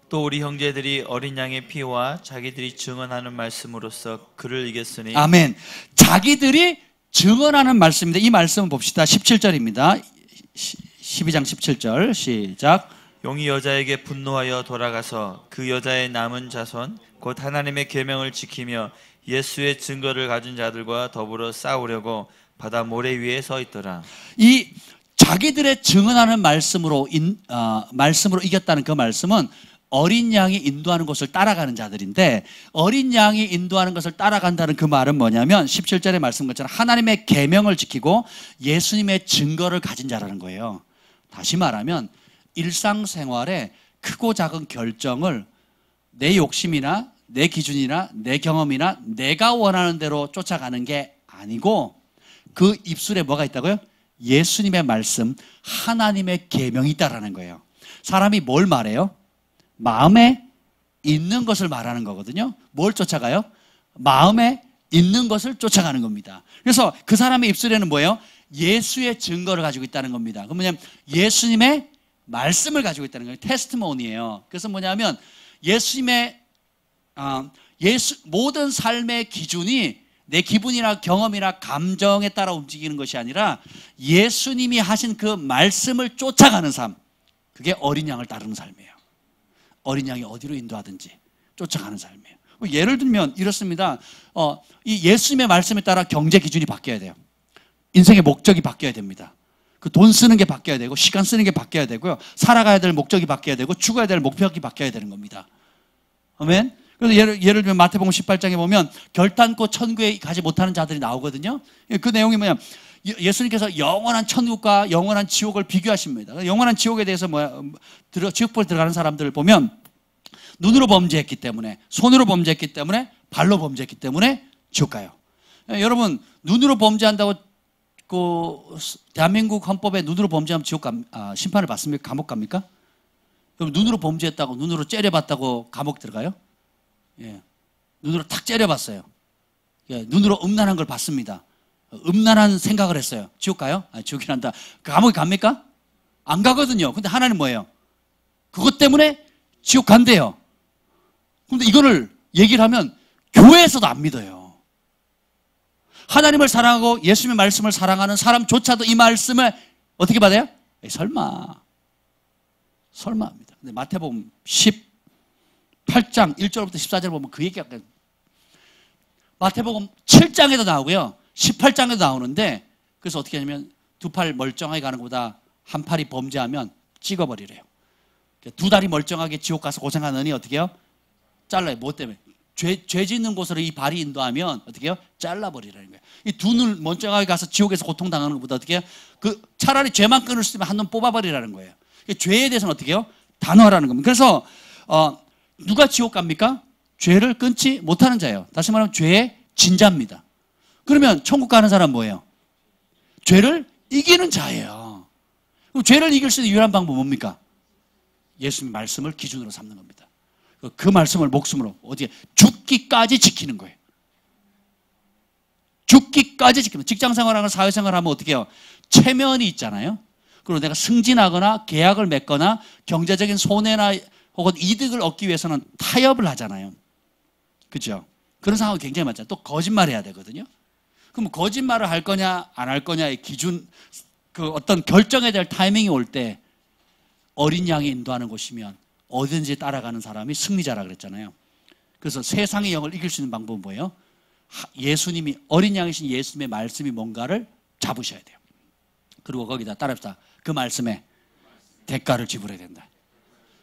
또 우리 형제들이 어린 양의 피와 자기들이 증언하는 말씀으로써 그를 이겼으니. 아멘. 자기들이 증언하는 말씀입니다. 이 말씀을 봅시다. 17절입니다. 12장 17절 시작. 용이 여자에게 분노하여 돌아가서 그 여자의 남은 자손 곧 하나님의 계명을 지키며 예수의 증거를 가진 자들과 더불어 싸우려고 바다 모래 위에 서 있더라. 이 자기들의 증언하는 말씀으로 이겼다는 그 말씀은 어린 양이 인도하는 곳을 따라가는 자들인데, 어린 양이 인도하는 것을 따라간다는 그 말은 뭐냐면 17절의 말씀 것처럼 하나님의 계명을 지키고 예수님의 증거를 가진 자라는 거예요. 다시 말하면 일상생활에 크고 작은 결정을 내 욕심이나 내 기준이나 내 경험이나 내가 원하는 대로 쫓아가는 게 아니고, 그 입술에 뭐가 있다고요? 예수님의 말씀, 하나님의 계명이 있다라는 거예요. 사람이 뭘 말해요? 마음에 있는 것을 말하는 거거든요. 뭘 쫓아가요? 마음에 있는 것을 쫓아가는 겁니다. 그래서 그 사람의 입술에는 뭐예요? 예수의 증거를 가지고 있다는 겁니다. 그럼 뭐냐면 예수님의 말씀을 가지고 있다는 거예요. 테스트모니예요. 그래서 뭐냐면 예수님의 모든 삶의 기준이 내 기분이나 경험이나 감정에 따라 움직이는 것이 아니라 예수님이 하신 그 말씀을 쫓아가는 삶, 그게 어린 양을 따르는 삶이에요. 어린 양이 어디로 인도하든지 쫓아가는 삶이에요. 예를 들면 이렇습니다. 이 예수님의 말씀에 따라 경제 기준이 바뀌어야 돼요. 인생의 목적이 바뀌어야 됩니다. 그 돈 쓰는 게 바뀌어야 되고 시간 쓰는 게 바뀌어야 되고요. 살아가야 될 목적이 바뀌어야 되고 죽어야 될 목표가 바뀌어야 되는 겁니다. 아멘. 그래서 예를 들면 마태복음 18장에 보면 결단코 천국에 가지 못하는 자들이 나오거든요. 그 내용이 뭐냐면 예수님께서 영원한 천국과 영원한 지옥을 비교하십니다. 영원한 지옥에 대해서 지옥불에 들어가는 사람들을 보면 눈으로 범죄했기 때문에, 손으로 범죄했기 때문에, 발로 범죄했기 때문에 지옥 가요. 여러분, 눈으로 범죄한다고 그 대한민국 헌법에 눈으로 범죄하면 심판을 받습니까? 감옥 갑니까? 그럼 눈으로 범죄했다고, 눈으로 째려봤다고 감옥 들어가요? 예. 눈으로 탁 째려봤어요. 예. 눈으로 음란한 걸 봤습니다. 음란한 생각을 했어요. 지옥 가요? 지옥이란다. 감옥에 갑니까? 안 가거든요. 근데 하나님 뭐예요? 그것 때문에 지옥 간대요. 근데 이거를 얘기를 하면 교회에서도 안 믿어요. 하나님을 사랑하고 예수님의 말씀을 사랑하는 사람조차도 이 말씀을 어떻게 받아요? 에이, 설마입니다. 근데 마태복음 18장 1절부터 14절 보면 그 얘기가 마태복음 7장에도 나오고요. 18장에도 나오는데 그래서 어떻게 하냐면 두 팔 멀쩡하게 가는 것보다 한 팔이 범죄하면 찍어버리래요. 두 다리 멀쩡하게 지옥 가서 고생하느니 어떻게 해요? 잘라요. 뭐 때문에? 죄 짓는 곳으로 이 발이 인도하면 어떻게 해요? 잘라버리라는 거예요. 이 두 눈 멀쩡하게 가서 지옥에서 고통당하는 것보다 어떻게 해요? 차라리 죄만 끊을 수 있으면 한 눈 뽑아버리라는 거예요. 죄에 대해서는 어떻게 해요? 단호하라는 겁니다. 그래서 누가 지옥 갑니까? 죄를 끊지 못하는 자예요. 다시 말하면 죄의 진자입니다. 그러면 천국 가는 사람 뭐예요? 죄를 이기는 자예요. 그럼 죄를 이길 수 있는 유일한 방법은 뭡니까? 예수님의 말씀을 기준으로 삼는 겁니다. 그 말씀을 목숨으로 어디에 죽기까지 지키는 거예요. 죽기까지 지키면 직장생활하거나 사회생활하면 어떻게 해요? 체면이 있잖아요. 그리고 내가 승진하거나 계약을 맺거나 경제적인 손해나 혹은 이득을 얻기 위해서는 타협을 하잖아요. 그렇죠? 그런 상황이 굉장히 많잖아요. 또 거짓말해야 되거든요. 그럼 거짓말을 할 거냐 안 할 거냐의 기준, 그 어떤 결정에 대한 타이밍이 올 때 어린 양이 인도하는 곳이면 어디든지 따라가는 사람이 승리자라 그랬잖아요. 그래서 세상의 영을 이길 수 있는 방법은 뭐예요? 예수님이, 어린 양이신 예수님의 말씀이 뭔가를 잡으셔야 돼요. 그리고 거기다 따라합시다. 그 말씀에 대가를 지불해야 된다.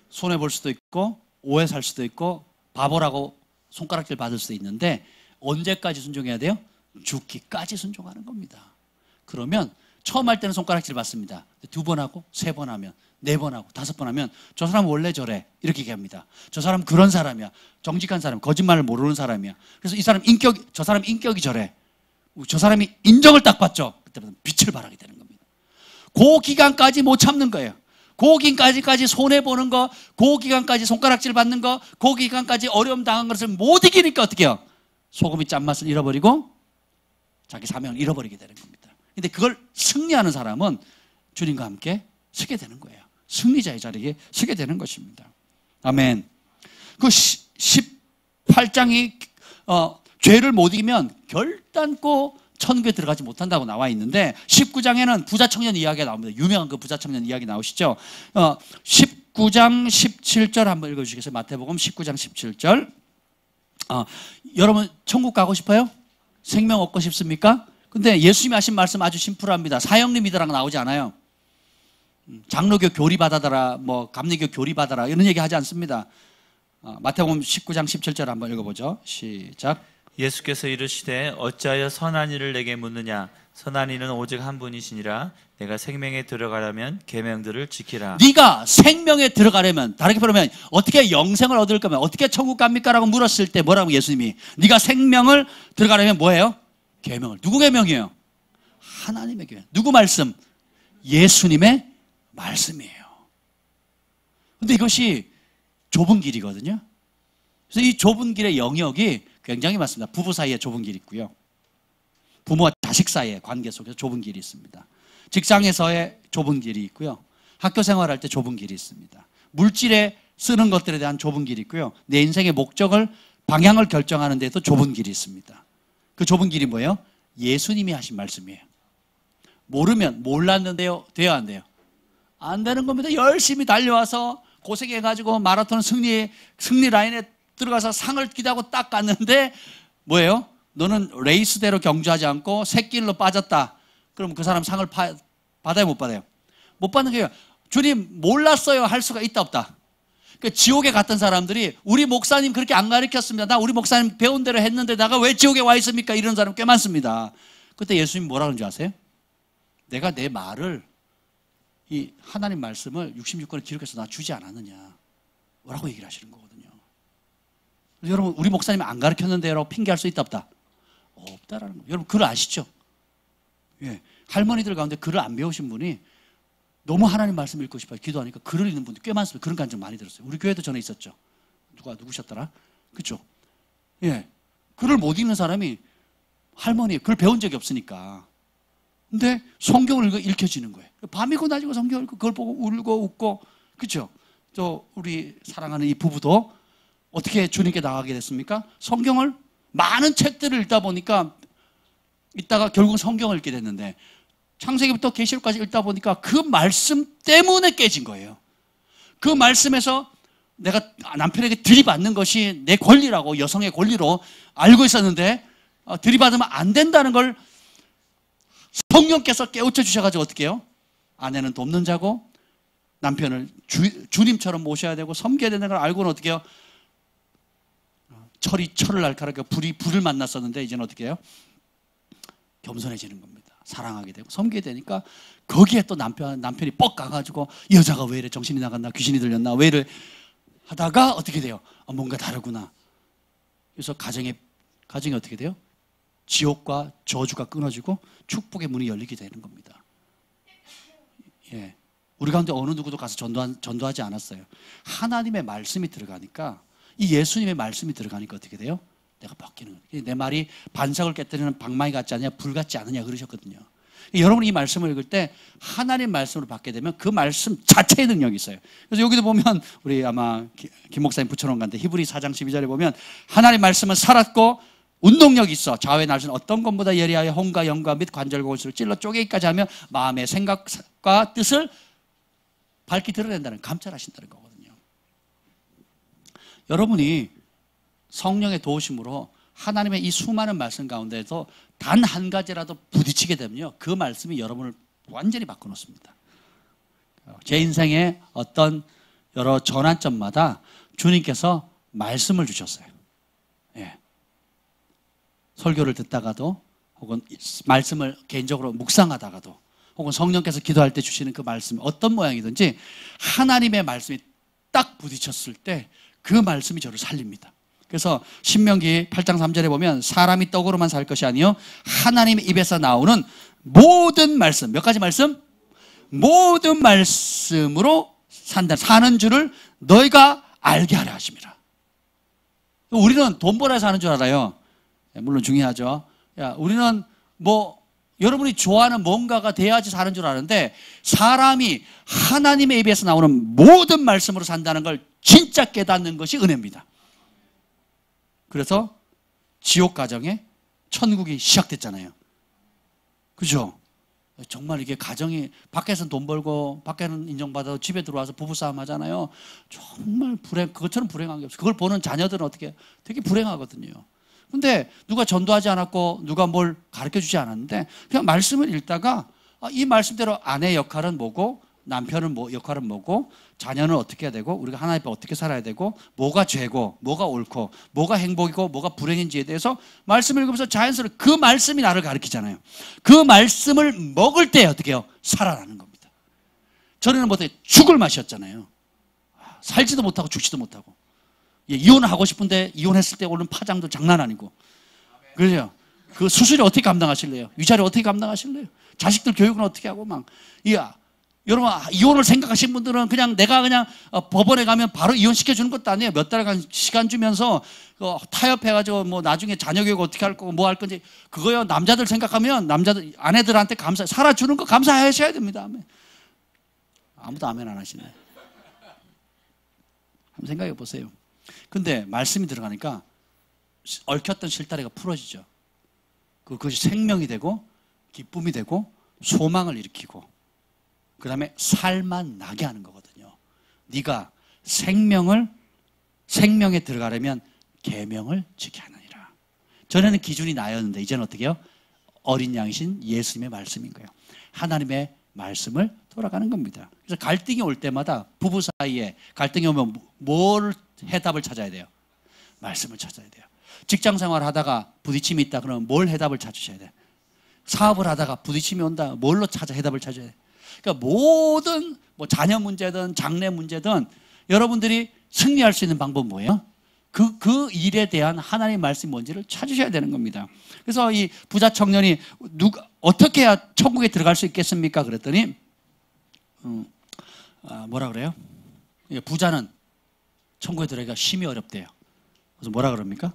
손해볼 수도 있고 오해 살 수도 있고 바보라고 손가락질 받을 수도 있는데 언제까지 순종해야 돼요? 죽기까지 순종하는 겁니다. 그러면 처음 할 때는 손가락질 받습니다. 두 번 하고 세 번 하면, 네 번 하고 다섯 번 하면 저 사람 원래 저래 이렇게 얘기합니다. 저 사람 그런 사람이야. 정직한 사람, 거짓말을 모르는 사람이야. 그래서 이 사람 저 사람 인격이 저래. 저 사람이 인정을 딱 받죠. 그때부터 빛을 발하게 되는 겁니다. 그 기간까지 못 참는 거예요. 그 기간까지 손해보는 거, 그 기간까지 손가락질 받는 거, 그 기간까지 어려움 당한 것을 못 이기니까 어떻게 해요? 소금이 짠맛을 잃어버리고 자기 사명을 잃어버리게 되는 겁니다. 근데 그걸 승리하는 사람은 주님과 함께 서게 되는 거예요. 승리자의 자리에 서게 되는 것입니다. 아멘. 그 18장이 죄를 못 이기면 결단코 천국에 들어가지 못한다고 나와 있는데 19장에는 부자 청년 이야기가 나옵니다. 유명한 그 부자 청년 이야기 나오시죠. 19장 17절 한번 읽어주시겠어요? 마태복음 19장 17절. 여러분 천국 가고 싶어요? 생명 얻고 싶습니까? 근데 예수님이 하신 말씀 아주 심플합니다. 사형리 믿으라고 나오지 않아요. 장로교 교리 받아라, 뭐 감리교 교리 받아라 이런 얘기 하지 않습니다. 마태복음 19장 17절 한번 읽어보죠. 시작. 예수께서 이르시되 어찌하여 선한 이를 내게 묻느냐? 선한 이는 오직 한 분이시니라. 내가 생명에 들어가려면 계명들을 지키라. 네가 생명에 들어가려면, 다르게 말하면 어떻게 영생을 얻을 거면 어떻게 천국 갑니까? 라고 물었을 때 뭐라고 예수님이, 네가 생명을 들어가려면 뭐예요? 계명을. 누구 계명이에요? 하나님의 계명. 누구 말씀? 예수님의 말씀이에요. 근데 이것이 좁은 길이거든요. 그래서 이 좁은 길의 영역이 굉장히 많습니다. 부부 사이에 좁은 길이 있고요. 부모와 자식 사이의 관계 속에서 좁은 길이 있습니다. 직장에서의 좁은 길이 있고요. 학교 생활할 때 좁은 길이 있습니다. 물질에 쓰는 것들에 대한 좁은 길이 있고요. 내 인생의 목적을, 방향을 결정하는 데도 좁은 길이 있습니다. 그 좁은 길이 뭐예요? 예수님이 하신 말씀이에요. 모르면 몰랐는데요. 돼요, 안 돼요? 안 되는 겁니다. 열심히 달려와서 고생해가지고 마라톤 승리 라인에 들어가서 상을 기다고 딱 갔는데 뭐예요? 너는 레이스대로 경주하지 않고 새길로 빠졌다. 그럼 그 사람 상을 받아요, 못 받아요? 못 받는 거예요. 주님 몰랐어요 할 수가 있다 없다? 그러니까 지옥에 갔던 사람들이 우리 목사님 그렇게 안 가르쳤습니다. 나 우리 목사님 배운 대로 했는데 내가 왜 지옥에 와 있습니까? 이런 사람 꽤 많습니다. 그때 예수님 뭐라 그런지 아세요? 내가 내 말을, 이 하나님 말씀을 66권에 기록해서 나 주지 않았느냐 뭐라고 얘기를 하시는 거거든요. 여러분 우리 목사님이 안 가르쳤는데 라고 핑계할 수 있다 없다? 없다라는 거예요. 여러분 글을 아시죠? 예. 할머니들 가운데 글을 안 배우신 분이 너무 하나님 말씀 읽고 싶어요. 기도하니까 글을 읽는 분들 꽤 많습니다. 그런 감정 많이 들었어요. 우리 교회도 전에 있었죠. 누구셨더라? 그렇죠? 예. 글을 못 읽는 사람이, 할머니 글 배운 적이 없으니까. 근데 성경을 읽혀지는 거예요. 밤이고 낮이고 성경을 읽고 그걸 보고 울고 웃고. 그렇죠? 또 우리 사랑하는 이 부부도 어떻게 주님께 나가게 됐습니까? 성경을 많은 책들을 읽다 보니까 있다가 결국 성경을 읽게 됐는데 창세기부터 계시록까지 읽다 보니까 그 말씀 때문에 깨진 거예요. 그 말씀에서 내가 남편에게 들이받는 것이 내 권리라고, 여성의 권리로 알고 있었는데 들이받으면 안 된다는 걸 성령께서 깨우쳐 주셔가지고 어떻게 해요? 아내는 돕는 자고 남편을 주님처럼 모셔야 되고 섬겨야 되는 걸 알고는 어떻게 해요? 철이 철을 날카롭게 불이 불을 만났었는데 이제는 어떻게 해요? 겸손해지는 겁니다. 사랑하게 되고 섬기게 되니까 거기에 또 남편이 뻑 가가지고 여자가 왜 이래, 정신이 나갔나, 귀신이 들렸나, 왜 이래 하다가 어떻게 돼요? 뭔가 다르구나. 그래서 가정이 어떻게 돼요? 지옥과 저주가 끊어지고 축복의 문이 열리게 되는 겁니다. 예, 우리 가운데 어느 누구도 가서 전도하지 않았어요. 하나님의 말씀이 들어가니까, 이 예수님의 말씀이 들어가니까 어떻게 돼요? 내가 바뀌는 거예요. 내 말이 반석을 깨뜨리는 방망이 같지 않냐, 불 같지 않느냐 그러셨거든요. 여러분이 이 말씀을 읽을 때 하나님 말씀으로 받게 되면 그 말씀 자체의 능력이 있어요. 그래서 여기도 보면 우리 아마 김 목사님 붙여놓은 건데 히브리 4장 12절에 보면 하나님 말씀은 살았고 운동력이 있어 좌우의 날선 어떤 것보다 예리하여 혼과 영과 및 관절과 골수를 찔러 쪼개기까지 하며 마음의 생각과 뜻을 밝히 드러낸다는, 감찰하신다는 거거든요. 여러분이 성령의 도우심으로 하나님의 이 수많은 말씀 가운데서 단 한 가지라도 부딪히게 되면요, 그 말씀이 여러분을 완전히 바꿔놓습니다. 제 인생의 어떤 여러 전환점마다 주님께서 말씀을 주셨어요. 예. 설교를 듣다가도, 혹은 말씀을 개인적으로 묵상하다가도, 혹은 성령께서 기도할 때 주시는 그 말씀, 어떤 모양이든지 하나님의 말씀이 딱 부딪혔을 때 그 말씀이 저를 살립니다. 그래서 신명기 8장 3절에 보면 사람이 떡으로만 살 것이 아니요 하나님의 입에서 나오는 모든 말씀, 몇 가지 말씀? 모든 말씀으로 사는 줄을 너희가 알게 하려 하심이라. 우리는 돈 벌어야 사는 줄 알아요. 물론 중요하죠. 우리는 여러분이 좋아하는 뭔가가 돼야지 사는 줄 아는데, 사람이 하나님의 입에서 나오는 모든 말씀으로 산다는 걸 진짜 깨닫는 것이 은혜입니다. 그래서 지옥 가정에 천국이 시작됐잖아요. 그죠? 정말 이게 가정이, 밖에서는 돈 벌고 밖에는 인정받아도 집에 들어와서 부부싸움 하잖아요. 정말 그것처럼 불행한 게 없어요. 그걸 보는 자녀들은 어떻게 되게 불행하거든요. 근데 누가 전도하지 않았고 누가 뭘 가르쳐 주지 않았는데 그냥 말씀을 읽다가 이 말씀대로 아내의 역할은 뭐고, 남편은 역할은 뭐고, 자녀는 어떻게 해야 되고, 우리가 하나님 앞에 어떻게 살아야 되고, 뭐가 죄고 뭐가 옳고 뭐가 행복이고 뭐가 불행인지에 대해서 말씀을 읽으면서 자연스럽게 그 말씀이 나를 가르치잖아요. 그 말씀을 먹을 때 어떻게 해요? 살아나는 겁니다. 전에는 죽을 맛이었잖아요. 살지도 못하고 죽지도 못하고, 이혼을 하고 싶은데 이혼했을 때 오는 파장도 장난 아니고, 그래요. 그 수술이 어떻게 감당하실래요? 위자료 어떻게 감당하실래요? 자식들 교육은 어떻게 하고 여러분, 이혼을 생각하신 분들은 내가 법원에 가면 바로 이혼시켜주는 것도 아니에요. 몇 달간 시간 주면서 타협해가지고 나중에 자녀 교육 어떻게 할 거고 뭐 할 건지, 그거요. 남자들 생각하면 아내들한테 살아주는 거 감사하셔야 됩니다. 아무도 아멘 안 하시네. 한번 생각해 보세요. 근데 말씀이 들어가니까 얽혔던 실타래가 풀어지죠. 그것이 생명이 되고 기쁨이 되고 소망을 일으키고, 그 다음에 살만 나게 하는 거거든요. 네가 생명에 들어가려면 계명을 지켜야 하느니라. 전에는 기준이 나였는데 이제는 어떻게 해요? 어린 양이신 예수님의 말씀인 거예요. 하나님의 말씀을 돌아가는 겁니다. 그래서 갈등이 올 때마다 부부 사이에 갈등이 오면 뭘 해답을 찾아야 돼요? 말씀을 찾아야 돼요. 직장 생활 하다가 부딪힘이 있다 그러면 뭘 해답을 찾으셔야 돼요? 사업을 하다가 부딪힘이 온다, 뭘로 해답을 찾아야 돼요? 그러니까 모든 자녀 문제든 장래 문제든 여러분들이 승리할 수 있는 방법은 뭐예요? 그 일에 대한 하나님의 말씀이 뭔지를 찾으셔야 되는 겁니다. 그래서 이 부자 청년이 어떻게 해야 천국에 들어갈 수 있겠습니까? 그랬더니 뭐라 그래요? 부자는 천국에 들어가기가 심히 어렵대요. 그래서 뭐라 그럽니까?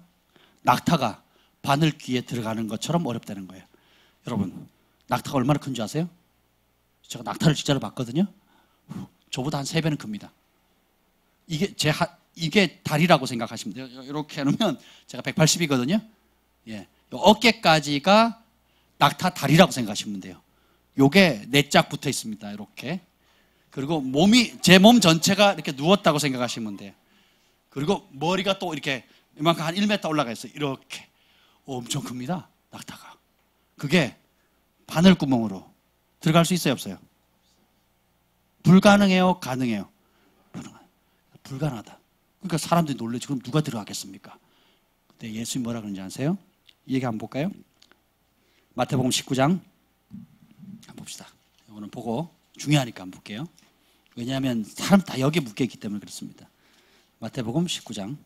낙타가 바늘 귀에 들어가는 것처럼 어렵다는 거예요. 여러분, 낙타가 얼마나 큰 줄 아세요? 제가 낙타를 진짜로 봤거든요. 저보다 한 3배는 큽니다. 이게 다리라고 생각하시면 돼요. 이렇게 해놓으면 제가 180이거든요. 어깨까지가 낙타 다리라고 생각하시면 돼요. 요게 네 짝 붙어 있습니다. 이렇게. 그리고 제 몸 전체가 이렇게 누웠다고 생각하시면 돼요. 그리고 머리가 또 이렇게 이만큼 한 1m 올라가 있어요. 이렇게. 엄청 큽니다. 낙타가. 그게 바늘구멍으로 들어갈 수 있어요, 없어요? 불가능해요, 가능해요? 불가능하다. 그러니까 사람들이 놀라지. 그럼 누가 들어가겠습니까? 근데 예수님이 뭐라 그러는지 아세요? 이 얘기 한번 볼까요? 마태복음 19장 한번 봅시다. 이거는 보고 중요하니까 한번 볼게요. 왜냐하면 사람 다 여기에 묶여있기 때문에 그렇습니다. 마태복음 19장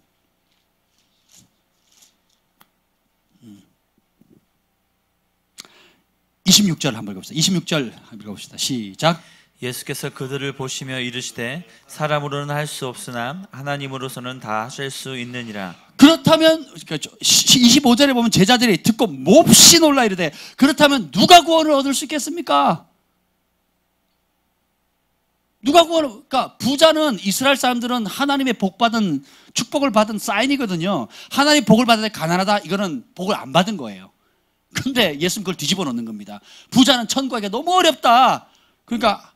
26절 한번 읽어봅시다. 26절 한번 읽어봅시다. 시작. 예수께서 그들을 보시며 이르시되 사람으로는 할 수 없으나 하나님으로서는 다 하실 수 있느니라. 그렇다면 25절에 보면 제자들이 듣고 몹시 놀라 이르되 그렇다면 누가 구원을 얻을 수 있겠습니까? 누가 구원을, 그러니까 부자는 이스라엘 사람들은 하나님의 복받은 축복을 받은 사인이거든요. 하나님 복을 받을 때 가난하다, 이거는 복을 안 받은 거예요. 근데 예수님 그걸 뒤집어 놓는 겁니다. 부자는 천국하기가 너무 어렵다. 그러니까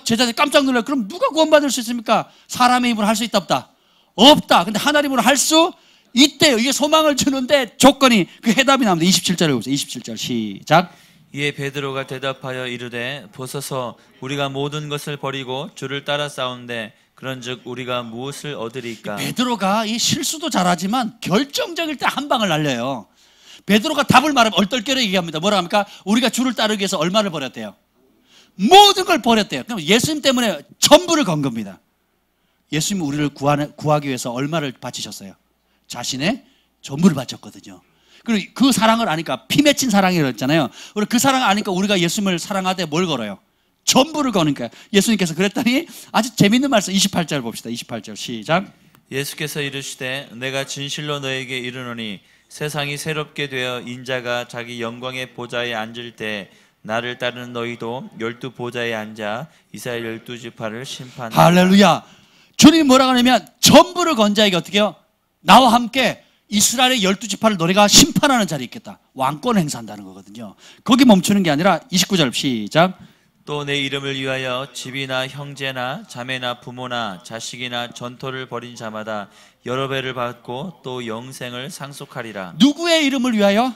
제자들이 깜짝 놀라요. 그럼 누가 구원받을 수 있습니까? 사람의 힘으로 할 수 있다, 없다? 없다. 근데 하나님으로 할 수 있대요. 이게 소망을 주는데 조건이, 그 해답이 나옵니다. 27절에 보세요. 27절 시작. 이에 베드로가 대답하여 이르되 보소서 우리가 모든 것을 버리고 주를 따라 싸운데 그런즉 우리가 무엇을 얻으리까? 베드로가 이 실수도 잘하지만 결정적일 때 한 방을 날려요. 베드로가 답을 말하면 얼떨결에 얘기합니다. 뭐라 합니까? 우리가 주를 따르기 위해서 얼마를 버렸대요? 모든 걸 버렸대요. 그럼 예수님 때문에 전부를 건 겁니다. 예수님이 우리를 구하기 위해서 얼마를 바치셨어요? 자신의 전부를 바쳤거든요. 그리고 그 사랑을 아니까, 피 맺힌 사랑이라고 했잖아요. 우리 그 사랑을 아니까 우리가 예수님을 사랑하되 뭘 걸어요? 전부를 거니까. 예수님께서 그랬더니 아주 재밌는 말씀 28절 봅시다. 28절 시작. 예수께서 이르시되 내가 진실로 너에게 이르노니 세상이 새롭게 되어 인자가 자기 영광의 보좌에 앉을 때 나를 따르는 너희도 12 보좌에 앉아 이스라엘 12지파를 심판하라. 할렐루야. 주님이 뭐라고 하냐면 전부를 건 자에게 어떻게 해요? 나와 함께 이스라엘의 12지파를 너희가 심판하는 자리에 있겠다. 왕권 행사한다는 거거든요. 거기 멈추는 게 아니라 29절 시작. 또 내 이름을 위하여 집이나 형제나 자매나 부모나 자식이나 전토를 벌인 자마다 여러 배를 받고 또 영생을 상속하리라. 누구의 이름을 위하여?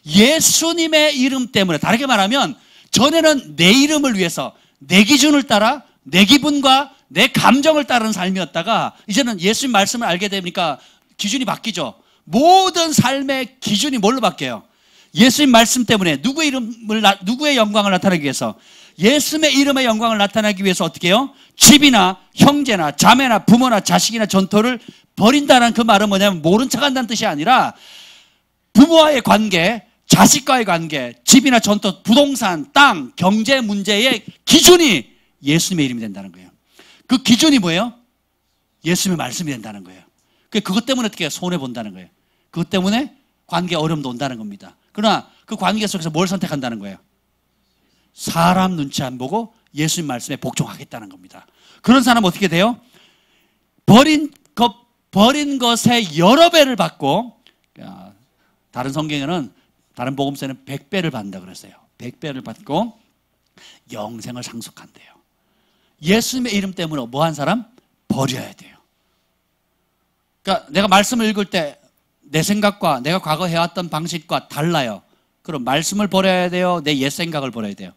예수님의 이름 때문에. 다르게 말하면 전에는 내 이름을 위해서 내 기준을 따라 내 기분과 내 감정을 따르는 삶이었다가 이제는 예수님 말씀을 알게 되니까 기준이 바뀌죠. 모든 삶의 기준이 뭘로 바뀌어요? 예수님 말씀 때문에 누구의 영광을 나타내기 위해서, 예수님의 이름의 영광을 나타내기 위해서 어떻게 해요? 집이나 형제나 자매나 부모나 자식이나 전토를 버린다는 그 말은 뭐냐면 모른 척한다는 뜻이 아니라 부모와의 관계, 자식과의 관계, 집이나 전토, 부동산, 땅, 경제 문제의 기준이 예수님의 이름이 된다는 거예요. 그 기준이 뭐예요? 예수님의 말씀이 된다는 거예요. 그것 때문에 어떻게 손해본다는 거예요. 그것 때문에 관계 어려움도 온다는 겁니다. 그러나 그 관계 속에서 뭘 선택한다는 거예요? 사람 눈치 안 보고 예수님 말씀에 복종하겠다는 겁니다. 그런 사람은 어떻게 돼요? 버린 것에 여러 배를 받고, 다른 성경에는, 다른 복음서에는 100배를 받는다 그랬어요. 100배를 받고 영생을 상속한대요. 예수님의 이름 때문에 뭐 한 사람? 버려야 돼요. 그러니까 내가 말씀을 읽을 때 내 생각과 내가 과거 해왔던 방식과 달라요. 그럼 말씀을 버려야 돼요? 내 옛 생각을 버려야 돼요?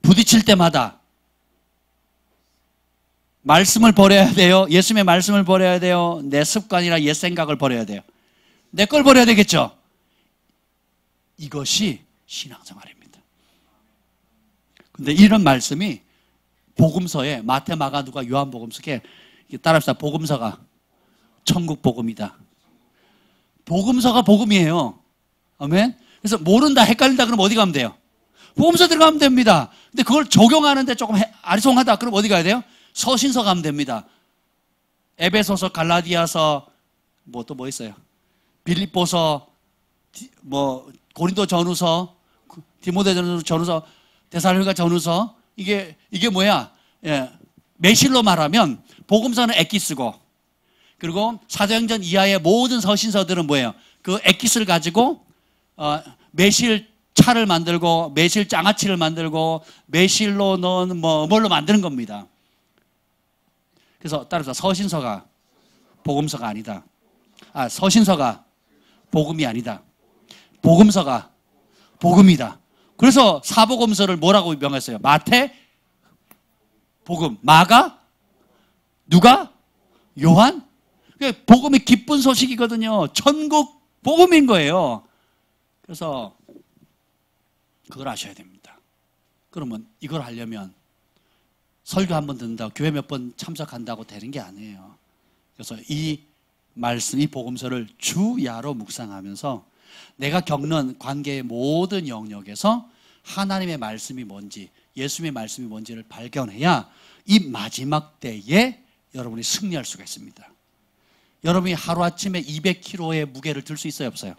부딪힐 때마다 말씀을 버려야 돼요? 예수님의 말씀을 버려야 돼요? 내 습관이나 옛 생각을 버려야 돼요? 내 걸 버려야 되겠죠? 이것이 신앙생활입니다. 근데 이런 말씀이 복음서에, 마태, 마가, 누가, 요한 복음서에, 따라합시다. 복음서가 천국 복음이다. 복음서가 복음이에요. 아멘. 그래서 모른다, 헷갈린다 그러면 어디 가면 돼요? 복음서 들어가면 됩니다. 근데 그걸 적용하는데 조금 아리송하다 그럼 어디 가야 돼요? 서신서 가면 됩니다. 에베소서, 갈라디아서, 또 뭐 있어요? 빌립보서, 고린도 전후서, 디모데 전후서, 데살로니가 전후서. 이게 뭐야? 예. 매실로 말하면 복음서는 엑기스고 그리고 사도행전 이하의 모든 서신서들은 뭐예요? 그 엑기스를 가지고 매실 차를 만들고 매실 장아찌를 만들고 매실로 넣은 뭘로 만드는 겁니다. 그래서 따라서 서신서가 복음서가 아니다. 서신서가 복음이 아니다. 복음서가 복음이다. 그래서 사복음서를 뭐라고 명했어요? 마태, 복음, 마가, 누가, 요한. 복음이 기쁜 소식이거든요. 천국 복음인 거예요. 그래서 그걸 아셔야 됩니다. 그러면 이걸 하려면 설교 한 번 듣는다고 교회 몇 번 참석한다고 되는 게 아니에요. 그래서 이 말씀, 이 복음서를 주야로 묵상하면서 내가 겪는 관계의 모든 영역에서 하나님의 말씀이 뭔지, 예수님의 말씀이 뭔지를 발견해야 이 마지막 때에 여러분이 승리할 수가 있습니다. 여러분이 하루아침에 200kg의 무게를 들 수 있어요, 없어요?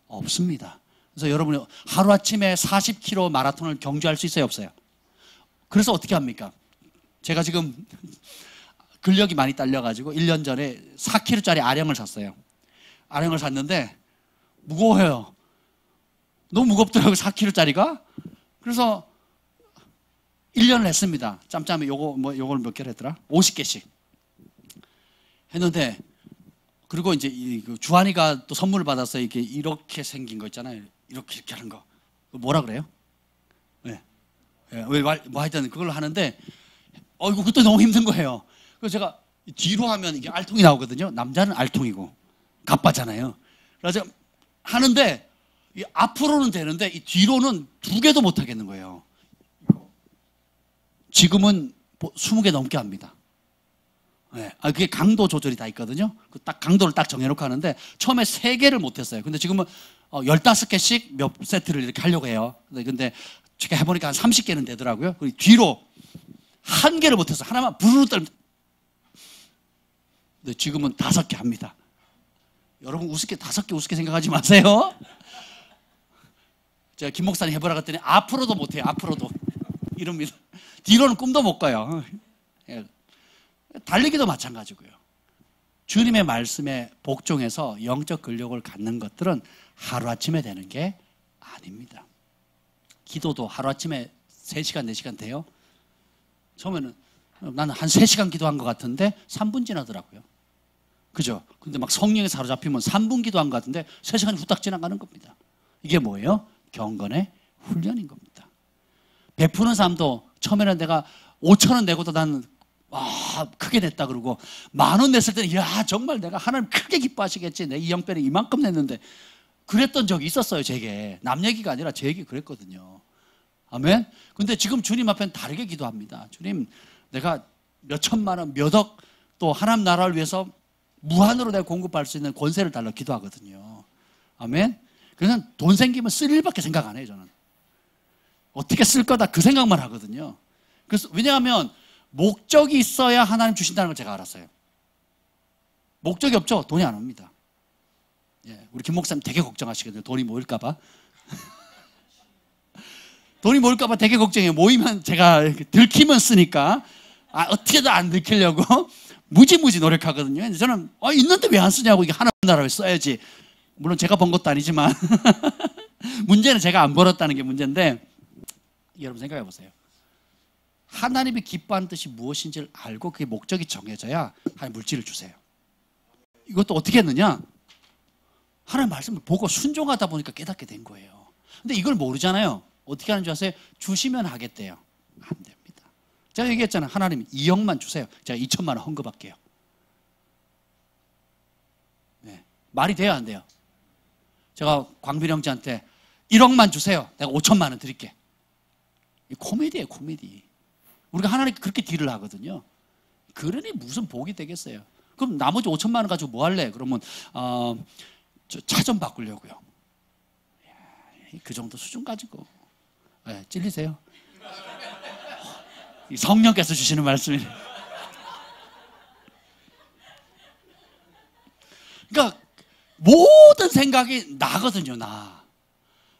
없습니다. 그래서 여러분이 하루아침에 40km 마라톤을 경주할 수 있어요, 없어요? 그래서 어떻게 합니까? 제가 지금 근력이 많이 딸려가지고 1년 전에 4kg짜리 아령을 샀어요. 아령을 샀는데 무거워요. 너무 무겁더라고요, 4kg짜리가. 그래서 1년을 했습니다. 짬짬이 요걸 몇 개를 했더라? 50개씩 했는데, 그리고 이제 주한이가 또 선물을 받아서 이렇게 생긴 거 있잖아요. 이렇게 하는 거. 뭐라 그래요? 네. 하여튼 그걸 하는데, 그것도 너무 힘든 거예요. 그래서 제가 뒤로 하면 이게 알통이 나오거든요. 남자는 알통이고, 가빠잖아요. 그래서 하는데, 이 앞으로는 되는데, 이 뒤로는 2개도 못 하겠는 거예요. 지금은 20개 넘게 합니다. 네. 그게 강도 조절이 다 있거든요. 딱 강도를 딱 정해놓고 하는데, 처음에 3개를 못했어요. 근데 지금은 15개씩 몇 세트를 이렇게 하려고 해요. 근데 제가 해보니까 한 30개는 되더라고요. 그리고 뒤로 1개를 못했어요. 하나만 부르르 떨. 근데 지금은 5개 합니다. 여러분 5개 우습게 생각하지 마세요. 제가 김 목사님 해보라 그랬더니 앞으로도 못해요. 앞으로도 이럽니다. 뒤로는 꿈도 못 가요. 달리기도 마찬가지고요. 주님의 말씀에 복종해서 영적 근력을 갖는 것들은 하루아침에 되는 게 아닙니다. 기도도 하루아침에 3시간, 4시간 돼요? 처음에는 나는 한 3시간 기도한 것 같은데 3분 지나더라고요. 그죠? 근데 막 성령에 사로잡히면 3분 기도한 것 같은데 3시간이 후딱 지나가는 겁니다. 이게 뭐예요? 경건의 훈련인 겁니다. 베푸는 사람도 처음에는 내가 5,000원 내고도 나는 크게 냈다 그러고 10,000원 냈을 때는 정말 내가 하나님 크게 기뻐하시겠지. 내 이 형편에 이만큼 냈는데, 그랬던 적이 있었어요. 제게 남 얘기가 아니라 제 얘기 그랬거든요. 아멘. 근데 지금 주님 앞에는 다르게 기도합니다. 주님, 내가 몇 천만 원, 몇 억, 또 하나님 나라를 위해서 무한으로 내가 공급할 수 있는 권세를 달라 기도하거든요. 아멘. 그래서 돈 생기면 쓸 일밖에 생각 안 해요. 저는 어떻게 쓸 거다 그 생각만 하거든요. 그래서 왜냐하면 목적이 있어야 하나님 주신다는 걸 제가 알았어요. 목적이 없죠? 돈이 안 옵니다. 우리 김 목사님 되게 걱정하시거든요. 돈이 모일까 봐. 돈이 모일까 봐 되게 걱정해요. 모이면 제가 들키면 쓰니까 어떻게든 안 들키려고 무지무지 노력하거든요. 저는 있는데 왜 안 쓰냐고, 이게 하나님 나라에 써야지. 물론 제가 번 것도 아니지만 문제는 제가 안 벌었다는 게 문제인데, 여러분 생각해 보세요. 하나님이 기뻐하는 뜻이 무엇인지를 알고 그게 목적이 정해져야 하나님 물질을 주세요. 이것도 어떻게 했느냐? 하나님 말씀을 보고 순종하다 보니까 깨닫게 된 거예요. 근데 이걸 모르잖아요. 어떻게 하는 줄 아세요? 주시면 하겠대요. 안 됩니다. 제가 얘기했잖아요. 하나님 2억만 주세요. 제가 2천만 원 헌금할게요. 네. 말이 돼요, 안 돼요? 제가 광빈 형제한테 1억만 주세요. 내가 5천만 원 드릴게. 이 코미디예요, 코미디. 우리가 하나님께 그렇게 딜을 하거든요. 그러니 무슨 복이 되겠어요. 그럼 나머지 5천만 원 가지고 뭐 할래? 그러면 차 좀 바꾸려고요. 그 정도 수준 가지고 찔리세요? 성령께서 주시는 말씀이에요. 그러니까 모든 생각이 나거든요.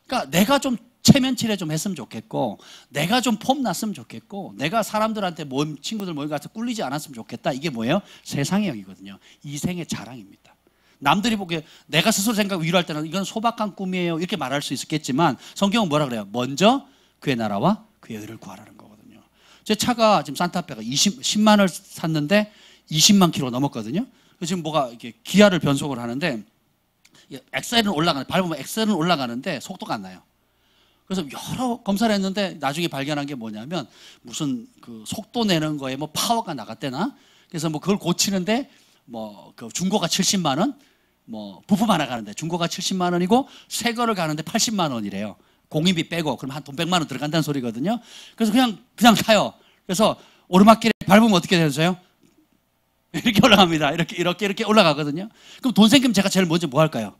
그러니까 내가 좀 체면치레 좀 했으면 좋겠고, 내가 좀 폼 났으면 좋겠고, 내가 사람들한테 친구들 모임 가서 꿀리지 않았으면 좋겠다. 이게 뭐예요? 세상의 영이거든요. 이생의 자랑입니다. 남들이 보기에 내가 스스로 위로할 때는 이건 소박한 꿈이에요 이렇게 말할 수 있겠지만, 성경은 뭐라 그래요? 먼저 그의 나라와 그의 의를 구하라는 거거든요. 제 차가 지금 산타페가 10만 원을 샀는데 20만 킬로 넘었거든요. 지금 뭐가 이렇게 기아를 변속을 하는데 엑셀은 올라가는, 밟으면 엑셀은 올라가는데 속도가 안 나요. 그래서 여러 검사를 했는데 나중에 발견한 게 뭐냐면, 무슨 그 속도 내는 거에 뭐 파워가 나갔대나, 그래서 뭐 그걸 고치는데 뭐 그 중고가 70만 원, 뭐 부품 하나 가는데 중고가 70만 원이고 새 거를 가는데 80만 원이래요. 공인비 빼고. 그럼 한 돈 100만 원 들어간다는 소리거든요. 그래서 그냥 타요. 그래서 오르막길에 밟으면 어떻게 되세요? 이렇게 올라갑니다. 이렇게 올라가거든요. 그럼 돈 생기면 제가 제일 먼저 뭐 할까요?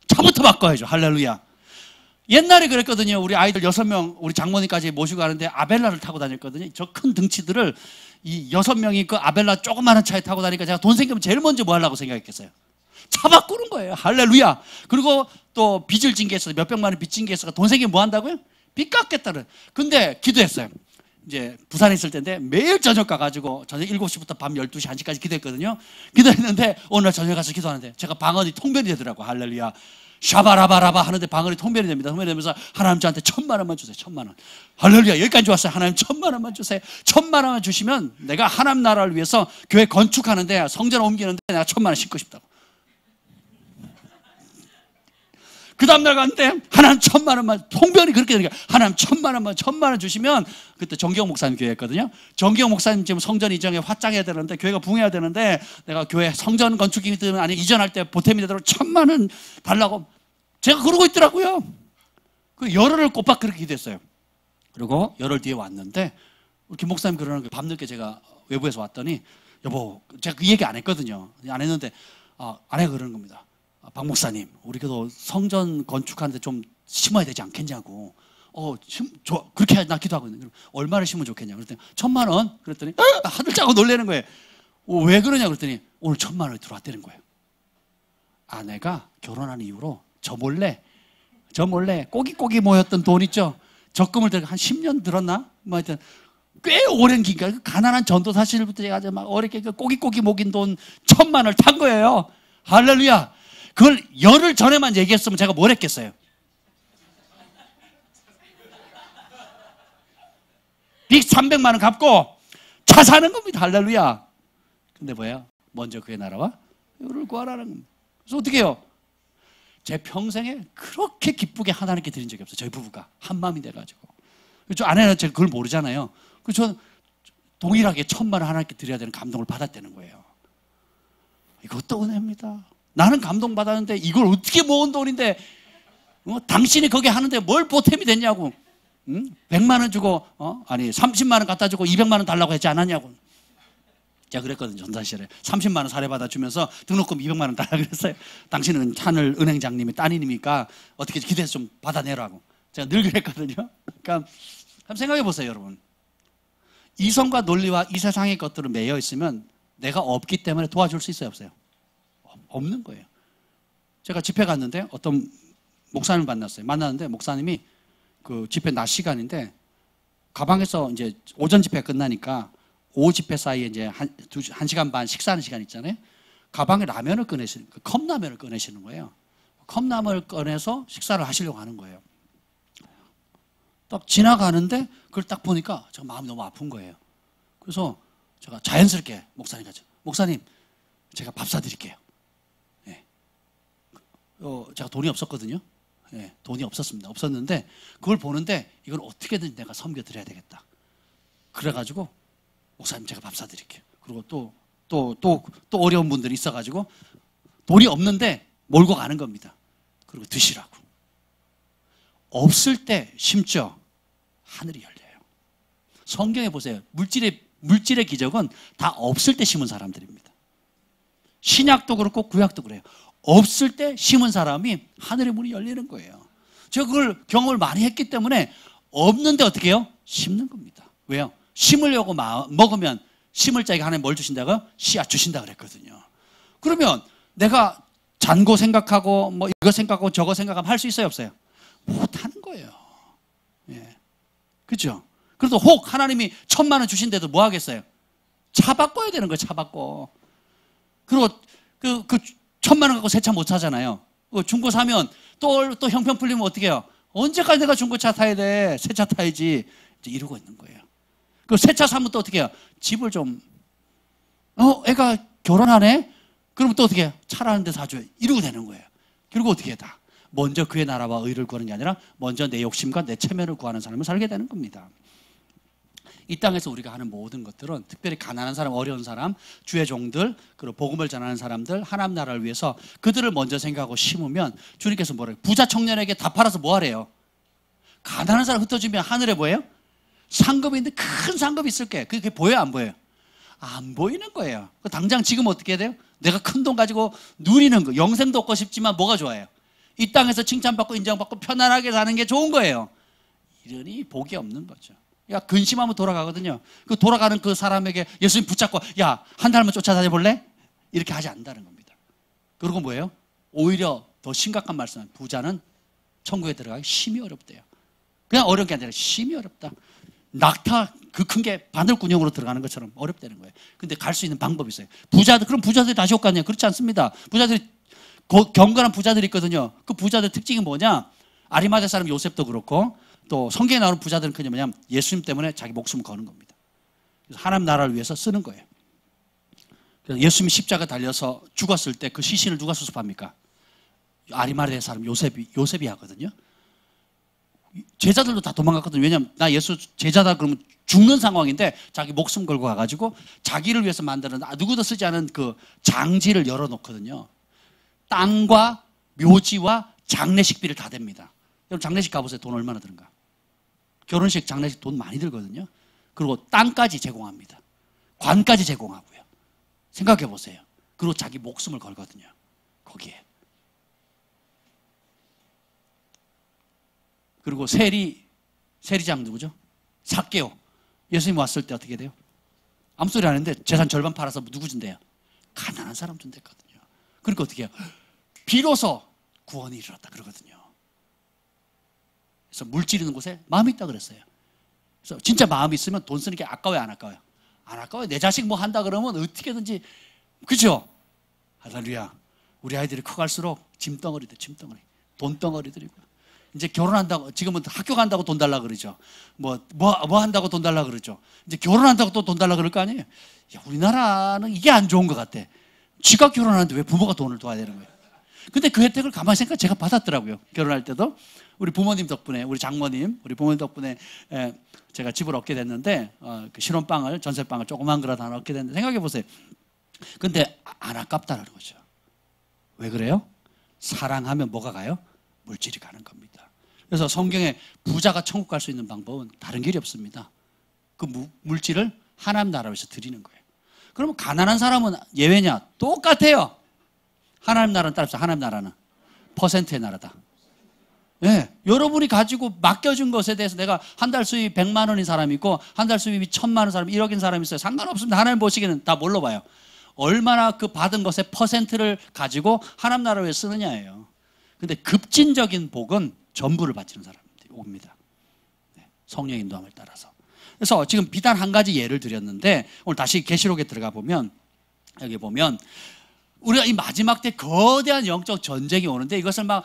차부터 바꿔야죠. 할렐루야. 옛날에 그랬거든요. 우리 아이들 6명, 우리 장모님까지 모시고 가는데 아벨라를 타고 다녔거든요. 저 큰 등치들을 이 6명이 그 아벨라 조그마한 차에 타고 다니니까 제가 돈 생기면 제일 먼저 뭐 하려고 생각했겠어요? 차 바꾸는 거예요. 할렐루야. 그리고 또 빚을 진 게 있어서, 몇백만 원 빚 진 게 있어서 돈 생기면 뭐 한다고요? 빚 갚겠다는. 근데 기도했어요. 이제 부산에 있을 때인데 매일 저녁 가가지고 저녁 7시부터 밤 12시, 1시까지 기도했거든요. 기도했는데 오늘 저녁 가서 기도하는데 제가 방언이 통변이 되더라고. 할렐루야. 샤바라바라바 하는데 방언이 통변이 됩니다. 통변이 되면서 하나님 저한테 1,000만 원만 주세요. 1,000만 원. 할렐루야. 여기까지 왔어요. 하나님 1,000만 원만 주세요. 1,000만 원만 주시면 내가 하나님 나라를 위해서 교회 건축하는데, 성전 옮기는데 내가 1,000만 원 싣고 싶다고. 그 다음날 갔는데 하나님 1,000만 원만, 통변이 그렇게 되니까 하나님 1,000만 원만, 1,000만 원 주시면, 그때 정기영 목사님 교회였거든요. 정기영 목사님 지금 성전 이전에 확장해야 되는데, 교회가 붕해야 되는데, 내가 교회 성전 건축이 되면, 아니 이전할 때 보탬이 되도록 1,000만 원 달라고 제가 그러고 있더라고요. 그 열흘을 꼬박 그렇게 기도했어요. 그리고 열흘 뒤에 왔는데 이렇게 목사님 그러는 거예요. 밤늦게 제가 외부에서 왔더니, 여보, 제가 그 얘기 안 했거든요. 안 했는데 아내가 그러는 겁니다. 박 목사님, 우리 그래도 성전 건축하는데 좀 심어야 되지 않겠냐고. 그렇게 나 기도하고 있는데, 얼마를 심으면 좋겠냐 그랬더니 1,000만 원. 그랬더니 하늘 짜고 놀라는 거예요. 왜 그러냐 그랬더니 오늘 1,000만 원이 들어왔다는 거예요. 아내가 결혼한 이후로 저 몰래 꼬깃꼬깃 모였던 돈 있죠. 적금을 들고 한 10년 들었나? 뭐 하여튼 꽤 오랜 기간, 가난한 전도사실부터 제가 막 어렵게 꼬깃꼬깃 모긴 돈 1,000만 원을 탄 거예요. 할렐루야. 그걸 열흘 전에만 얘기했으면 제가 뭘 했겠어요? 빚 300만 원 갚고 차 사는 겁니다. 할렐루야. 근데 뭐예요? 먼저 그의 나라와 의를 구하라는 겁니다. 그래서 어떻게 해요? 제 평생에 그렇게 기쁘게 하나님께 드린 적이 없어요. 저희 부부가 한 마음이 돼가지고. 저 아내는 제가 그걸 모르잖아요. 그래서 저는 동일하게 1,000만 원 하나님께 드려야 되는 감동을 받았다는 거예요. 이것도 은혜입니다. 나는 감동받았는데 이걸 어떻게 모은 돈인데, 당신이 거기 하는데 뭘 보탬이 됐냐고. 100만 원 주고, 아니 30만 원 갖다 주고 200만 원 달라고 했지 않았냐고. 제가 그랬거든요. 전사실에 30만 원 사례받아 주면서 등록금 200만 원 달라고 그랬어요. 당신은 하늘 은행장님이 따님이니까 어떻게 기대해서 좀 받아내라고 제가 늘 그랬거든요. 그러니까 한번 생각해 보세요, 여러분. 이성과 논리와 이 세상의 것들은 매여 있으면 내가 없기 때문에 도와줄 수 있어요, 없어요? 없는 거예요. 제가 집회 갔는데 어떤 목사님을 만났는데 목사님이 그 집회 낮 시간인데 가방에서 이제 오전 집회 끝나니까 오후 집회 사이에 이제 한 시간 반 식사하는 시간 있잖아요. 가방에 라면을 꺼내시는, 컵라면을 꺼내시는 거예요. 컵라면을 꺼내서 식사를 하시려고 하는 거예요. 딱 지나가는데 그걸 딱 보니까 제가 마음이 너무 아픈 거예요. 그래서 제가 자연스럽게 목사님 같이, 목사님 제가 밥 사드릴게요. 네. 제가 돈이 없었거든요. 네, 돈이 없었습니다. 없었는데 그걸 보는데 이걸 어떻게든 내가 섬겨드려야 되겠다. 그래가지고 목사님 제가 밥 사드릴게요. 그리고 또 어려운 분들이 있어가지고 돈이 없는데 몰고 가는 겁니다. 그리고 드시라고. 없을 때 심죠. 하늘이 열려요. 성경에 보세요. 물질의 기적은 다 없을 때 심은 사람들입니다. 신약도 그렇고 구약도 그래요. 없을 때 심은 사람이 하늘의 문이 열리는 거예요. 제가 그걸 경험을 많이 했기 때문에 없는데 어떻게 해요? 심는 겁니다. 왜요? 심으려고 먹으면 심을 자에게 하나님 뭘 주신다고요? 씨앗 주신다 그랬거든요. 그러면 내가 잔고 생각하고 뭐 이거 생각하고 저거 생각하면 할 수 있어요, 없어요? 못하는 거예요. 예. 그죠? 그래도 혹 하나님이 1,000만 원 주신데도 뭐 하겠어요? 차 바꿔야 되는 거예요, 차 바꿔. 그리고 그 1,000만 원 갖고 새 차 못 사잖아요. 중고 사면 또 형편 풀리면 어떻게 해요? 언제까지 내가 중고차 타야 돼? 새 차 타야지. 이제 이러고 있는 거예요. 그 새 차 사면 또 어떻게 해요? 집을 좀, 애가 결혼하네? 그러면 또 어떻게 해요? 차라는 데 사줘요. 이러고 되는 거예요. 그리고 어떻게 해? 다 먼저 그의 나라와 의를 구하는 게 아니라 먼저 내 욕심과 내 체면을 구하는 삶을 살게 되는 겁니다. 이 땅에서 우리가 하는 모든 것들은 특별히 가난한 사람, 어려운 사람, 주의 종들, 그리고 복음을 전하는 사람들, 하나님 나라를 위해서 그들을 먼저 생각하고 심으면 주님께서 뭐래요? 부자 청년에게 다 팔아서 뭐 하래요? 가난한 사람 흩어지면 하늘에 뭐예요? 상급이 있는데 큰 상급이 있을 거예요. 그게 보여요, 안 보여요? 안 보이는 거예요. 당장 지금 어떻게 해야 돼요? 내가 큰 돈 가지고 누리는 거, 영생도 얻고 싶지만 뭐가 좋아요? 이 땅에서 칭찬받고 인정받고 편안하게 사는 게 좋은 거예요. 이러니 복이 없는 거죠. 야, 근심하면 돌아가거든요. 그 돌아가는 그 사람에게 예수님 붙잡고, 야, 한 달만 쫓아다녀볼래? 이렇게 하지 않는다는 겁니다. 그리고 뭐예요? 오히려 더 심각한 말씀은 부자는 천국에 들어가기 심히 어렵대요. 그냥 어려운 게 아니라 심히 어렵다. 낙타 그 큰 게 바늘구멍으로 들어가는 것처럼 어렵다는 거예요. 근데 갈 수 있는 방법이 있어요. 그럼 부자들이 다시 올 거 아니에요? 그렇지 않습니다. 부자들이, 경건한 부자들이 있거든요. 그 부자들 특징이 뭐냐? 아리마대 사람 요셉도 그렇고, 또 성경에 나오는 부자들은 그냥 뭐냐면 예수님 때문에 자기 목숨을 거는 겁니다. 그래서 하나님 나라를 위해서 쓰는 거예요. 그래서 예수님이 십자가 달려서 죽었을 때 그 시신을 누가 수습합니까? 아리마대 사람 요셉이 하거든요. 제자들도 다 도망갔거든요. 왜냐하면 나 예수 제자다 그러면 죽는 상황인데 자기 목숨 걸고 가가지고 자기를 위해서 만드는 누구도 쓰지 않은 그 장지를 열어놓거든요. 땅과 묘지와 장례식비를 다 댑니다. 여러분 장례식 가보세요. 돈 얼마나 드는가? 결혼식 장례식 돈 많이 들거든요. 그리고 땅까지 제공합니다. 관까지 제공하고요. 생각해 보세요. 그리고 자기 목숨을 걸거든요. 거기에. 그리고 세리장 누구죠? 삭개오. 예수님 왔을 때 어떻게 돼요? 아무 소리 안 했는데 재산 절반 팔아서 누구 준대요? 가난한 사람 준댔거든요. 그러니까 어떻게 해요? 비로소 구원이 이르렀다 그러거든요. 그래서 물질 있는 곳에 마음이 있다 그랬어요. 그래서 진짜 마음이 있으면 돈 쓰는 게 아까워요, 안 아까워요? 안 아까워요. 내 자식 뭐 한다 그러면 어떻게든지, 그죠? 할렐루야. 우리 아이들이 커갈수록 짐덩어리들, 돈덩어리들이고요. 이제 결혼한다고, 지금은 학교 간다고 돈 달라 그러죠. 뭐 한다고 돈 달라 그러죠. 이제 결혼한다고 또 돈 달라 그럴 거 아니에요? 야, 우리나라는 이게 안 좋은 것 같아. 지가 결혼하는데 왜 부모가 돈을 도와야 되는 거예요? 근데 그 혜택을 가만히 생각해 제가 받았더라고요. 결혼할 때도. 우리 부모님 덕분에, 우리 장모님, 우리 부모님 덕분에 제가 집을 얻게 됐는데, 그 신혼방을, 전셋방을 조그만 그릇 하나 얻게 됐는데, 생각해 보세요. 근데 안 아깝다는 거죠. 왜 그래요? 사랑하면 뭐가 가요? 물질이 가는 겁니다. 그래서 성경에 부자가 천국 갈 수 있는 방법은 다른 길이 없습니다. 그 물질을 하나님 나라에서 드리는 거예요. 그러면 가난한 사람은 예외냐? 똑같아요. 하나님 나라는 따라서 하나님 나라는 퍼센트의 나라다. 네, 여러분이 가지고 맡겨준 것에 대해서 내가 한 달 수입이 100만 원인 사람이 있고 한 달 수입이 1000만 원 사람, 1억인 사람이 있어요. 상관없습니다. 하나님 보시기에는 다 뭘로 봐요? 얼마나 그 받은 것의 퍼센트를 가지고 하나님 나라를 쓰느냐예요. 근데 급진적인 복은 전부를 바치는 사람들이 옵니다. 네, 성령의 인도함을 따라서. 그래서 지금 비단 한 가지 예를 드렸는데 오늘 다시 계시록에 들어가 보면 여기 보면 우리가 이 마지막 때 거대한 영적 전쟁이 오는데 이것을 막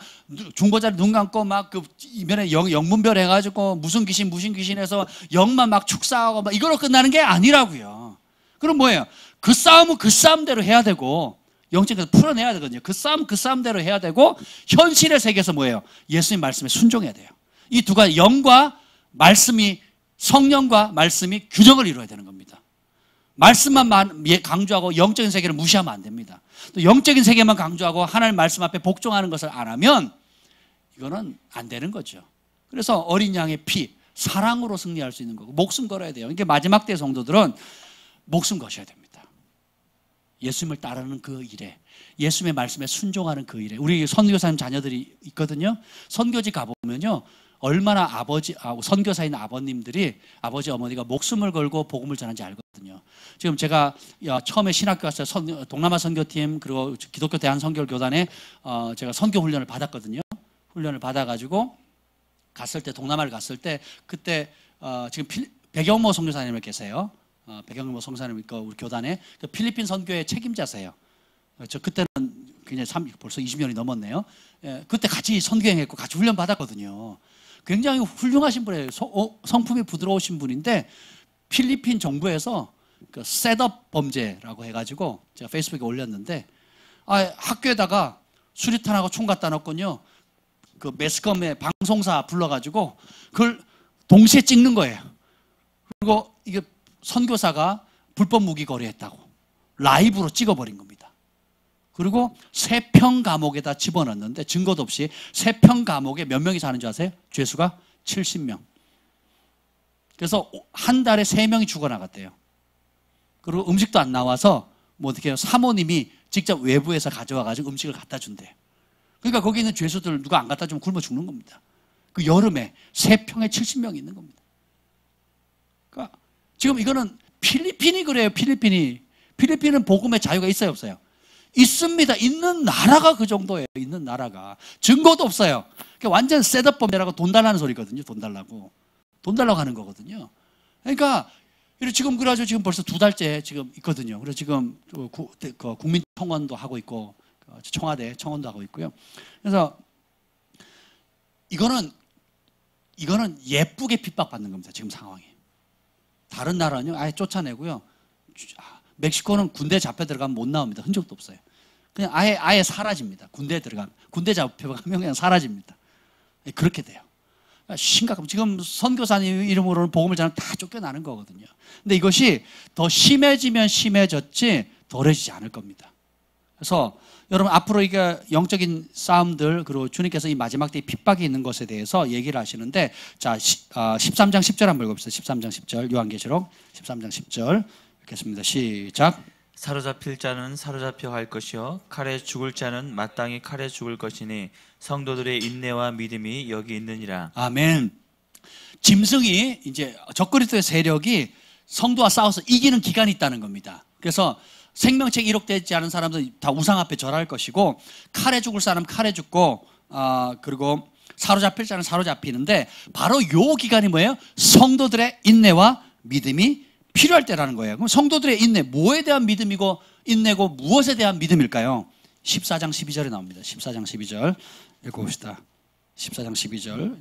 중보자를 눈 감고 막 그 이면에 영문별 해가지고 무슨 귀신해서 영만 막 축사하고 막 이걸로 끝나는 게 아니라고요. 그럼 뭐예요? 그 싸움은 그 싸움대로 해야 되고 영적에서 풀어내야 되거든요. 그 싸움대로 해야 되고 현실의 세계에서 뭐예요? 예수님 말씀에 순종해야 돼요. 이 두 가지 영과 말씀이 성령과 말씀이 균형을 이루어야 되는 겁니다. 말씀만 강조하고 영적인 세계를 무시하면 안 됩니다. 또 영적인 세계만 강조하고 하나님 말씀 앞에 복종하는 것을 안 하면 이거는 안 되는 거죠. 그래서 어린 양의 피, 사랑으로 승리할 수 있는 거고 목숨 걸어야 돼요. 이게 마지막 때 성도들은 목숨 거셔야 됩니다. 예수님을 따르는 그 일에, 예수님의 말씀에 순종하는 그 일에. 우리 선교사님 자녀들이 있거든요. 선교지 가보면요. 얼마나 선교사인 아버님들이, 아버지 어머니가 목숨을 걸고 복음을 전하는지 알거든요. 지금 제가 처음에 신학교 갔어요. 동남아 선교팀 그리고 기독교 대한선교교단에 제가 선교 훈련을 받았거든요. 훈련을 받아가지고 갔을 때, 동남아를 갔을 때, 그때 지금 백영모 선교사님을 계세요. 백영모 선교사님 우리 교단에 그 필리핀 선교의 책임자세요. 저 그때는 굉장히 벌써 20년이 넘었네요. 예, 그때 같이 선교행했고 같이 훈련 받았거든요. 굉장히 훌륭하신 분이에요. 성품이 부드러우신 분인데 필리핀 정부에서 그 셋업 범죄라고 해가지고 제가 페이스북에 올렸는데 학교에다가 수류탄하고 총 갖다 놓고요. 그 매스컴의 방송사 불러가지고 그걸 동시에 찍는 거예요. 그리고 이게 선교사가 불법 무기 거래했다고 라이브로 찍어버린 겁니다. 그리고 세평 감옥에다 집어넣었는데 증거도 없이 세평 감옥에 몇 명이 사는 줄 아세요? 죄수가 70명. 그래서 한 달에 3명이 죽어나갔대요. 그리고 음식도 안 나와서 뭐 어떻게 해요? 사모님이 직접 외부에서 가져와가지고 음식을 갖다 준대요. 그러니까 거기 있는 죄수들 누가 안 갖다 주면 굶어 죽는 겁니다. 그 여름에 3평에 70명이 있는 겁니다. 그러니까 지금 이거는 필리핀이 그래요. 필리핀은 복음의 자유가 있어요, 없어요? 있습니다. 있는 나라가 그 정도예요. 있는 나라가. 증거도 없어요. 그러니까 완전 셋업 범죄라고 돈 달라는 소리거든요. 돈 달라고 하는 거거든요. 그러니까 지금 그래가지고 지금 벌써 2달째 지금 있거든요. 그래서 지금 국민청원도 하고 있고 청와대 청원도 하고 있고요. 그래서 이거는 예쁘게 핍박받는 겁니다. 지금 상황이. 다른 나라는요 아예 쫓아내고요. 멕시코는 군대 잡혀 들어가면 못 나옵니다. 흔적도 없어요. 그냥 아예 사라집니다. 군대 들어가면. 군대 잡혀가면 그냥 사라집니다. 그렇게 돼요. 심각합니다. 지금 선교사님 이름으로는 복음을 전하면 다 쫓겨나는 거거든요. 근데 이것이 더 심해지면 심해졌지 덜해지지 않을 겁니다. 그래서 여러분 앞으로 이게 영적인 싸움들 그리고 주님께서 이 마지막 때에 핍박이 있는 것에 대해서 얘기를 하시는데 자 13장 10절 한번 읽어봅시다. 13장 10절 요한계시록 13장 10절 읽겠습니다. 시작. 사로잡힐 자는 사로잡혀 갈 것이요 칼에 죽을 자는 마땅히 칼에 죽을 것이니 성도들의 인내와 믿음이 여기 있느니라. 아멘. 짐승이 이제 적그리스도의 세력이 성도와 싸워서 이기는 기간이 있다는 겁니다. 그래서 생명책 기록되지 않은 사람들 다 우상 앞에 절할 것이고 칼에 죽을 사람 칼에 죽고 그리고 사로잡힐 자는 사로잡히는데 바로 요 기간이 뭐예요? 성도들의 인내와 믿음이 필요할 때라는 거예요. 그럼 성도들의 인내, 뭐에 대한 믿음이고 인내고 무엇에 대한 믿음일까요? 14장 12절에 나옵니다. 14장 12절 읽어봅시다. 14장 12절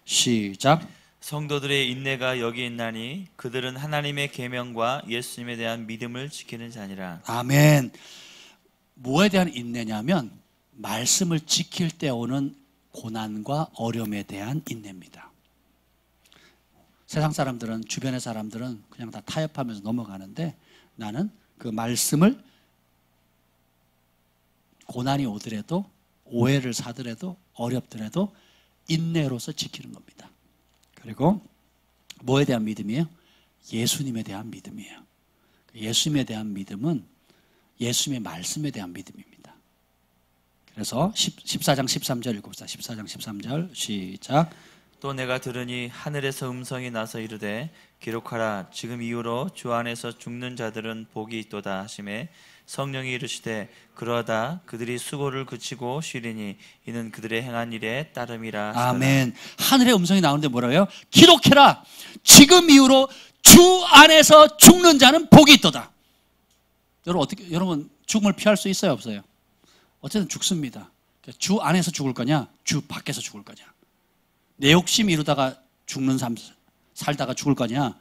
시작. 성도들의 인내가 여기 있나니 그들은 하나님의 계명과 예수님에 대한 믿음을 지키는 자니라. 아멘. 뭐에 대한 인내냐면 말씀을 지킬 때 오는 고난과 어려움에 대한 인내입니다. 세상 사람들은 주변의 사람들은 그냥 다 타협하면서 넘어가는데 나는 그 말씀을 고난이 오더라도 오해를 사더라도 어렵더라도 인내로서 지키는 겁니다. 그리고 뭐에 대한 믿음이에요? 예수님에 대한 믿음이에요. 예수님에 대한 믿음은 예수님의 말씀에 대한 믿음입니다. 그래서 14장 13절 읽읍시다. 14장 13절 시작. 또 내가 들으니 하늘에서 음성이 나서 이르되 기록하라 지금 이후로 주 안에서 죽는 자들은 복이 있도다 하시매 성령이 이르시되 그러다 그들이 수고를 그치고 쉬리니 이는 그들의 행한 일에 따름이라 하시더라. 아멘. 하늘의 음성이 나오는데 뭐라고요? 기록해라 지금 이후로 주 안에서 죽는 자는 복이 있도다. 여러분 죽음을 피할 수 있어요 없어요? 어쨌든 죽습니다. 주 안에서 죽을 거냐 주 밖에서 죽을 거냐. 내 욕심 이루다가 죽는 삶 살다가 죽을 거냐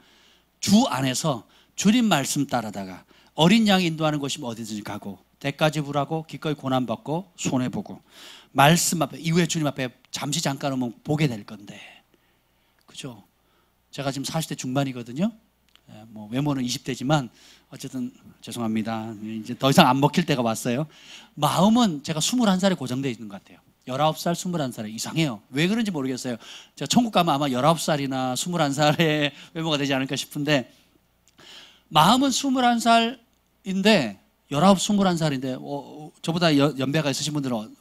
주 안에서 주님 말씀 따라다가 어린 양 인도하는 곳이면 어디든지 가고 대가 지불하고 기꺼이 고난받고 손해보고 말씀 앞에 이후에 주님 앞에 잠시 잠깐 오면 보게 될 건데 그죠? 제가 지금 40대 중반이거든요. 뭐 외모는 20대지만 어쨌든 죄송합니다. 이제 더 이상 안 먹힐 때가 왔어요. 마음은 제가 21살에 고정되어 있는 것 같아요. 19살, 21살에 이상해요. 왜 그런지 모르겠어요. 제가 천국 가면 아마 19살이나 21살의 외모가 되지 않을까 싶은데 마음은 21살인데 19, 21살인데 저보다 연배가 있으신 분들은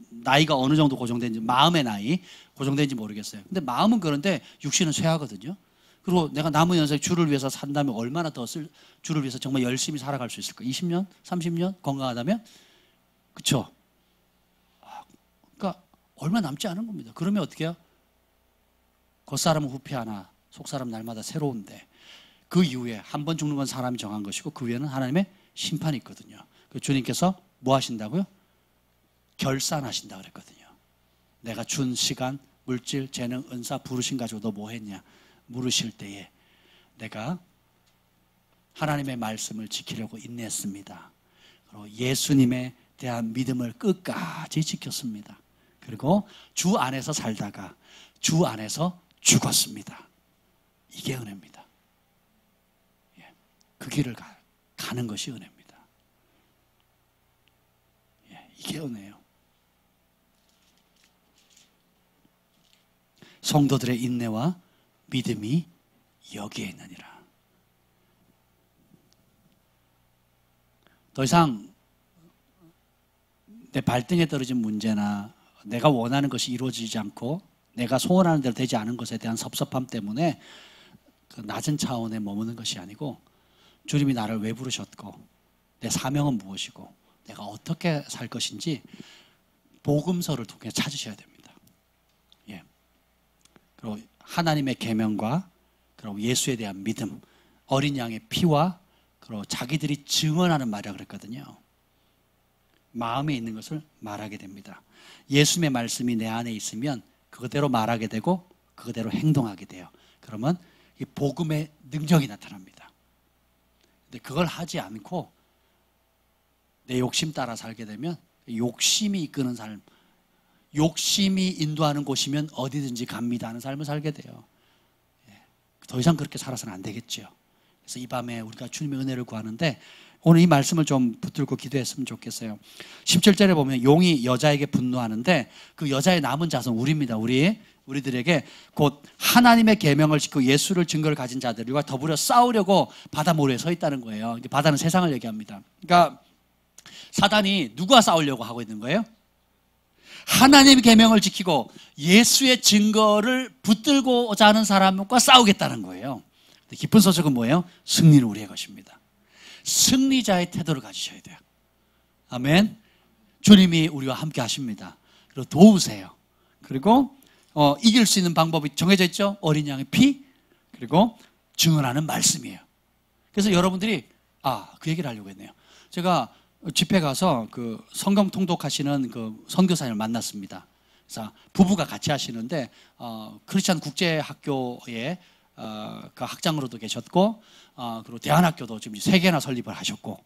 나이가 어느 정도 고정된지 마음의 나이 고정된지 모르겠어요. 근데 마음은 그런데 육신은 쇠하거든요. 그리고 내가 남은 연생 주를 위해서 산다면 얼마나 더 주를 위해서 정말 열심히 살아갈 수 있을까? 20년? 30년? 건강하다면? 그렇죠? 그러니까 얼마 남지 않은 겁니다. 그러면 어떻게 해요? 겉사람은 후피하나 속사람 날마다 새로운데 그 이후에 한 번 죽는 건 사람이 정한 것이고 그 위에는 하나님의 심판이 있거든요. 주님께서 뭐 하신다고요? 결산하신다 그랬거든요. 내가 준 시간, 물질, 재능, 은사, 부르심 가지고 너 뭐 했냐 물으실 때에 내가 하나님의 말씀을 지키려고 인내했습니다. 그리고 예수님에 대한 믿음을 끝까지 지켰습니다. 그리고 주 안에서 살다가 주 안에서 죽었습니다. 이게 은혜입니다. 그 길을 가는 것이 은혜입니다. 이게 은혜예요. 성도들의 인내와 믿음이 여기에 있느니라. 더 이상 내 발등에 떨어진 문제나 내가 원하는 것이 이루어지지 않고 내가 소원하는 대로 되지 않은 것에 대한 섭섭함 때문에 그 낮은 차원에 머무는 것이 아니고 주님이 나를 왜 부르셨고 내 사명은 무엇이고 내가 어떻게 살 것인지 복음서를 통해 찾으셔야 됩니다. 예. 그리고 하나님의 계명과 그리고 예수에 대한 믿음, 어린 양의 피와 그리고 자기들이 증언하는 말이라 그랬거든요. 마음에 있는 것을 말하게 됩니다. 예수님의 말씀이 내 안에 있으면 그대로 말하게 되고 그대로 행동하게 돼요. 그러면 이 복음의 능력이 나타납니다. 근데 그걸 하지 않고 내 욕심 따라 살게 되면 욕심이 이끄는 삶, 욕심이 인도하는 곳이면 어디든지 갑니다 하는 삶을 살게 돼요. 더 이상 그렇게 살아서는 안 되겠죠. 그래서 이 밤에 우리가 주님의 은혜를 구하는데 오늘 이 말씀을 좀 붙들고 기도했으면 좋겠어요. 17절에 보면 용이 여자에게 분노하는데 그 여자의 남은 자손 우리입니다. 우리들에게 곧 하나님의 계명을 지키고 예수를 증거를 가진 자들과 더불어 싸우려고 바다 모래에 서 있다는 거예요. 바다는 세상을 얘기합니다. 그러니까 사단이 누구와 싸우려고 하고 있는 거예요? 하나님의 계명을 지키고 예수의 증거를 붙들고자 하는 사람과 싸우겠다는 거예요. 기쁜 소식은 뭐예요? 승리는 우리의 것입니다. 승리자의 태도를 가지셔야 돼요. 아멘. 주님이 우리와 함께 하십니다. 그리고 도우세요. 그리고 이길 수 있는 방법이 정해져 있죠. 어린 양의 피 그리고 증언하는 말씀이에요. 그래서 여러분들이 그 얘기를 하려고 했네요. 제가 집회 가서 그 성경 통독하시는 그 선교사님을 만났습니다. 그래서 부부가 같이 하시는데 크리스찬 국제학교에 그 학장으로도 계셨고 그리고 대안학교도 지금 3개나 설립을 하셨고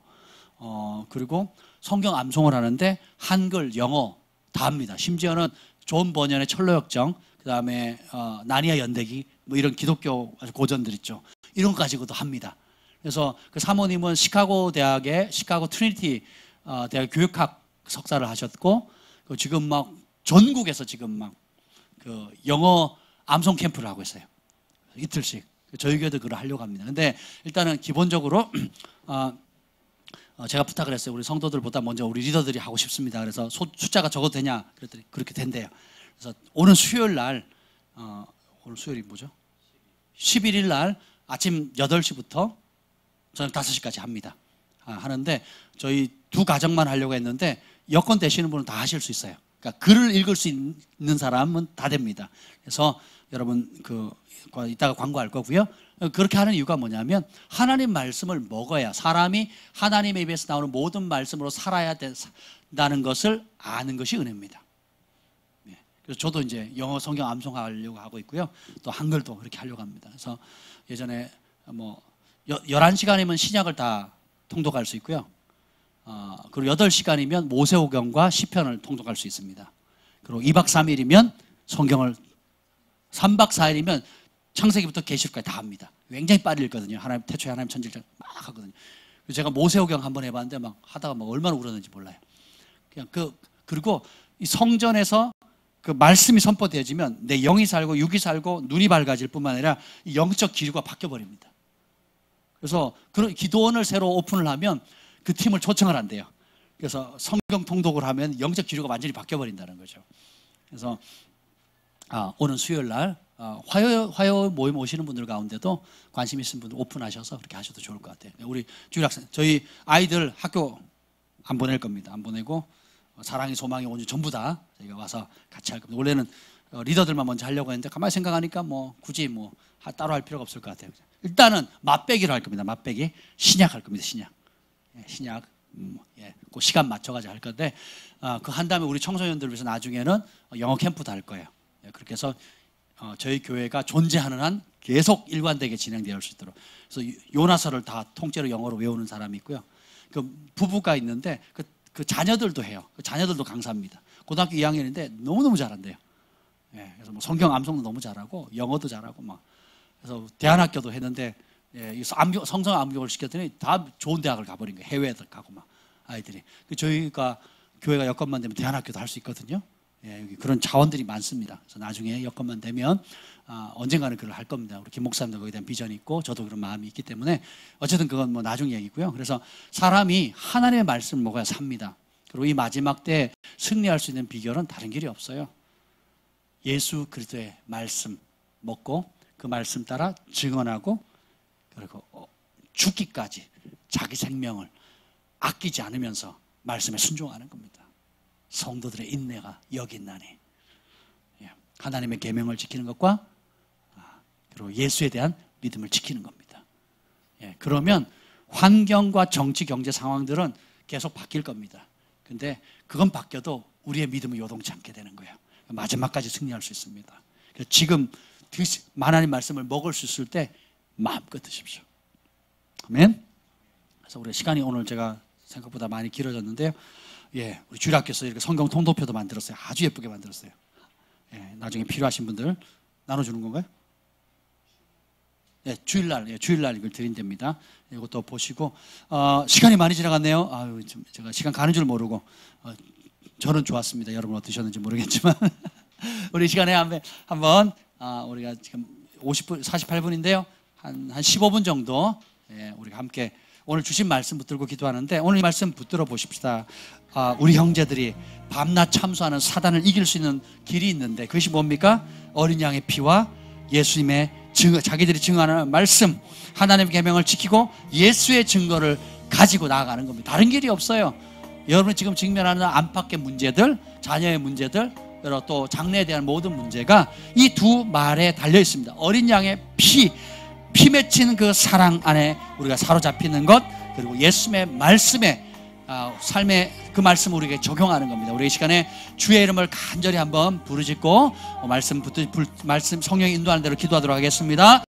그리고 성경 암송을 하는데 한글, 영어 다 합니다. 심지어는 존 버년의 철로역정, 그 다음에 나니아 연대기 뭐 이런 기독교 고전들 있죠. 이런 거 가지고도 합니다. 그래서 그 사모님은 시카고 대학의 시카고 트리니티 대학 교육학 석사를 하셨고 지금 막 전국에서 지금 막 그 영어 암송 캠프를 하고 있어요. 이틀씩. 저희 교회도 그걸 하려고 합니다. 근데 일단은 기본적으로 제가 부탁을 했어요. 우리 성도들보다 먼저 우리 리더들이 하고 싶습니다. 그래서 숫자가 적어도 되냐? 그랬더니 그렇게 된대요. 그래서 오늘 수요일 날 오늘 수요일이 뭐죠? 11일 날 아침 8시부터 저녁 5시까지 합니다. 하는데 저희 2가정만 하려고 했는데 여건 되시는 분은 다 하실 수 있어요. 그러니까 글을 읽을 수 있는 사람은 다 됩니다. 그래서 여러분 이따가 광고할 거고요. 그렇게 하는 이유가 뭐냐면 하나님 말씀을 먹어야 사람이 하나님의 입에서 나오는 모든 말씀으로 살아야 된다는 것을 아는 것이 은혜입니다. 그래서 저도 이제 영어 성경 암송하려고 하고 있고요. 또 한글도 그렇게 하려고 합니다. 그래서 예전에 11시간이면 신약을 다 통독할 수 있고요. 그리고 8시간이면 모세오경과 시편을 통독할 수 있습니다. 그리고 2박 3일이면 성경을 3박 4일이면 창세기부터 계시록까지 다 합니다. 굉장히 빨리 읽거든요. 태초에 하나님 천지를 막 하거든요. 제가 모세오경 한번 해봤는데 막 하다가 막 얼마나 울었는지 몰라요. 그냥 그리고 이 성전에서 그 말씀이 선포되어지면 내 영이 살고 육이 살고 눈이 밝아질 뿐만 아니라 이 영적 기류가 바뀌어 버립니다. 그래서 그런 기도원을 새로 오픈을 하면 그 팀을 초청을 한대요. 그래서 성경 통독을 하면 영적 기류가 완전히 바뀌어 버린다는 거죠. 그래서 오늘 수요일 날 화요 모임 오시는 분들 가운데도 관심 있으신 분들 오픈하셔서 그렇게 하셔도 좋을 것 같아요. 우리 주일학생 저희 아이들 학교 안 보낼 겁니다. 안 보내고 사랑이 소망이 온유 전부 다 저희가 와서 같이 할 겁니다. 원래는 리더들만 먼저 하려고 했는데 가만히 생각하니까 뭐 굳이 뭐 따로 할 필요가 없을 것 같아요. 일단은 맛배기로 할 겁니다. 맛배기 신약 할 겁니다. 신약. 예, 신약. 그 시간 맞춰가지고 할 건데 그 한 다음에 우리 청소년들을 위해서 나중에는 영어 캠프도 할 거예요. 예, 그렇게 해서 저희 교회가 존재하는 한 계속 일관되게 진행될 수 있도록. 그래서 요나서를 다 통째로 영어로 외우는 사람이 있고요. 그 부부가 있는데 그 자녀들도 해요. 그 자녀들도 강사입니다. 고등학교 2학년인데 너무너무 잘한대요. 예, 그래서 뭐 성경 암송도 너무 잘하고 영어도 잘하고 막. 그래서 대안학교도 했는데 성성 암교를 시켰더니 다 좋은 대학을 가버린 거예요. 해외들 가고 막 아이들이. 저희가 교회가 여건만 되면 대안학교도 할 수 있거든요. 예, 여기 그런 자원들이 많습니다. 그래서 나중에 여건만 되면 언젠가는 그걸 할 겁니다. 우리 김 목사님도 거기에 대한 비전이 있고 저도 그런 마음이 있기 때문에 어쨌든 그건 뭐 나중 얘기고요. 그래서 사람이 하나님의 말씀을 먹어야 삽니다. 그리고 이 마지막 때 승리할 수 있는 비결은 다른 길이 없어요. 예수 그리스도의 말씀 먹고 그 말씀 따라 증언하고 그리고 죽기까지 자기 생명을 아끼지 않으면서 말씀에 순종하는 겁니다. 성도들의 인내가 여기 있나니. 하나님의 계명을 지키는 것과 그리고 예수에 대한 믿음을 지키는 겁니다. 그러면 환경과 정치, 경제 상황들은 계속 바뀔 겁니다. 근데 그건 바뀌어도 우리의 믿음은 요동치 않게 되는 거예요. 마지막까지 승리할 수 있습니다. 그래서 지금 하나님 말씀을 먹을 수 있을 때 마음껏 드십시오. 아멘. 그래서 우리 시간이 오늘 제가 생각보다 많이 길어졌는데요. 우리 주일학교에서 이렇게 성경 통도표도 만들었어요. 아주 예쁘게 만들었어요. 나중에 필요하신 분들 나눠주는 건가요? 주일날 이걸 드린답니다. 이것도 보시고 시간이 많이 지나갔네요. 제가 시간 가는 줄 모르고 저는 좋았습니다. 여러분 어떠셨는지 모르겠지만 우리 시간에 한번 우리가 지금 50분 48분인데요. 한 15분 정도 우리가 함께 오늘 주신 말씀 붙들고 기도하는데 오늘 이 말씀 붙들어 보십시다. 우리 형제들이 밤낮 참수하는 사단을 이길 수 있는 길이 있는데 그것이 뭡니까? 어린 양의 피와 예수님의 자기들이 증언하는 말씀, 하나님의 계명을 지키고 예수의 증거를 가지고 나아가는 겁니다. 다른 길이 없어요. 여러분이 지금 직면하는 안팎의 문제들, 자녀의 문제들, 또 장래에 대한 모든 문제가 이 두 말에 달려 있습니다. 어린 양의 피 맺힌 그 사랑 안에 우리가 사로잡히는 것, 그리고 예수님의 말씀에 삶의 그 말씀을 우리에게 적용하는 겁니다. 우리 이 시간에 주의 이름을 간절히 한번 부르짖고 말씀 성령이 인도하는 대로 기도하도록 하겠습니다.